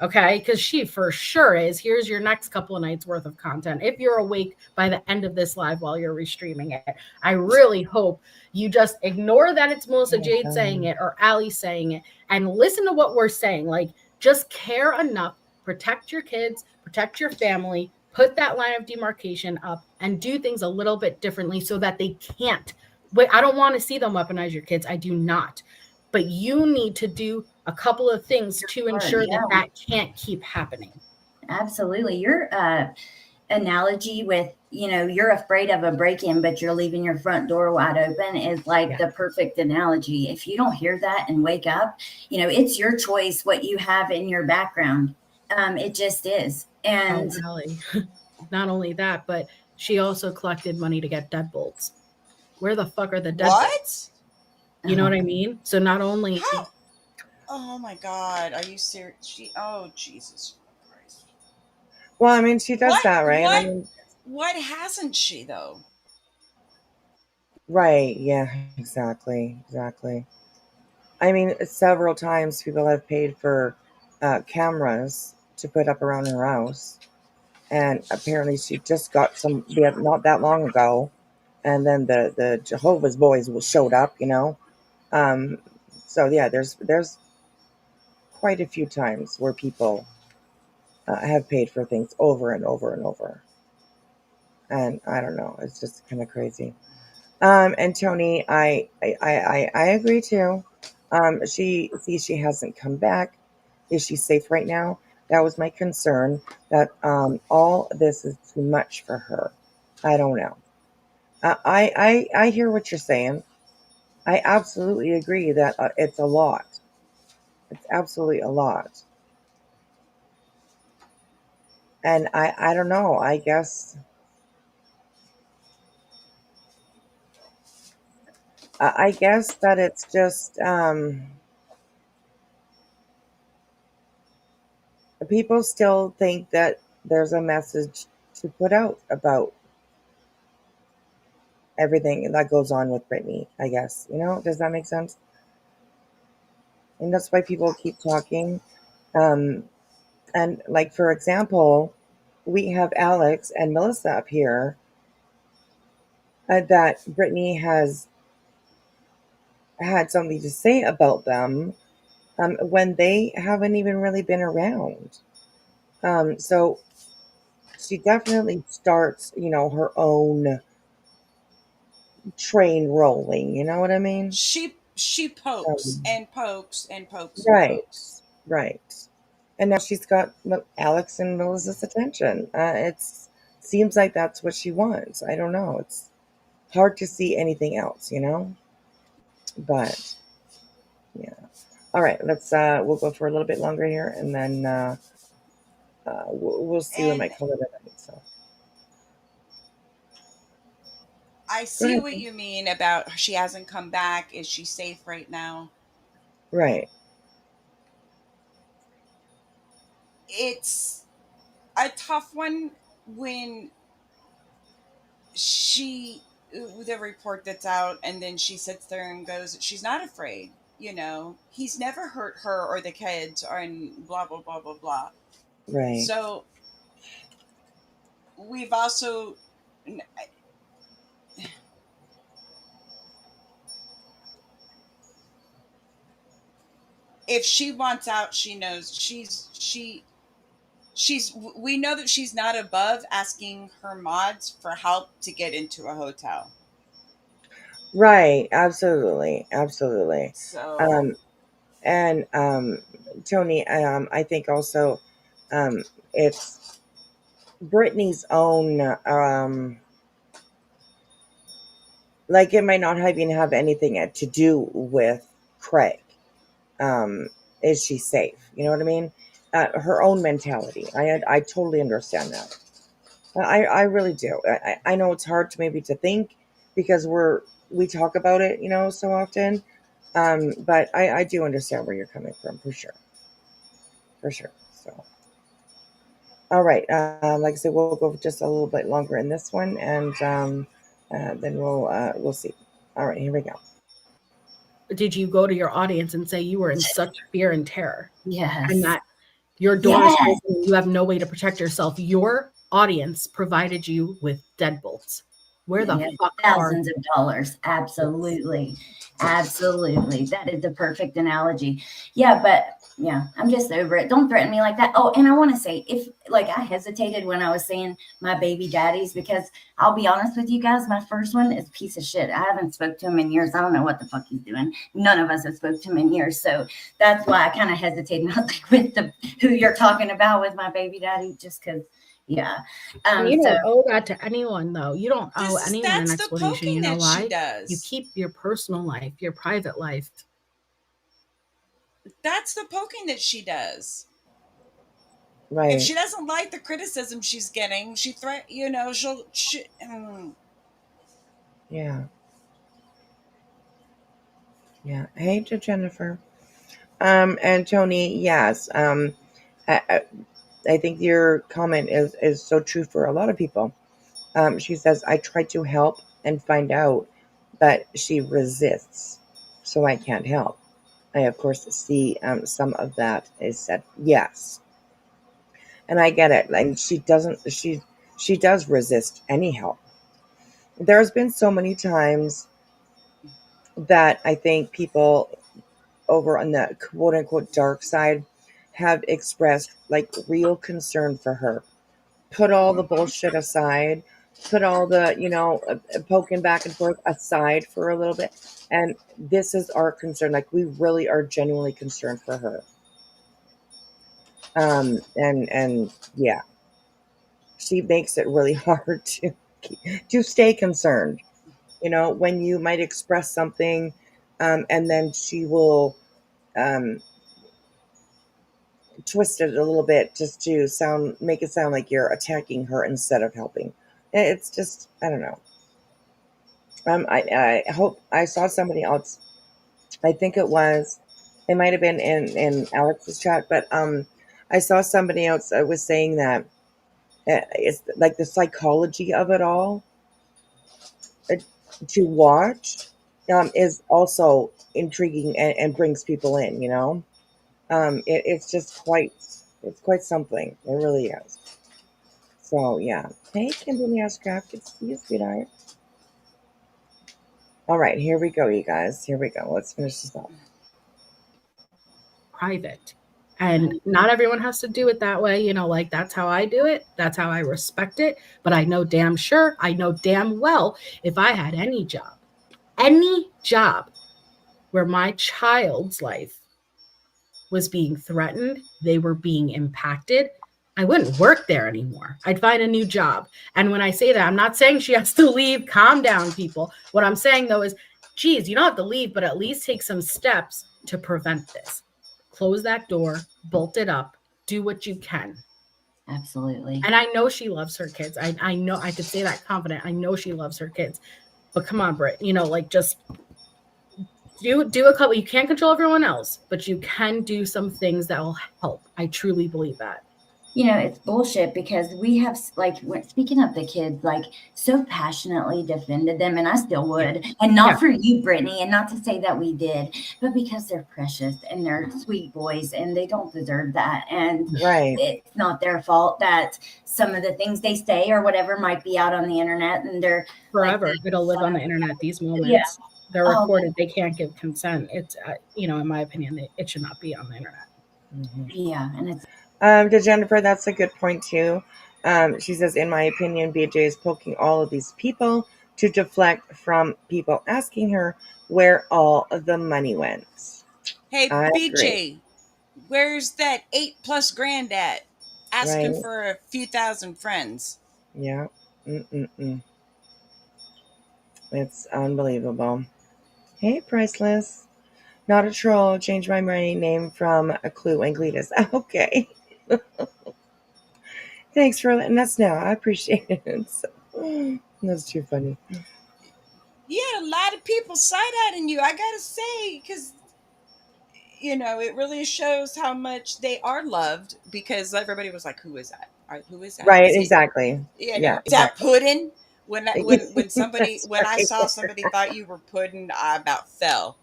okay, because she for sure is, here's your next couple of nights worth of content. If you're awake by the end of this live while you're restreaming it, I really hope you just ignore that it's Melissa Jade saying it or Ali saying it and listen to what we're saying. Like, just care enough, protect your kids, protect your family, put that line of demarcation up, and do things a little bit differently so that they can't. Wait, I don't want to see them weaponize your kids. I do not. But you need to do a couple of things to ensure that can't keep happening. Absolutely. Your analogy with, you're afraid of a break-in, but you're leaving your front door wide open is like the perfect analogy. If you don't hear that and wake up, it's your choice what you have in your background. It just is. And not only that, but she also collected money to get deadbolts. Where the fuck are the deadbolts? You know what I mean? So not only Oh my God, are you serious? Oh, Jesus Christ. Well, I mean, she does that, right? What hasn't she, though? Right. Yeah, exactly. I mean, several times people have paid for cameras to put up around her house. And apparently she just got some not that long ago. And then the Jehovah's Boys showed up, So yeah, there's quite a few times where people have paid for things over and over and over. And I don't know, it's just kind of crazy. And Tony, I agree too. She hasn't come back. Is she safe right now? That was my concern. That all this is too much for her. I don't know. I hear what you're saying. I absolutely agree that it's a lot. It's absolutely a lot. And I don't know. I guess that it's just people still think that there's a message to put out about everything that goes on with Britney, I guess. Does that make sense? And that's why people keep talking. And like, for example, we have Alex and Melissa up here that Britney has had something to say about them when they haven't even really been around. So she definitely starts, her own train rolling. You know what I mean? She pokes and pokes and pokes and Right, pokes. right. And now she's got Alex and Melissa's attention. It seems like that's what she wants. I don't know. It's hard to see anything else, But yeah. All right. We'll go for a little bit longer here, and then we'll see what And might come of it. So I go see ahead. what you mean about she hasn't come back. Is she safe right now? Right. It's a tough one when the report that's out, and then she sits there and goes, she's not afraid. He's never hurt her or the kids, or and blah blah blah blah blah. Right. So we've also, if she wants out, she knows we know that she's not above asking her mods for help to get into a hotel. Right. Absolutely. Absolutely. So And Tony, I think also it's Britney's own. Like, it might not even have anything to do with Craig. Is she safe? You know what I mean? Her own mentality. I totally understand that. I really do. I know it's hard to think because we talk about it, so often. But I do understand where you're coming from for sure. For sure. So, all right. Like I said, we'll go just a little bit longer in this one, and then we'll see. All right, here we go. Did you go to your audience and say you were in such fear and terror? Yes. And that your door is open and you have no way to protect yourself? Your audience provided you with deadbolts. Where the fuck thousands of dollars. Absolutely. Absolutely. That is the perfect analogy. Yeah, but yeah, I'm just over it. Don't threaten me like that. Oh, and I want to say, if like I hesitated when I was saying my baby daddies, because I'll be honest with you guys, my first one is a piece of shit. I haven't spoke to him in years. I don't know what the fuck he's doing. None of us have spoke to him in years. So that's why I kind of hesitated, not like with who you're talking about with my baby daddy, just because. Yeah. You don't owe that to anyone, though. You don't owe anyone an explanation. You know why? You keep your personal life, your private life. That's the poking that she does. Right. If she doesn't like the criticism she's getting, she'll. Yeah. Yeah. Hey to Jennifer. And Tony, yes. I think your comment is so true for a lot of people. She says, I tried to help and find out, but she resists, so I can't help. I of course see some of that is said yes, and I get it. And she doesn't. She does resist any help. There's been so many times that I think people over on the quote unquote dark side have expressed like real concern for her. Put all the bullshit aside, put all the, poking back and forth aside for a little bit. And this is our concern. Like, we really are genuinely concerned for her. And yeah, she makes it really hard to stay concerned. When you might express something, and then she will twist it a little bit just to make it sound like you're attacking her instead of helping. It's just, I don't know. I hope I saw somebody else. I think it might have been in Alex's chat, but I saw somebody else was saying that it's like the psychology of it all to watch is also intriguing and brings people in. It's just quite something. It really is. So yeah. Hey, Kimberly Ashcraft, good to see you, sweetheart. All right, here we go, you guys. Here we go. Let's finish this off. Private. And not everyone has to do it that way. Like, that's how I do it. That's how I respect it. But I know damn well, if I had any job where my child's life was being threatened, they were being impacted, I wouldn't work there anymore. I'd find a new job. And when I say that, I'm not saying she has to leave. Calm down, people. What I'm saying, though, is, geez, you don't have to leave, but at least take some steps to prevent this. Close that door, bolt it up, do what you can. Absolutely. And I know she loves her kids. I know I could say that confident. I know she loves her kids. But come on, Britt, just do a couple. You can't control everyone else, but you can do some things that will help. I truly believe that. It's bullshit because we have, speaking of the kids, so passionately defended them, and I still would. And not for you, Brittany, and not to say that we did, but because they're precious and they're sweet boys and they don't deserve that. And it's not their fault that some of the things they say or whatever might be out on the internet, and they're forever. It'll live on the internet, these moments. Yeah. They're recorded. They can't give consent. It's, in my opinion, it should not be on the internet. Mm-hmm. Yeah, and it's. To Jennifer, that's a good point too. She says, in my opinion, BJ is poking all of these people to deflect from people asking her where all of the money went. Hey, BJ, where's that 8+ grand at? Asking for a few thousand friends. Yeah. It's unbelievable. Hey, Priceless. Not a troll. Change my name from a Clue and Cletus. Okay. Thanks for letting us know. I appreciate it. That's too funny. Yeah, a lot of people side-eyeing you, I gotta say, because it really shows how much they are loved, because everybody was like, who is that? Who is that? Right, exactly. Yeah, is that Puddin'? When I saw somebody thought you were Puddin', I about fell.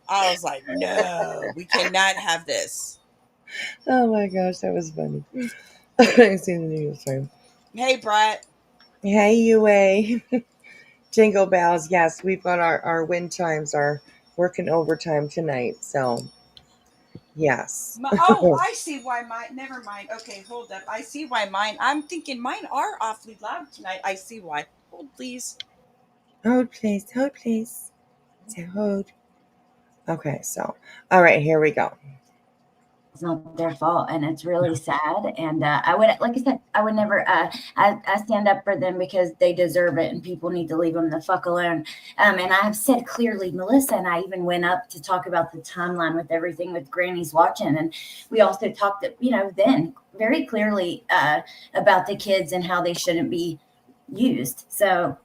I was like, no, we cannot have this. Oh my gosh, that was funny. I seen the news. Sorry. Hey, Brett. Hey, UA. Jingle bells. Yes, we've got our wind chimes are working overtime tonight. So, yes. I see why mine. Never mind. Okay, hold up. I see why mine. I'm thinking mine are awfully loud tonight. I see why. Hold, please. Hold, please. Hold, please. So, hold. Okay, so, all right, here we go. It's not their fault, and it's really sad. And I would, like I said, I would never. I stand up for them because they deserve it, and people need to leave them the fuck alone. And I have said clearly, Melissa and I even went up to talk about the timeline with everything with Granny's watching, and we also talked, then very clearly about the kids and how they shouldn't be used. So,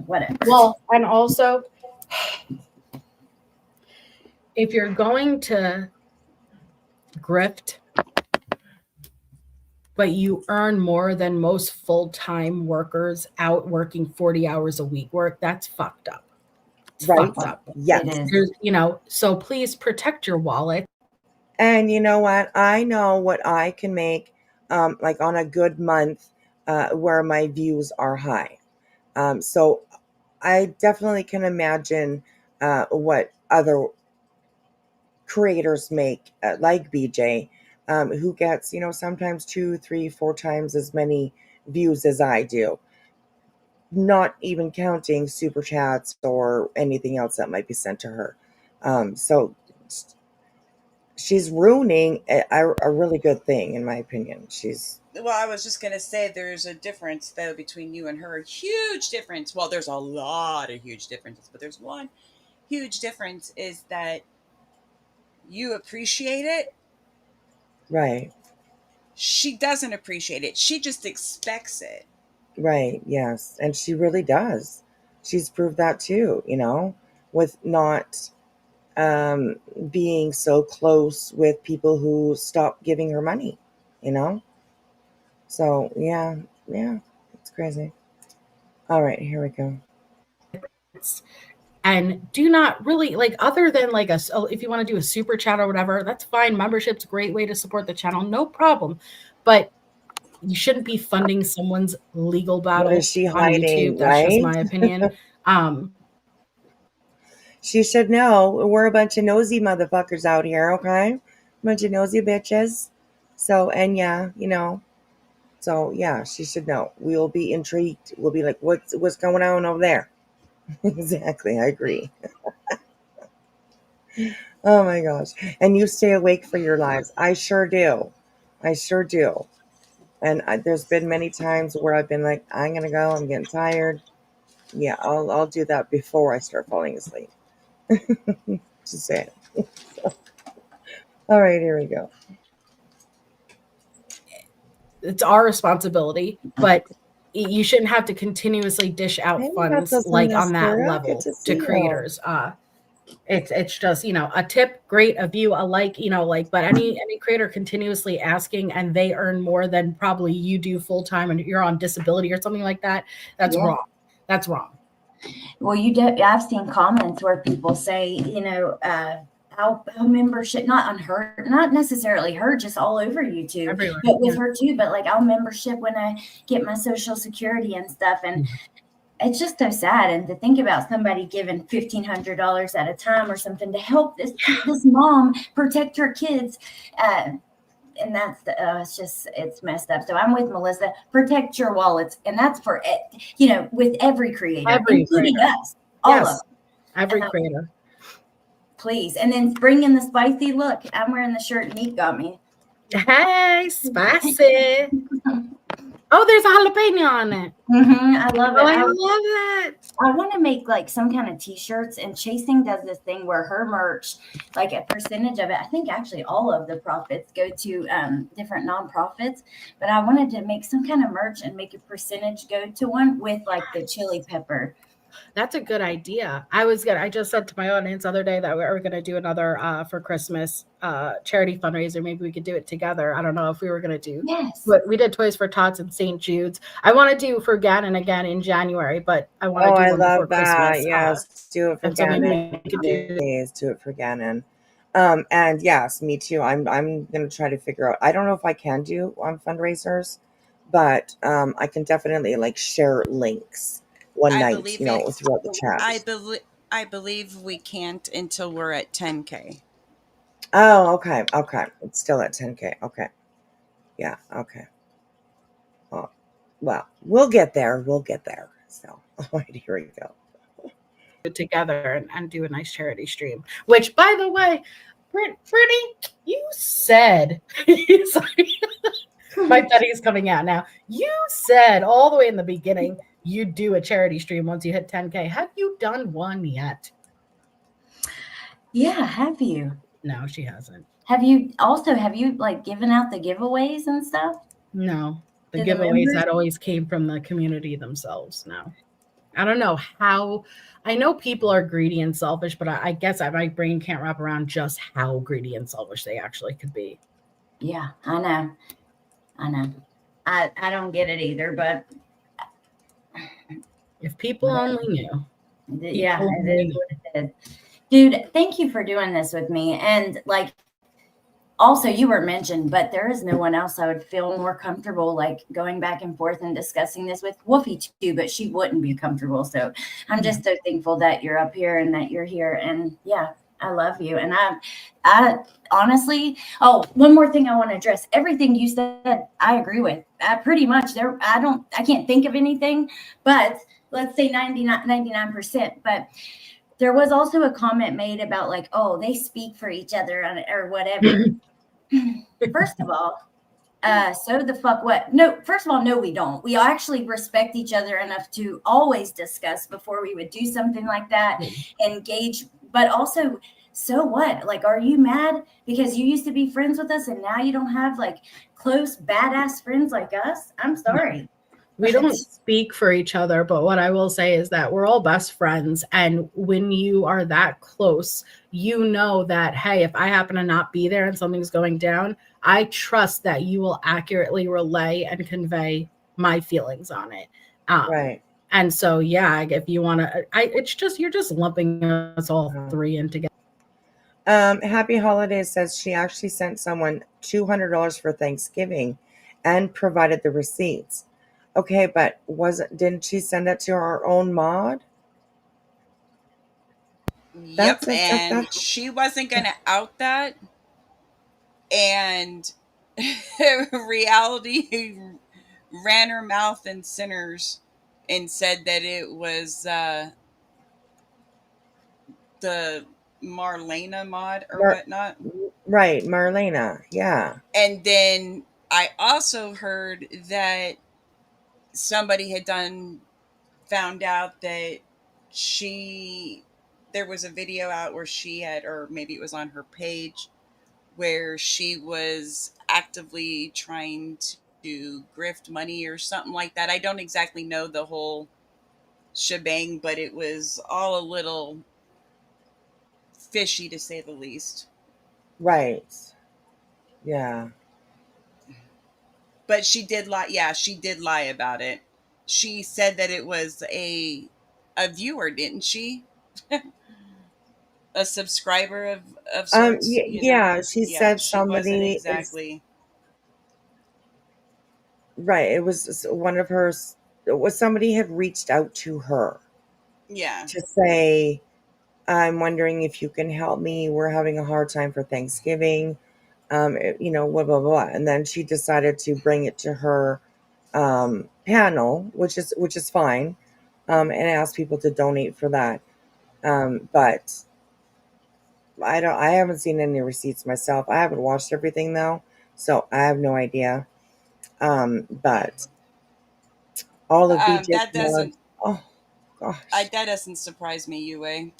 whatever. Well, and also, if you're going to grift, but you earn more than most full-time workers out working 40 hours a week that's fucked up. Right? fucked up. Yes. It is. There's, you know, so please protect your wallet. And you know what? I know what I can make, like on a good month, where my views are high. So I definitely can imagine what other creators make, like BJ, who gets, sometimes 2, 3, 4 times as many views as I do, not even counting super chats or anything else that might be sent to her. So she's ruining a really good thing, in my opinion. Well, I was just going to say there's a difference, though, between you and her. Huge difference. Well, there's a lot of huge differences, but there's one huge difference is that you appreciate it. Right. She doesn't appreciate it. She just expects it. Right. Yes. And she really does. She's proved that too, with not being so close with people who stop giving her money, So, yeah, it's crazy. All right, here we go. And do not really like, other than like if you want to do a super chat or whatever, that's fine. Membership's a great way to support the channel, no problem. But you shouldn't be funding someone's legal battle is she on hiding, YouTube. That's just right? my opinion. She should know we're a bunch of nosy motherfuckers out here, okay? A bunch of nosy bitches. So, and yeah, so yeah, she should know. We'll be intrigued. We'll be like, what's going on over there? Exactly, I agree. Oh my gosh. And you stay awake for your lives. I sure do. And there's been many times where I've been like, I'm gonna go. I'm getting tired. Yeah, I'll do that before I start falling asleep. Just saying. All right, here we go. It's our responsibility, but you shouldn't have to continuously dish out funds like on that level to creators. It's just, a tip, great, a view, a like, but any creator continuously asking and they earn more than probably you do full time and you're on disability or something like that. That's wrong. That's wrong. Well, I've seen comments where people say, our membership, not necessarily her, just all over YouTube, Everywhere, but with her too. But like our membership when I get my Social Security and stuff, and it's just so sad. And to think about somebody giving $1,500 at a time or something to help this mom protect her kids. And that's it's messed up. So I'm with Melissa. Protect your wallets, and that's for it. With every creator, including us, all of them. Every creator, please. And then bring in the spicy look. I'm wearing the shirt Neat got me. Hey, spicy. Oh, there's a jalapeno on it. I love it. I love it. I want to make like some kind of t-shirts, and Chasing does this thing where her merch, like a percentage of it, I think actually all of the profits go to different nonprofits, but I wanted to make some kind of merch and make a percentage go to one with like the chili pepper. That's a good idea. I just said to my audience the other day that we were going to do another for Christmas charity fundraiser. Maybe we could do it together. I don't know if we were going to do. Yes. But we did Toys for Tots and St. Jude's. I want to do for Gannon again in January, but I want to do one before Christmas. Yes, do it for Gannon. Please do it for Gannon. And yes, me too. I'm going to try to figure out. I don't know if I can do on fundraisers, but I can definitely like share links one night, throughout the chat. I believe we can't until we're at 10K. Oh, okay. It's still at 10K. Okay. Yeah. Okay. Oh, well, we'll get there. So, all right, here we go. Together and do a nice charity stream. Which, by the way, Brittany, you said, my Betty's coming out now. You said all the way in the beginning you do a charity stream once you hit 10K. Have you done one yet? Yeah, have you? No, she hasn't. Have you like given out the giveaways and stuff? No, the giveaways that always came from the community themselves. No, I don't know how. I know people are greedy and selfish, but I guess my brain can't wrap around just how greedy and selfish they actually could be. Yeah, I know. I don't get it either, but if people only knew. Yeah, told it is me. what it is. Dude, thank you for doing this with me. And like, also, you were mentioned, but there is no one else I would feel more comfortable like going back and forth and discussing this with. Woofy too, but she wouldn't be comfortable. So I'm just so thankful that you're up here and that you're here. And yeah, I love you. And I honestly, oh, one more thing I want to address. Everything you said, I agree with. Pretty much there. I can't think of anything, but let's say 99%. But there was also a comment made about like, oh, they speak for each other or whatever. First of all, so the fuck what? No, first of all, no, we don't. We actually respect each other enough to always discuss before we would do something like that, engage. But also, so what? Like, are you mad because you used to be friends with us and now you don't have like close, badass friends like us? I'm sorry. We don't speak for each other, but what I will say is that we're all best friends. And when you are that close, you know that, hey, if I happen to not be there and something's going down, I trust that you will accurately relay and convey my feelings on it. Right. And so, yeah, if you want to, it's just, you're just lumping us all three in together. Happy Holidays says she actually sent someone $200 for Thanksgiving and provided the receipts. Okay, but didn't she send it to her own mod? Yep, and she wasn't going to out that. And reality ran her mouth in Sinners and said that it was the Marlena mod or whatnot. Right, Marlena, yeah. And then I also heard that somebody had found out that there was a video out where she had, or maybe it was on her page, where she was actively trying to grift money or something like that. I don't exactly know the whole shebang, but it was all a little fishy to say the least. Right. Yeah. But she did lie. Yeah, she did lie about it. She said that it was a viewer, didn't she? A subscriber of sorts. Yeah, she said she wasn't somebody exactly. Right, it was one of her. It was somebody had reached out to her. Yeah. To say, I'm wondering if you can help me. We're having a hard time for Thanksgiving. Blah, blah, blah. And then she decided to bring it to her panel, which is fine, and ask people to donate for that. But I haven't seen any receipts myself. I haven't watched everything though, so I have no idea. But all of BJ's that doesn't. Oh gosh, that doesn't surprise me, Yue.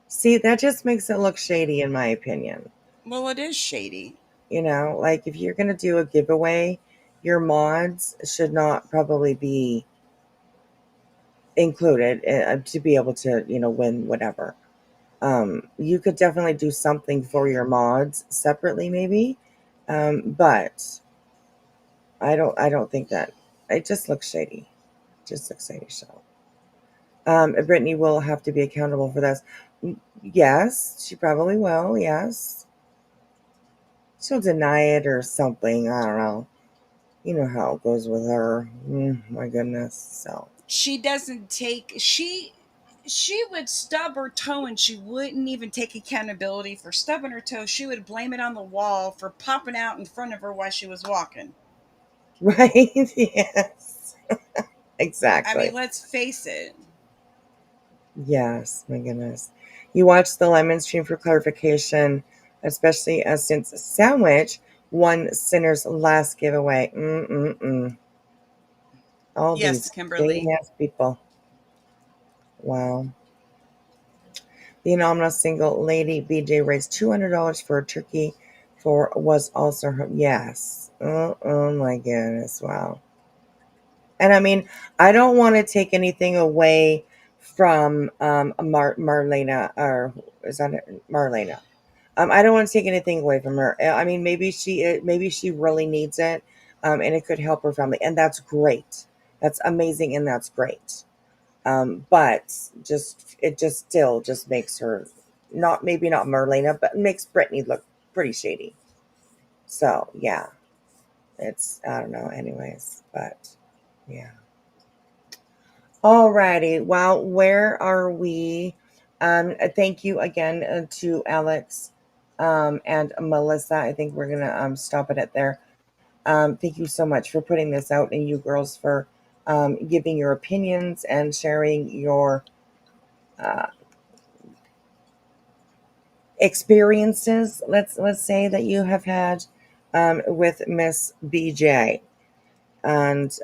See, that just makes it look shady, in my opinion. Well, it is shady. Like if you're gonna do a giveaway, your mods should not probably be included to be able to, win whatever. You could definitely do something for your mods separately, maybe. But I don't think that it just looks shady. Just looks shady. So, Brittany will have to be accountable for this. Yes, she probably will. Yes, she'll deny it or something. I don't know. You know how it goes with her. My goodness. So she doesn't take she would stub her toe and she wouldn't even take accountability for stubbing her toe. She would blame it on the wall for popping out in front of her while she was walking. Right? Yes. Exactly. I mean, let's face it. Yes, my goodness. You watched the Lemon stream for clarification, especially since Sandwich won Sinner's last giveaway. All yes, these Kimberly. ass people. Wow. The anonymous single lady BJ raised $200 for a turkey was also her. Yes. Oh my goodness. Wow. And I mean, I don't want to take anything away from Marlena, or is that it? Marlena? I don't want to take anything away from her. I mean, maybe she really needs it, and it could help her family, and that's great. That's amazing, and that's great. But just it just still just makes her maybe not Marlena, but makes Brittany look pretty shady. So yeah, it's I don't know. Anyways, but yeah. Alrighty. Well, where are we? Thank you again to Alex and Melissa. I think we're gonna stop it at there. Thank you so much for putting this out, and you girls for giving your opinions and sharing your uh, experiences. Let's say that you have had with Miss BJ, and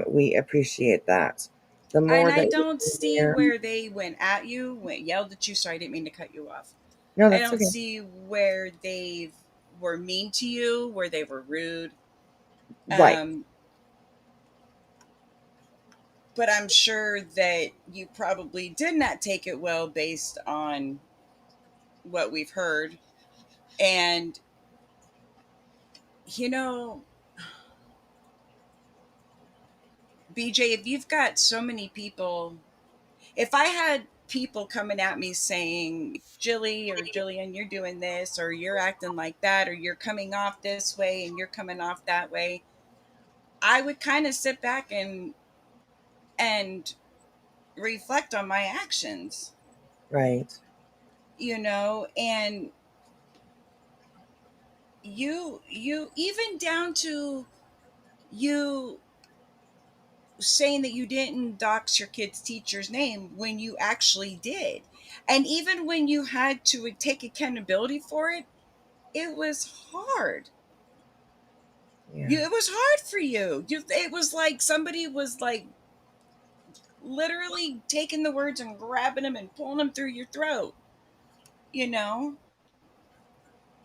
we appreciate that. The more And I that you don't can see hear, where they went at you, yelled at you. Sorry, I didn't mean to cut you off. no, I that's don't okay. see where they were mean to you, where they were rude. Right, But I'm sure that you probably did not take it well based on what we've heard. And, you know, BJ, if you've got so many people, if I had people coming at me saying, Jilly or Jillian, you're doing this, or you're acting like that, or you're coming off this way and you're coming off that way, I would kind of sit back and reflect on my actions, right, and you even down to you saying that you didn't dox your kid's teacher's name when you actually did. And even when you had to take accountability for it, it was hard. yeah, It was hard for you. It was like somebody was like literally taking the words and grabbing them and pulling them through your throat. You know,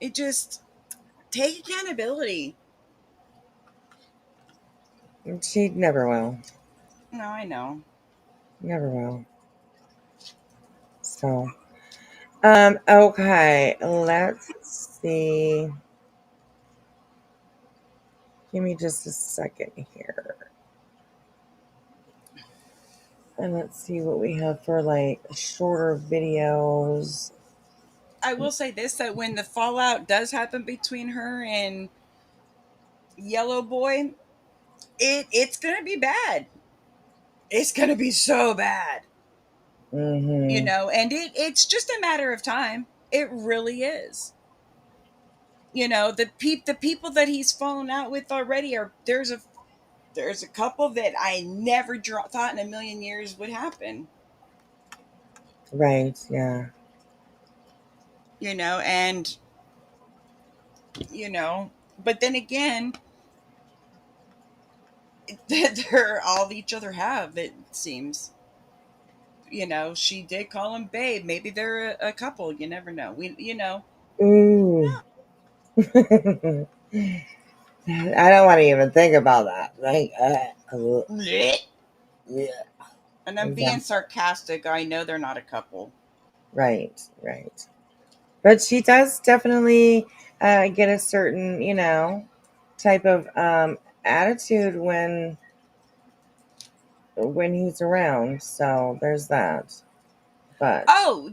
it just take accountability. she never will, No, I know. never will. So, okay, let's see. Give me just a second here. And let's see what we have for like shorter videos. I will say this, that when the fallout does happen between her and Yellow Boy, it's gonna be bad. It's gonna be so bad. Mm-hmm. And it's just a matter of time. It really is. The people that he's fallen out with already are there's a couple that I never thought in a million years would happen. Right, yeah. And but then again, they're all each other have, it seems. She did call him babe. Maybe they're a couple. You never know. Ooh. I don't want to even think about that. Like, yeah. And I'm being sarcastic. I know they're not a couple. Right, right. But she does definitely get a certain, type of attitude when he's around. So there's that. But Oh,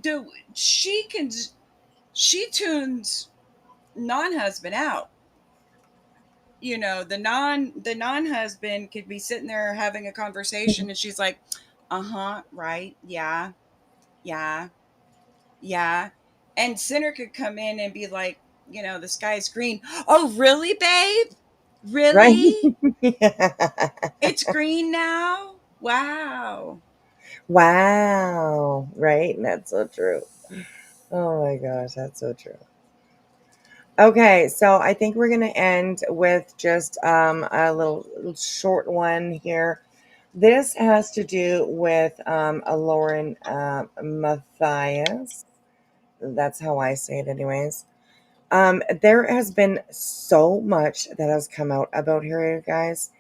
she tunes non-husband out. The non-husband could be sitting there having a conversation and she's like, uh-huh, right, yeah, yeah, yeah. And Sinner could come in and be like, the sky's green. Oh, really, babe? right. Really? It's green now? Wow. Wow. Right? That's so true. Oh my gosh, that's so true. Okay, so I think we're going to end with just a little short one here. This has to do with a Lauren Matthias. That's how I say it, anyways. There has been so much that has come out about her, you guys,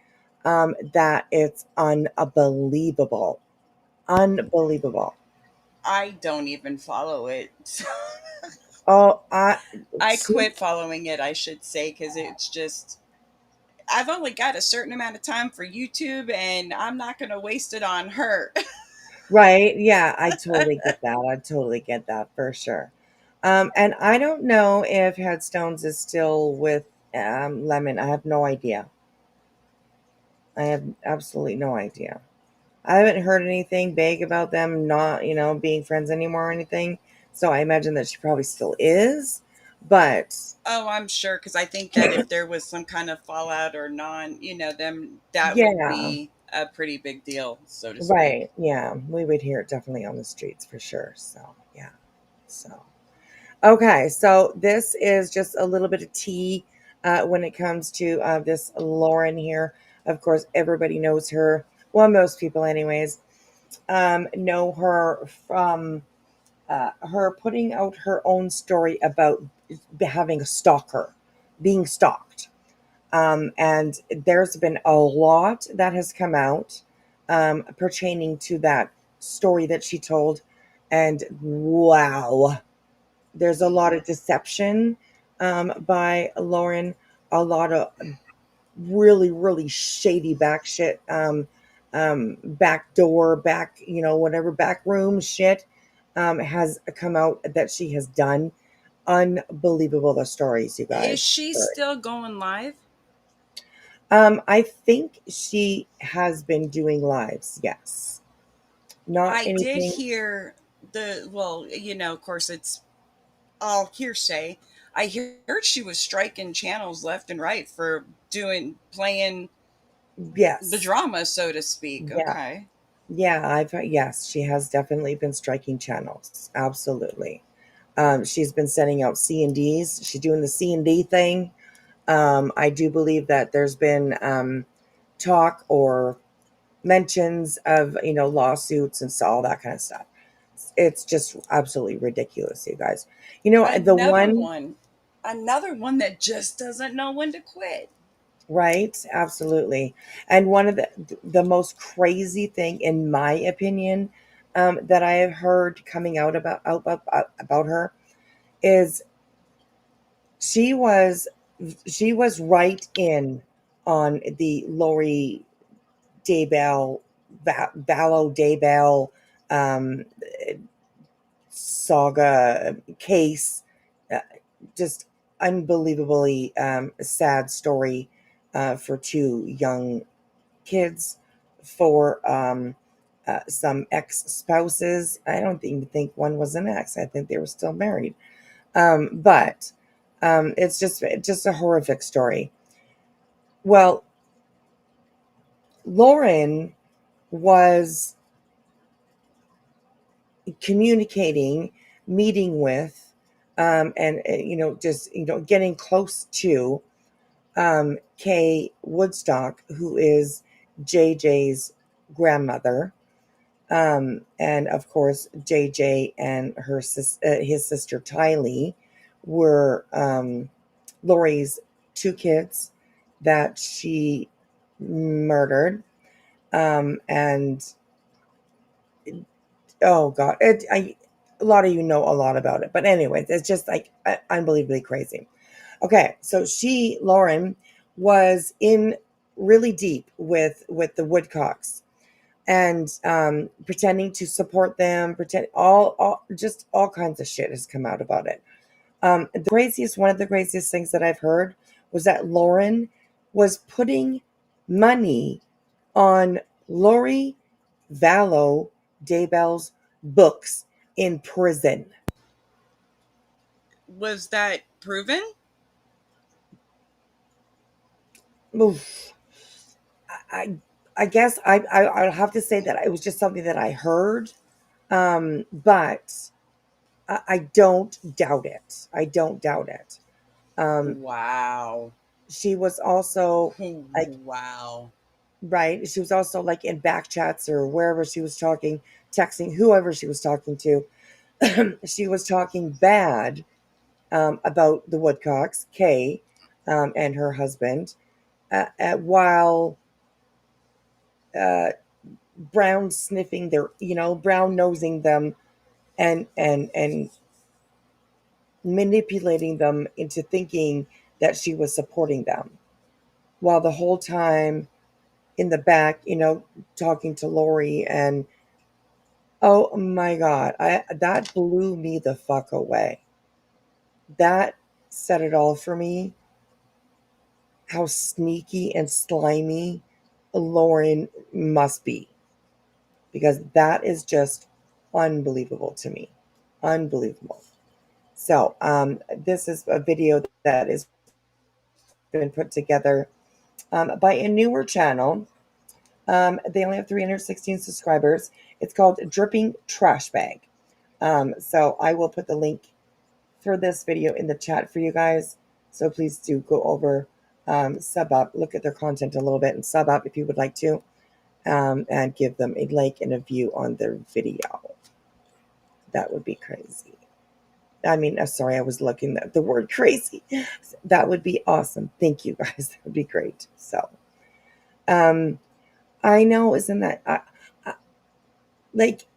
that it's unbelievable. Unbelievable. I don't even follow it. Oh, I she, quit following it, I should say, because it's just, I've only got a certain amount of time for YouTube and I'm not going to waste it on her. Right. Yeah, I totally get that. I totally get that for sure. And I don't know if Headstones is still with Lemon. I have no idea. I have absolutely no idea. I haven't heard anything big about them not, being friends anymore or anything. So I imagine that she probably still is. But Oh, I'm sure, because I think that if there was some kind of fallout or them, that would yeah, be a pretty big deal, so to speak. right. Yeah, we would hear it definitely on the streets for sure. So, yeah. So. Okay, so this is just a little bit of tea when it comes to this Lauren here. Of course, everybody knows her. Well, most people, anyways, know her from her putting out her own story about having a stalker, being stalked. And there's been a lot that has come out pertaining to that story that she told. And wow, there's a lot of deception by Lauren, a lot of really, really shady back shit, back door, whatever back room shit has come out that she has done. Unbelievable, the stories, you Is guys. she still going live? I think she has been doing lives, yes. Not I did anything. hear well, of course, it's all hearsay. I heard she was striking channels left and right for playing the Yes. drama, so to speak. Yeah. Okay. Yeah, yes, she has definitely been striking channels. Absolutely. She's been sending out C&Ds. She's doing the C&D thing. I do believe that there's been talk or mentions of, lawsuits and so all that kind of stuff. It's just absolutely ridiculous, you guys. The Another one, one. Another one that just doesn't know when to quit. right? Absolutely. And one of the most crazy thing, in my opinion, that I have heard coming about her is she was she was right in on the Lori Daybell Vallow Daybell um, saga case. Uh, just unbelievably sad story for two young kids, for some ex spouses. I don't even think one was an ex. I think they were still married. But it's just a horrific story. Well, Lauren was communicating, meeting with, and just getting close to Kay Woodstock, who is JJ's grandmother. And of course, JJ and his sister Tylee were Lori's two kids that she murdered. And oh god, a lot of you know a lot about it, but anyways, it's just like unbelievably crazy. Okay, so Lauren, was in really deep with the Woodcocks, and pretending to support them, pretend just all kinds of shit has come out about it. One of the craziest things that I've heard was that Lauren was putting money on Lori Vallow Daybell's books in prison. Was that proven? Oof. I I guess I'll have to say that it was just something that I heard, but I don't doubt it. I don't doubt it. Um, Wow. she was also like Wow. right. She was also like in back chats or wherever she was talking, texting whoever she was talking to. She was talking bad about the Woodcocks, Kay, and her husband, while uh, brown sniffing their, brown nosing them, and manipulating them into thinking that she was supporting them, while the whole time in the back, talking to Lori and Oh my God. That blew me the fuck away. That said it all for me. How sneaky and slimy Lauren must be. Because that is just unbelievable to me. Unbelievable. So, this is a video that has been put together by a newer channel. They only have 316 subscribers. It's called Dripping Trash Bag. So I will put the link for this video in the chat for you guys. So please do go over, sub up, look at their content a little bit, and sub up if you would like to, and give them a like and a view on their video. That would be crazy. I mean, sorry, I was looking at the word crazy. That would be awesome. Thank you guys. That would be great. So, I know, isn't that, like,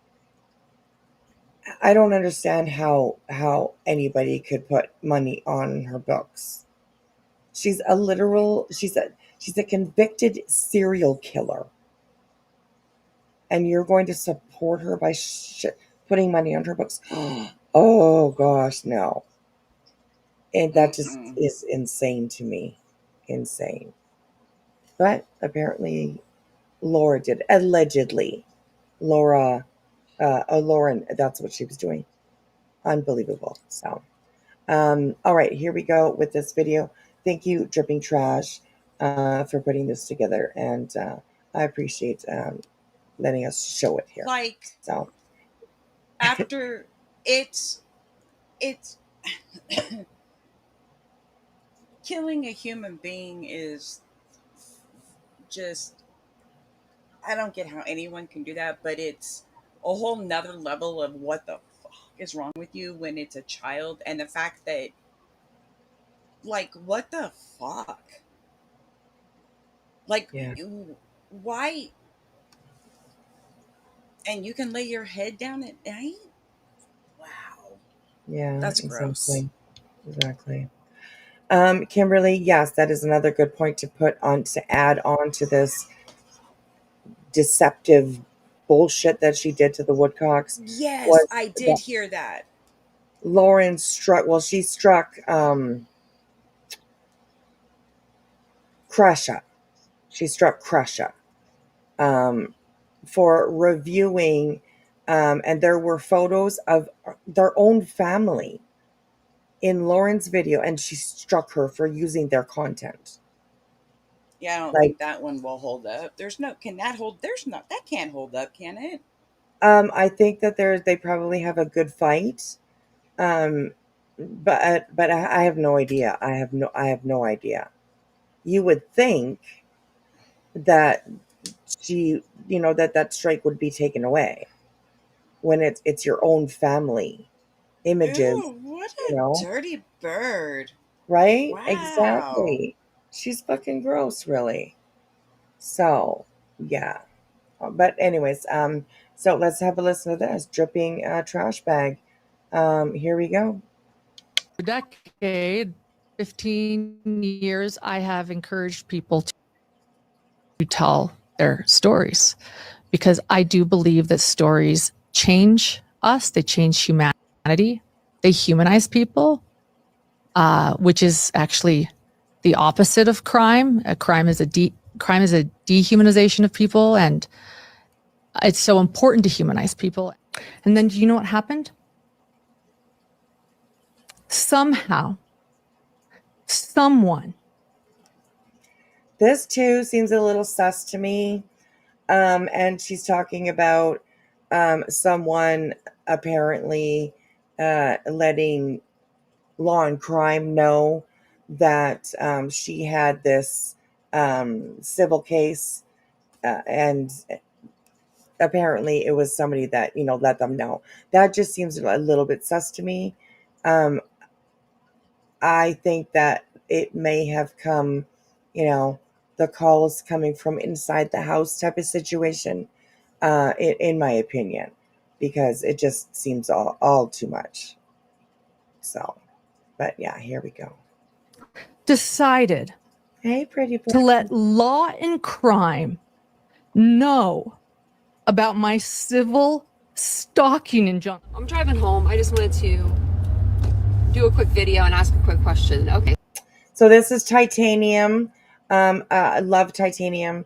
I don't understand how anybody could put money on her books. She's a convicted serial killer. And you're going to support her by putting money on her books? Oh gosh, no. And that just is insane to me. Insane. But apparently Laura did. Allegedly. Lauren, that's what she was doing. Unbelievable. So, all right, here we go with this video. Thank you, Dripping Trash, for putting this together. And I appreciate letting us show it here. Like, so after it's killing a human being is just, I don't get how anyone can do that, but it's a whole nother level of what the fuck is wrong with you when it's a child. And the fact that, like, what the fuck? Like, yeah. Why? And you can lay your head down at night? Wow. Yeah, that's gross. Exactly. Kimberly, yes, that is another good point to add on to this deceptive bullshit that she did to the Woodcocks. Yes, I did hear that. Lauren struck Krusha. She struck Krusha for reviewing, and there were photos of their own family in Lauren's video, and she struck her for using their content. Yeah, I don't think that one will hold up. That can't hold up, can it? I think that they probably have a good fight. But I have no idea. I have no idea. You would think that that strike would be taken away when it's your own family images. Ew, what a dirty bird. Right? Wow. Exactly. She's fucking gross, really. So, yeah. But anyways, so let's have a listen to this Dripping Trash Bag. Here we go. For a decade, 15 years, I have encouraged people to tell their stories because I do believe that stories change us. They change humanity. They humanize people, which is actually the opposite of crime. Crime is a dehumanization of people, and it's so important to humanize people. And then do you know what happened? Somehow, someone. This too seems a little sus to me. And she's talking about someone apparently letting Law and Crime know that she had this civil case, and apparently it was somebody that let them know. That just seems a little bit sus to me. I think that it may have come, the calls coming from inside the house type of situation, in my opinion, because it just seems all too much. So, but yeah, here we go. Decided hey, pretty boy, to let Law and Crime know about my civil stalking injunction. I'm driving home. I just wanted to do a quick video and ask a quick question. Okay. So this is Titanium. I love Titanium.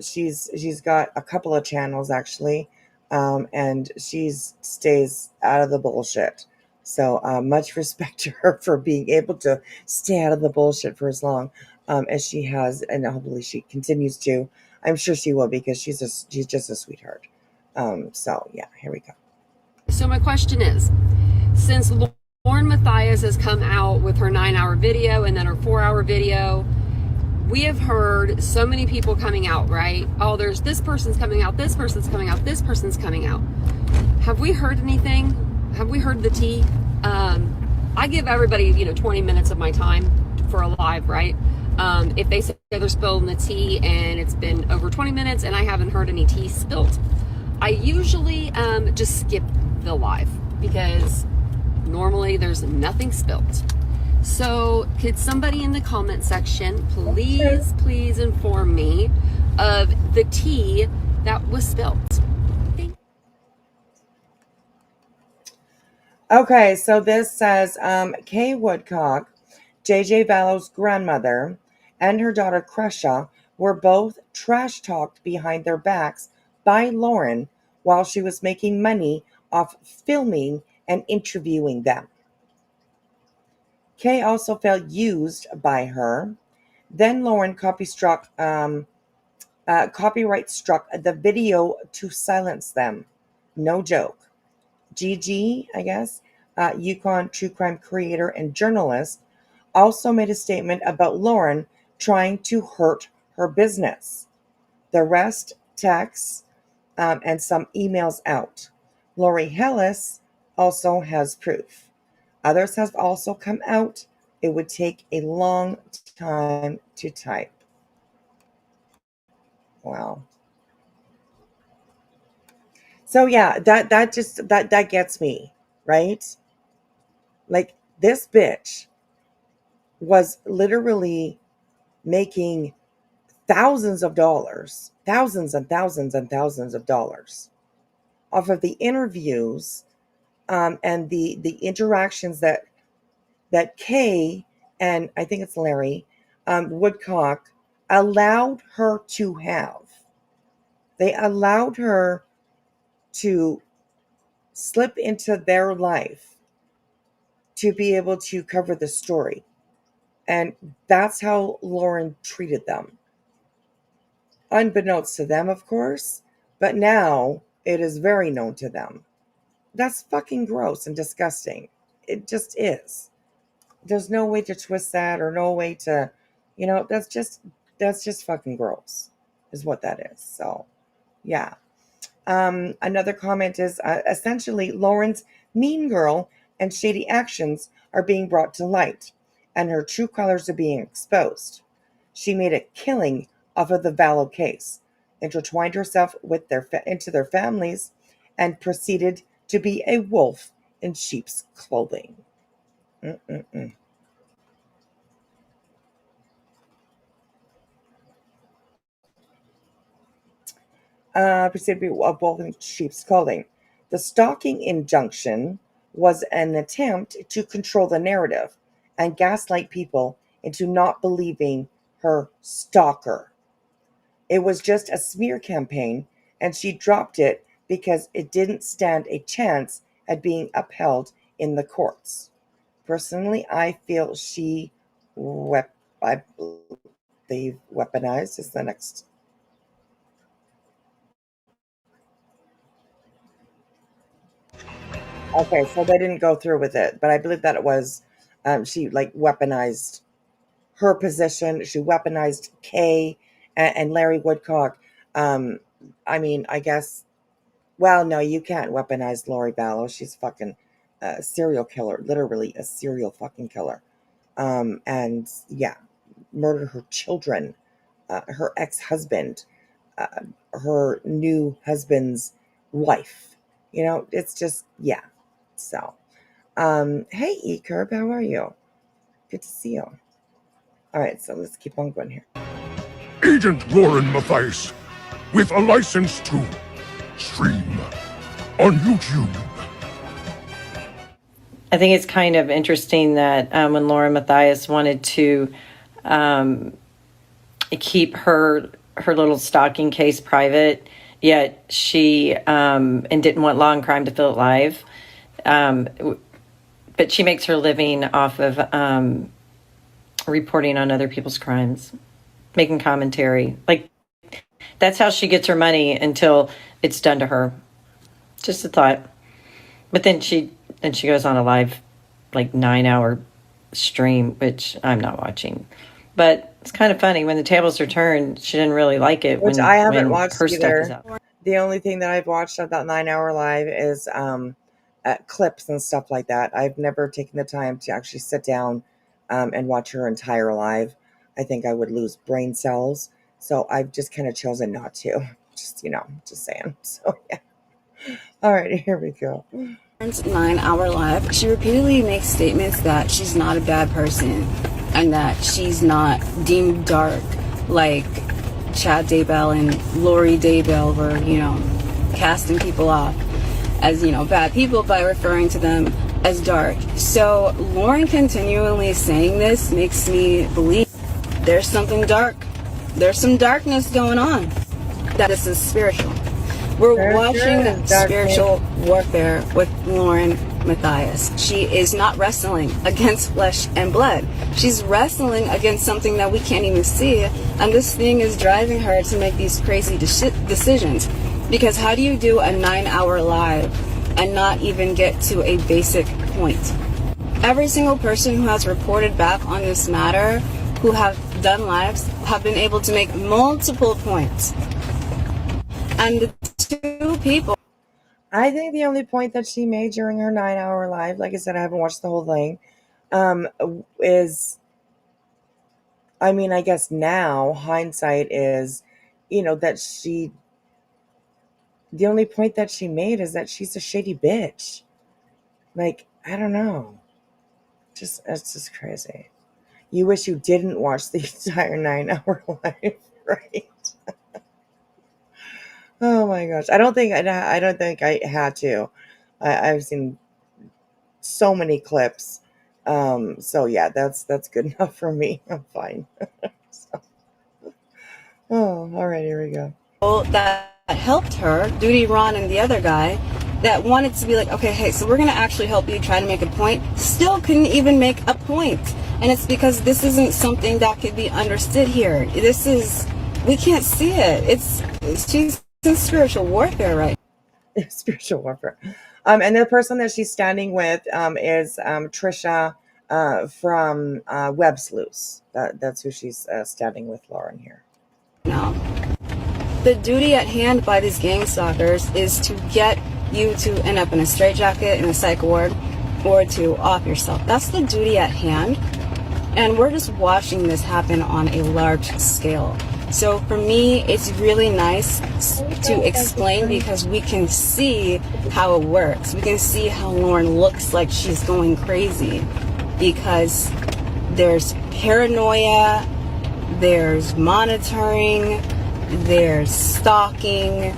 She's got a couple of channels actually, and she stays out of the bullshit. So much respect to her for being able to stay out of the bullshit for as long as she has, and hopefully she continues to. I'm sure she will, because she's just a sweetheart. So yeah, here we go. So my question is, since Lauren Matthias has come out with her 9-hour video and then her 4-hour video, we have heard so many people coming out, right? Oh, there's this person's coming out, this person's coming out, this person's coming out. Have we heard anything? Have we heard the tea? I give everybody, 20 minutes of my time for a live, right? If they say they're spilling the tea and it's been over 20 minutes and I haven't heard any tea spilled, I usually just skip the live, because normally there's nothing spilled. So could somebody in the comment section please inform me of the tea that was spilled? Okay, so this says Kay Woodcock, JJ Vallow's grandmother, and her daughter Cresha were both trash talked behind their backs by Lauren while she was making money off filming and interviewing them. Kay also felt used by her. Then Lauren copyright struck the video to silence them. No joke. Gigi, I guess, Yukon true crime creator and journalist, also made a statement about Lauren trying to hurt her business. The rest texts and some emails out. Lori Hellis also has proof. Others have also come out. It would take a long time to type. Wow. So yeah, that gets me, right? Like, this bitch was literally making thousands of dollars, thousands and thousands and thousands of dollars off of the interviews and the interactions that Kay and I think it's Larry Woodcock allowed her to have. They allowed her to slip into their life to be able to cover the story. And that's how Lauren treated them. Unbeknownst to them, of course, but now it is very known to them. That's fucking gross and disgusting. It just is. There's no way to twist that, or no way to, that's just fucking gross, is what that is. So, yeah. Another comment is essentially Lauren's mean girl and shady actions are being brought to light, and her true colors are being exposed. She made a killing off of the Vallow case, intertwined herself with into their families, and proceeded to be a wolf in sheep's clothing. Proceeded to be a wolf in sheep's clothing. The stalking injunction was an attempt to control the narrative and gaslight people into not believing her stalker. It was just a smear campaign, and she dropped it because it didn't stand a chance at being upheld in the courts. Personally, I feel she weaponized is the next. Okay, so they didn't go through with it, but I believe that it was she weaponized her position. She weaponized Kay and Larry Woodcock. I mean, I guess. Well, no, you can't weaponize Lori Vallow. She's fucking a serial killer, literally a serial fucking killer. And yeah, murdered her children, her ex-husband, her new husband's wife. It's just, yeah. So, hey, E-Curb, how are you? Good to see you. All right, so let's keep on going here. Agent Lauren Matthias, with a license to stream on YouTube. I think it's kind of interesting that when Lauren Matthias wanted to keep her little stalking case private, yet she and didn't want Law and Crime to feel it live. But she makes her living off of reporting on other people's crimes, making commentary. Like, that's how she gets her money until it's done to her. Just a thought. But then she goes on a live, like, 9-hour stream, which I'm not watching. But it's kind of funny. When the tables are turned, she didn't really like it. Which when, I haven't when watched her stuff is either. out. The only thing that I've watched of that 9-hour live is clips and stuff like that. I've never taken the time to actually sit down and watch her entire live. I think I would lose brain cells. So I've just kind of chosen not to. Just saying. So, yeah. All right, here we go. 9-hour live, she repeatedly makes statements that she's not a bad person and that she's not deemed dark like Chad Daybell and Lori Daybell were, casting people off as, bad people by referring to them as dark. So Lauren continually saying this makes me believe there's something dark. There's some darkness going on. That this is spiritual. We're watching spiritual warfare with Lauren Matthias. She is not wrestling against flesh and blood. She's wrestling against something that we can't even see. And this thing is driving her to make these crazy decisions. Because how do you do a 9-hour live and not even get to a basic point? Every single person who has reported back on this matter, who have done lives, have been able to make multiple points. And the two people. I think the only point that she made during her 9-hour live, like I said, I haven't watched the whole thing, is, I guess now hindsight is, that the only point that she made is that she's a shady bitch. Like, I don't know. It's just crazy. You wish you didn't watch the entire 9-hour live, right? Oh my gosh. I don't think I had to. I've seen so many clips. So yeah, that's good enough for me. I'm fine. Oh, all right, here we go. That helped her, Duty Ron and the other guy, that wanted to be like, okay, hey, so we're going to actually help you try to make a point, still couldn't even make a point. And it's because this isn't something that could be understood here. We can't see it. She's in spiritual warfare, right? Spiritual warfare. And the person that she's standing with is Trisha from Web Sleuths. That's who she's standing with, Lauren, here. No. The duty at hand by these gang stalkers is to get you to end up in a straitjacket in a psych ward or to off yourself. That's the duty at hand. And we're just watching this happen on a large scale. So for me, it's really nice to explain because we can see how it works. We can see how Lauren looks like she's going crazy because there's paranoia, there's monitoring, there's stalking,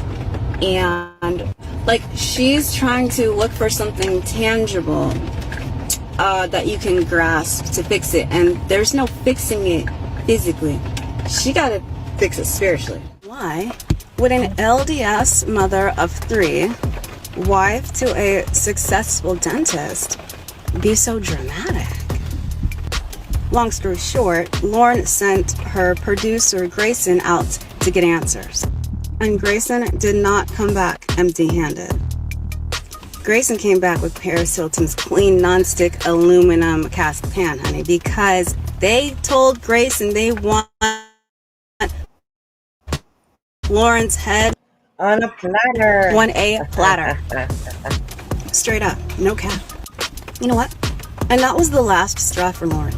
and like she's trying to look for something tangible that you can grasp to fix it. And there's no fixing it physically. She got to fix it spiritually. Why would an LDS mother of 3, wife to a successful dentist, be so dramatic? Long story short, Lauren sent her producer Grayson out to get answers. And Grayson did not come back empty-handed. Grayson came back with Paris Hilton's clean nonstick aluminum cast pan, honey, because they told Grayson they want Lauren's head on a platter. On a platter. Straight up, no cap. You know what? And that was the last straw for Lauren.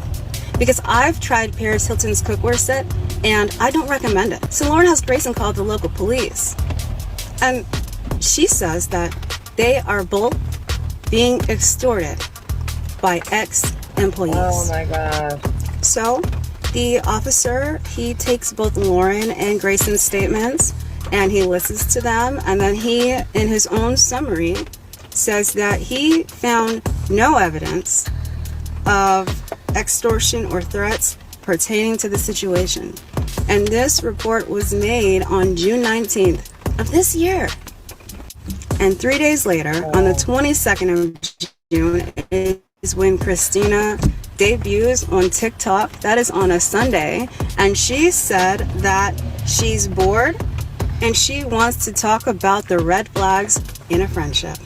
Because I've tried Paris Hilton's cookware set and I don't recommend it. So Lauren has Grayson call the local police. And she says that they are both being extorted by ex-employees. Oh my God. So the officer, he takes both Lauren and Grayson's statements and he listens to them, and then he, in his own summary, says that he found no evidence of extortion or threats pertaining to the situation. And this report was made on June 19th of this year. And 3 days later, on the 22nd of June, is when Christina debuts on TikTok. That is on a Sunday. And she said that she's bored and she wants to talk about the red flags in a friendship.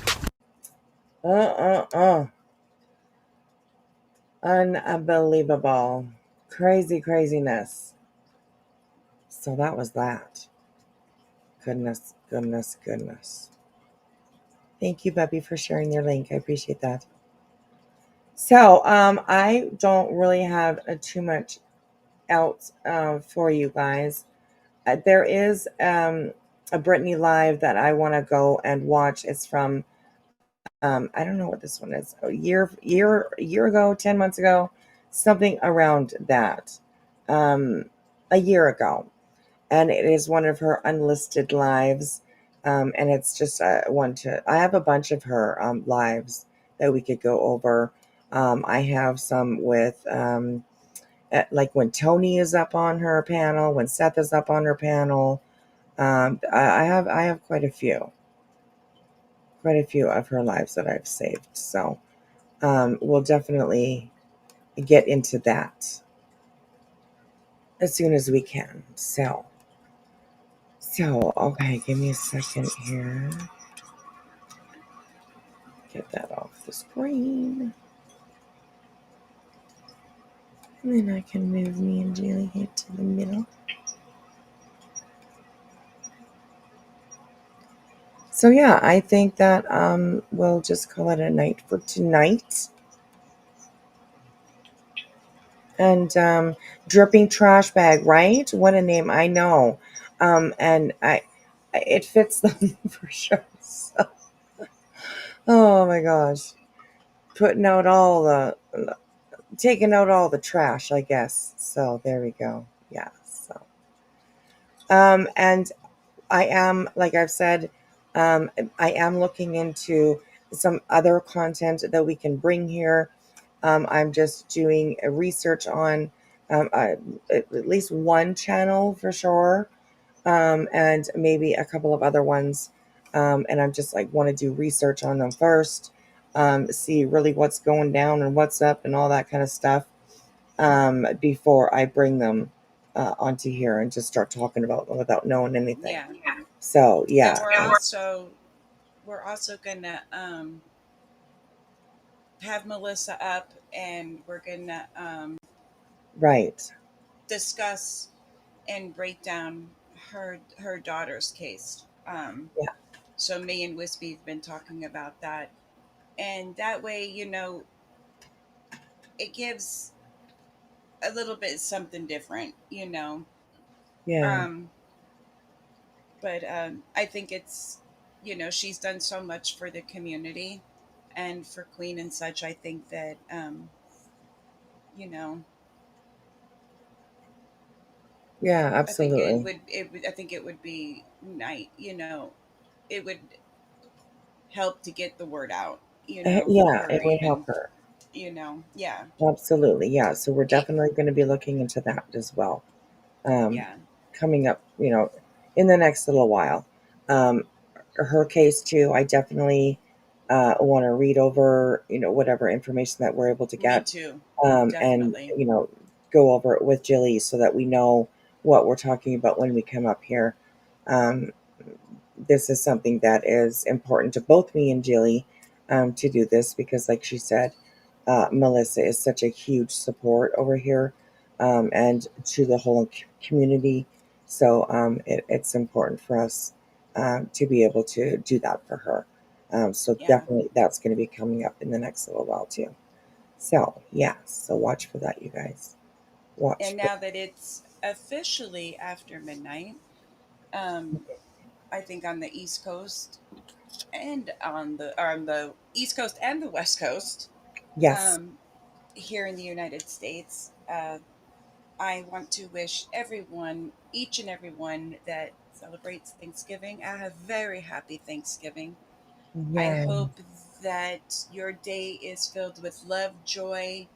Unbelievable. Craziness. So that was that. Goodness. Thank you, Bubby, for sharing your link. I appreciate that. So, I don't really have too much else for you guys. There is a Britney Live that I want to go and watch. It's from I don't know what this one is. A year ago, 10 months ago, something around that. A year ago, and it is one of her unlisted lives. And it's just I have a bunch of her lives that we could go over. I have some with like when Tony is up on her panel, when Seth is up on her panel. I have quite a few of her lives that I've saved. So we'll definitely get into that as soon as we can. So okay, give me a second here. Get that off the screen. And then I can move me and Julie here to the middle. So yeah, I think that we'll just call it a night for tonight. And Dripping Trash Bag, right? What a name, I know. And it fits them for sure. So, oh my gosh. Taking out all the trash, I guess. So there we go. Yeah. So, and I am, like I've said, I am looking into some other content that we can bring here. I'm just doing a research on at least one channel for sure, and maybe a couple of other ones. And I'm just like want to do research on them first, see really what's going down and what's up and all that kind of stuff before I bring them onto here and just start talking about them without knowing anything. Yeah. So yeah. And we're also gonna have Melissa up, and we're gonna Right. discuss and break down her daughter's case. Yeah. So me and Wispy have been talking about that, and that way, it gives a little bit something different, Yeah. But I think it's, she's done so much for the community and for Queen and such. I think that, Yeah, absolutely. I think it would be nice, it would help to get the word out, for Yeah, her, it would help even, her. yeah, Absolutely. Yeah. So we're definitely going to be looking into that as well. yeah, Coming up, in the next little while. Her case too, I definitely want to read over, whatever information that we're able to me get. too, And, definitely. go over it with Jilly so that we know what we're talking about when we come up here. This is something that is important to both me and Jilly to do this because, like she said, Melissa is such a huge support over here and to the whole community. So it's important for us to be able to do that for her. So Yeah. definitely that's going to be coming up in the next little while too. So yeah, so watch for that, you guys. Watch. And now that it's officially after midnight, I think on the East Coast and on the East Coast and the West Coast, Yes. here in the United States, I want to wish everyone each and every one that celebrates Thanksgiving a very happy Thanksgiving. I Yeah. hope that your day is filled with love, joy,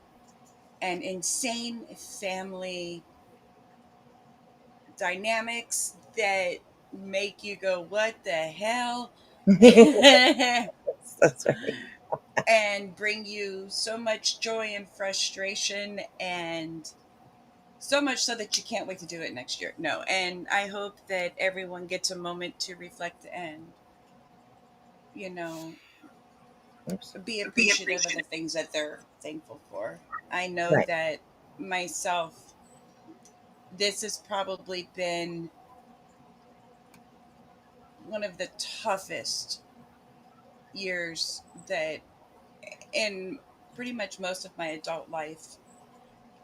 and insane family dynamics that make you go, "What the hell?" That's right. and bring you so much joy and frustration, and so much so that you can't wait to do it next year. No, and I hope that everyone gets a moment to reflect and, you know, Oops. be appreciative of the things that they're thankful for. I know Right. that myself, this has probably been one of the toughest years that in pretty much most of my adult life.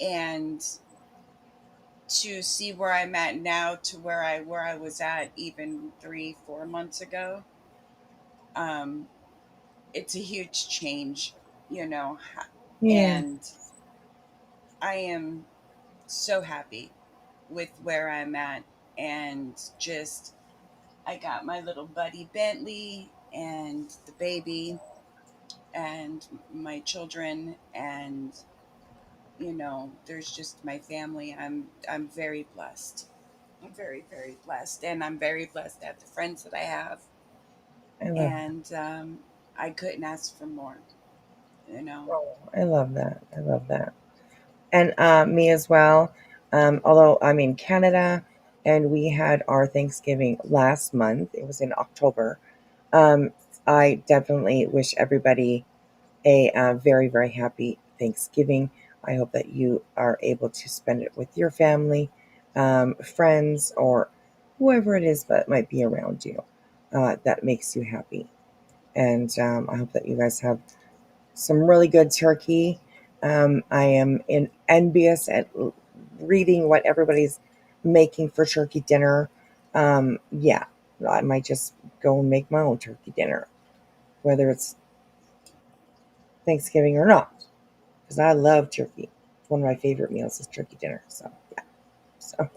And to see where I'm at now to where I was at even 3-4 months ago, um, it's a huge change, you know, Yeah. and I am so happy with where I'm at. And just, I got my little buddy Bentley and the baby and my children, and there's just my family. I'm very blessed. I'm very, very blessed, and I'm very blessed to have the friends that I have. I love that. And I couldn't ask for more. You know. Oh, I love that. I love that. And me as well. Although I'm in Canada and we had our Thanksgiving last month, it was in October. Um, I definitely wish everybody a very, very happy Thanksgiving. I hope that you are able to spend it with your family, friends, or whoever it is that might be around you that makes you happy. And I hope that you guys have some really good turkey. I am envious at reading what everybody's making for turkey dinner. Yeah, I might just go and make my own turkey dinner, whether it's Thanksgiving or not, because I love turkey. One of my favorite meals is turkey dinner. So yeah. So,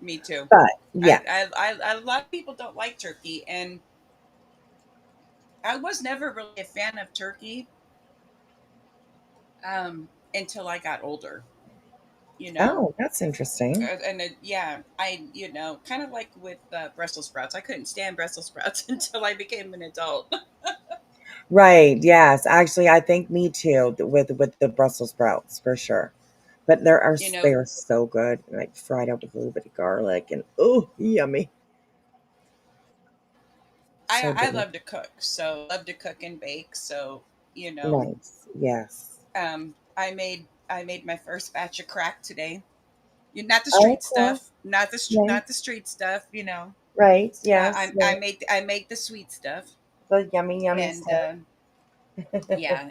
Me too. but yeah, A lot of people don't like turkey, and I was never really a fan of turkey until I got older. You know, oh, that's interesting. yeah, kind of like with Brussels sprouts. I couldn't stand Brussels sprouts until I became an adult. Right? Yes, actually, I think me too with the Brussels sprouts for sure. But you they know, are so good, like fried up with a little bit of garlic and oh, yummy, so I good. love to cook, so love to cook and bake. So you know, Nice, yes. I made my first batch of crack today. Not the Oh, street cool. stuff, Nice. not the street stuff. Right. Yes. I Yes. make the sweet stuff, The yummy, yummy and stuff. yeah,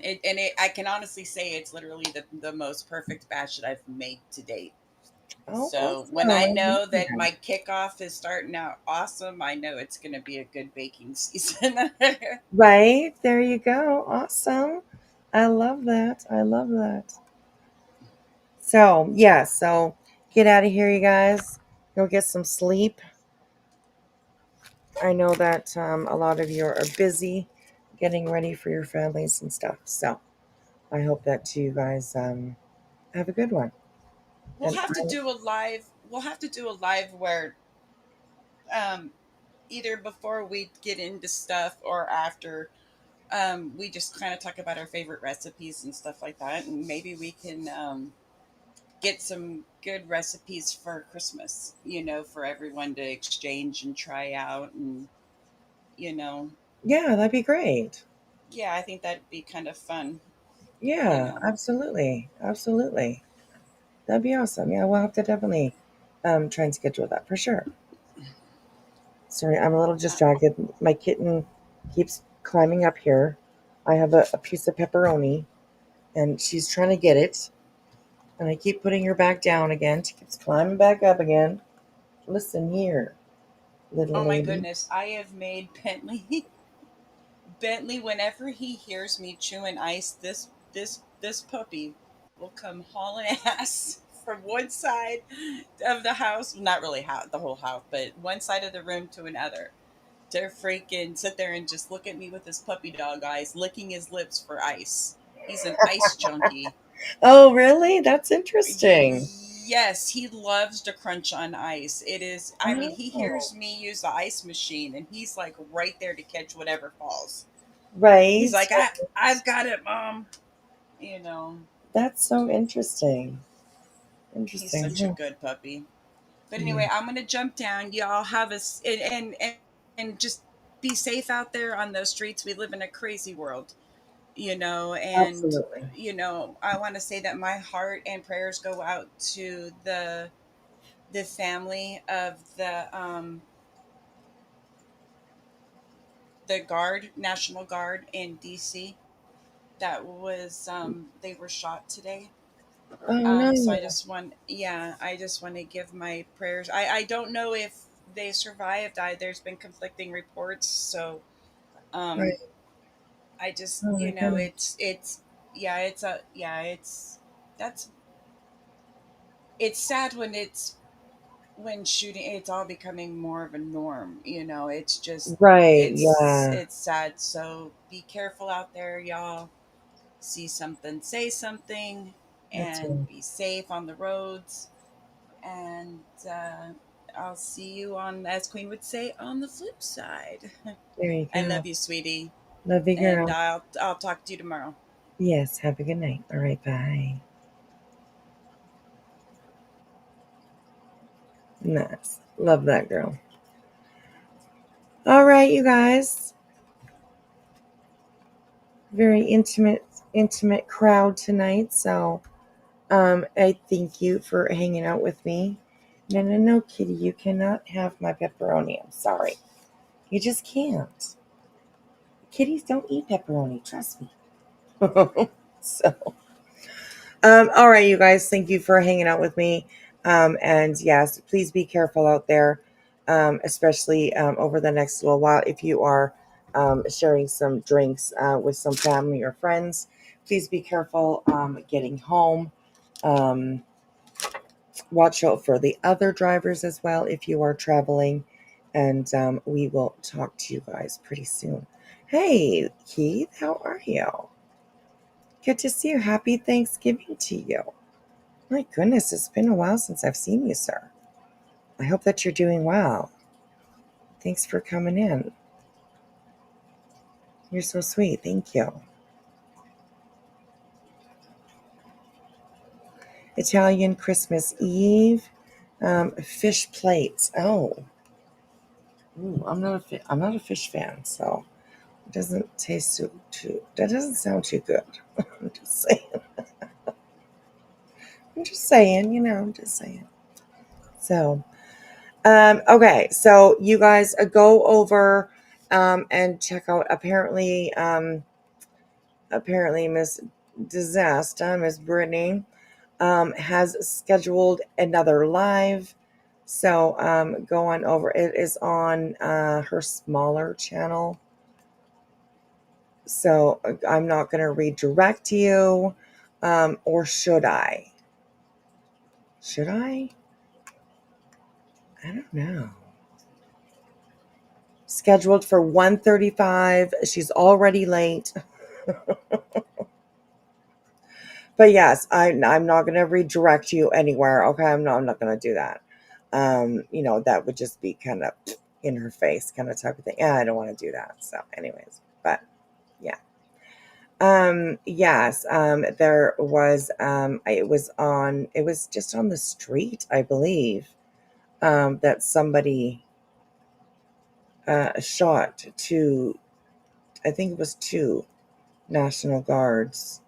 I can honestly say it's literally the most perfect batch that I've made to date. Oh, So when awesome! I I love know that that. my kickoff is starting out awesome, I know it's going to be a good baking season. Right there, you go. Awesome. I love that. I love that. So yeah. So get out of here, you guys. Go get some sleep. I know that a lot of you are busy getting ready for your families and stuff. So I hope that you guys have a good one. we'll And have to do a live. We'll have to do a live where um, either before we get into stuff or after, we just kind of talk about our favorite recipes and stuff like that, and maybe we can get some good recipes for Christmas. For everyone to exchange and try out, and you know, yeah, that'd be great. yeah, I think that'd be kind of fun. You Yeah, know, absolutely. Absolutely. That'd be awesome. Yeah, we'll have to definitely try and schedule that for sure. Sorry, I'm a little uh, distracted. My kitten keeps climbing up here. I have a piece of pepperoni and she's trying to get it. And I keep putting her back down again. She keeps climbing back up again. Listen here, little oh my lady. goodness, I have made Bentley. Bentley, whenever he hears me chewing ice, this puppy will come hauling ass. from one side of the house, not really the whole house, but one side of the room to another, to freaking sit there and just look at me with his puppy dog eyes, licking his lips for ice. He's an ice junkie. Oh, really? That's interesting. Yes, he loves to crunch on ice. It is, I mean, he Oh, hears me use the ice machine and he's like right there to catch whatever falls. right. He's like, I've got it, Mom. You know, That's so interesting. he's Interesting. such a good puppy. But anyway, I'm gonna jump down. Y'all have us and just be safe out there on those streets. We live in a crazy world, and Absolutely. I want to say that my heart and prayers go out to the family of the National Guard in DC that was they were shot today. Oh, So I no. just want, I just want to give my prayers. I don't know if they survived. There's been conflicting reports, so Right. I just, Oh, my goodness. that's it's sad when when shooting, it's all becoming more of a norm. It's just Right. Yeah. it's sad. So be careful out there, y'all. See something, say something, That's and right. be safe on the roads. And I'll see you on, as Queen would say, on the flip side. There you I go. love you, sweetie, Love you, and girl. I'll talk to you tomorrow. Yes. Have a good night. All right. Bye. Nice. Love that girl. All right, you guys. Very intimate crowd tonight. So I thank you for hanging out with me. No, kitty, you cannot have my pepperoni. I'm sorry. You just can't. Kitties don't eat pepperoni, trust me. So all right, you guys, thank you for hanging out with me. And yes, please be careful out there, especially over the next little while. If you are sharing some drinks with some family or friends, please be careful getting home. Um, watch out for the other drivers as well if you are traveling. And we will talk to you guys pretty soon. Hey, Keith, how are you? Good to see you. Happy Thanksgiving to you. My goodness, it's been a while since I've seen you, sir. I hope that you're doing well. Thanks for coming in. You're so sweet. Thank you. Italian Christmas Eve. Fish plates. Oh. Ooh, I'm not a fish fan, so it doesn't taste too that doesn't sound too good. I'm just saying. I'm just saying, I'm just saying. So okay, so you guys go over and check out apparently Miss Disaster, Miss Brittany, has scheduled another live. So go on over. It is on her smaller channel. So I'm not going to redirect you, or should I? Should I? I don't know. Scheduled for 1:35. She's already late. But yes, I'm not going to redirect you anywhere. Okay, I'm not going to do that. That would just be kind of in her face kind of type of thing. Yeah, I don't want to do that. So, anyways, but yeah. Yes. There was. It was just on the street, I believe. That somebody shot two. I think it was two National Guards.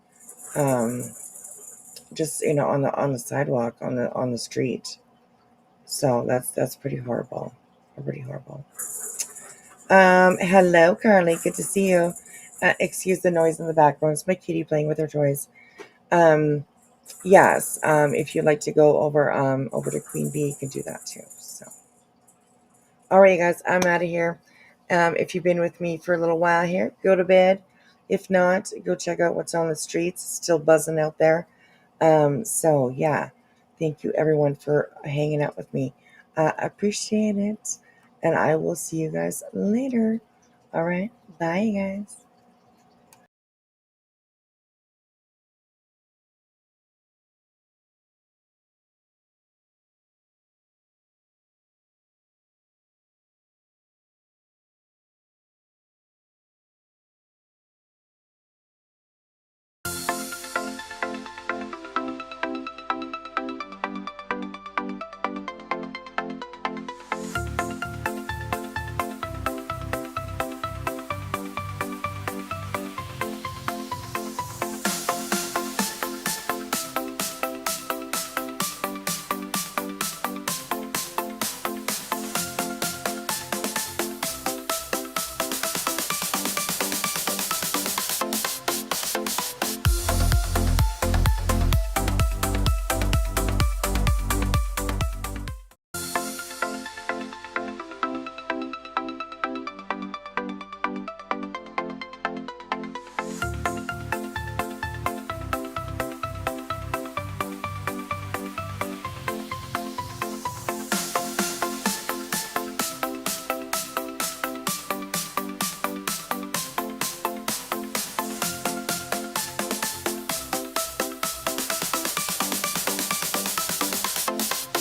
Just on the sidewalk on the street. So that's pretty horrible. Pretty horrible. Hello, Carly. Good to see you. Excuse the noise in the background. It's my kitty playing with her toys. Yes. If you'd like to go over to Queen Bee, you can do that too. So, all right, you guys. I'm out of here. If you've been with me for a little while here, go to bed. If not, go check out what's on the streets. It's still buzzing out there. So yeah. Thank you, everyone, for hanging out with me. I appreciate it. And I will see you guys later. All right. Bye, guys.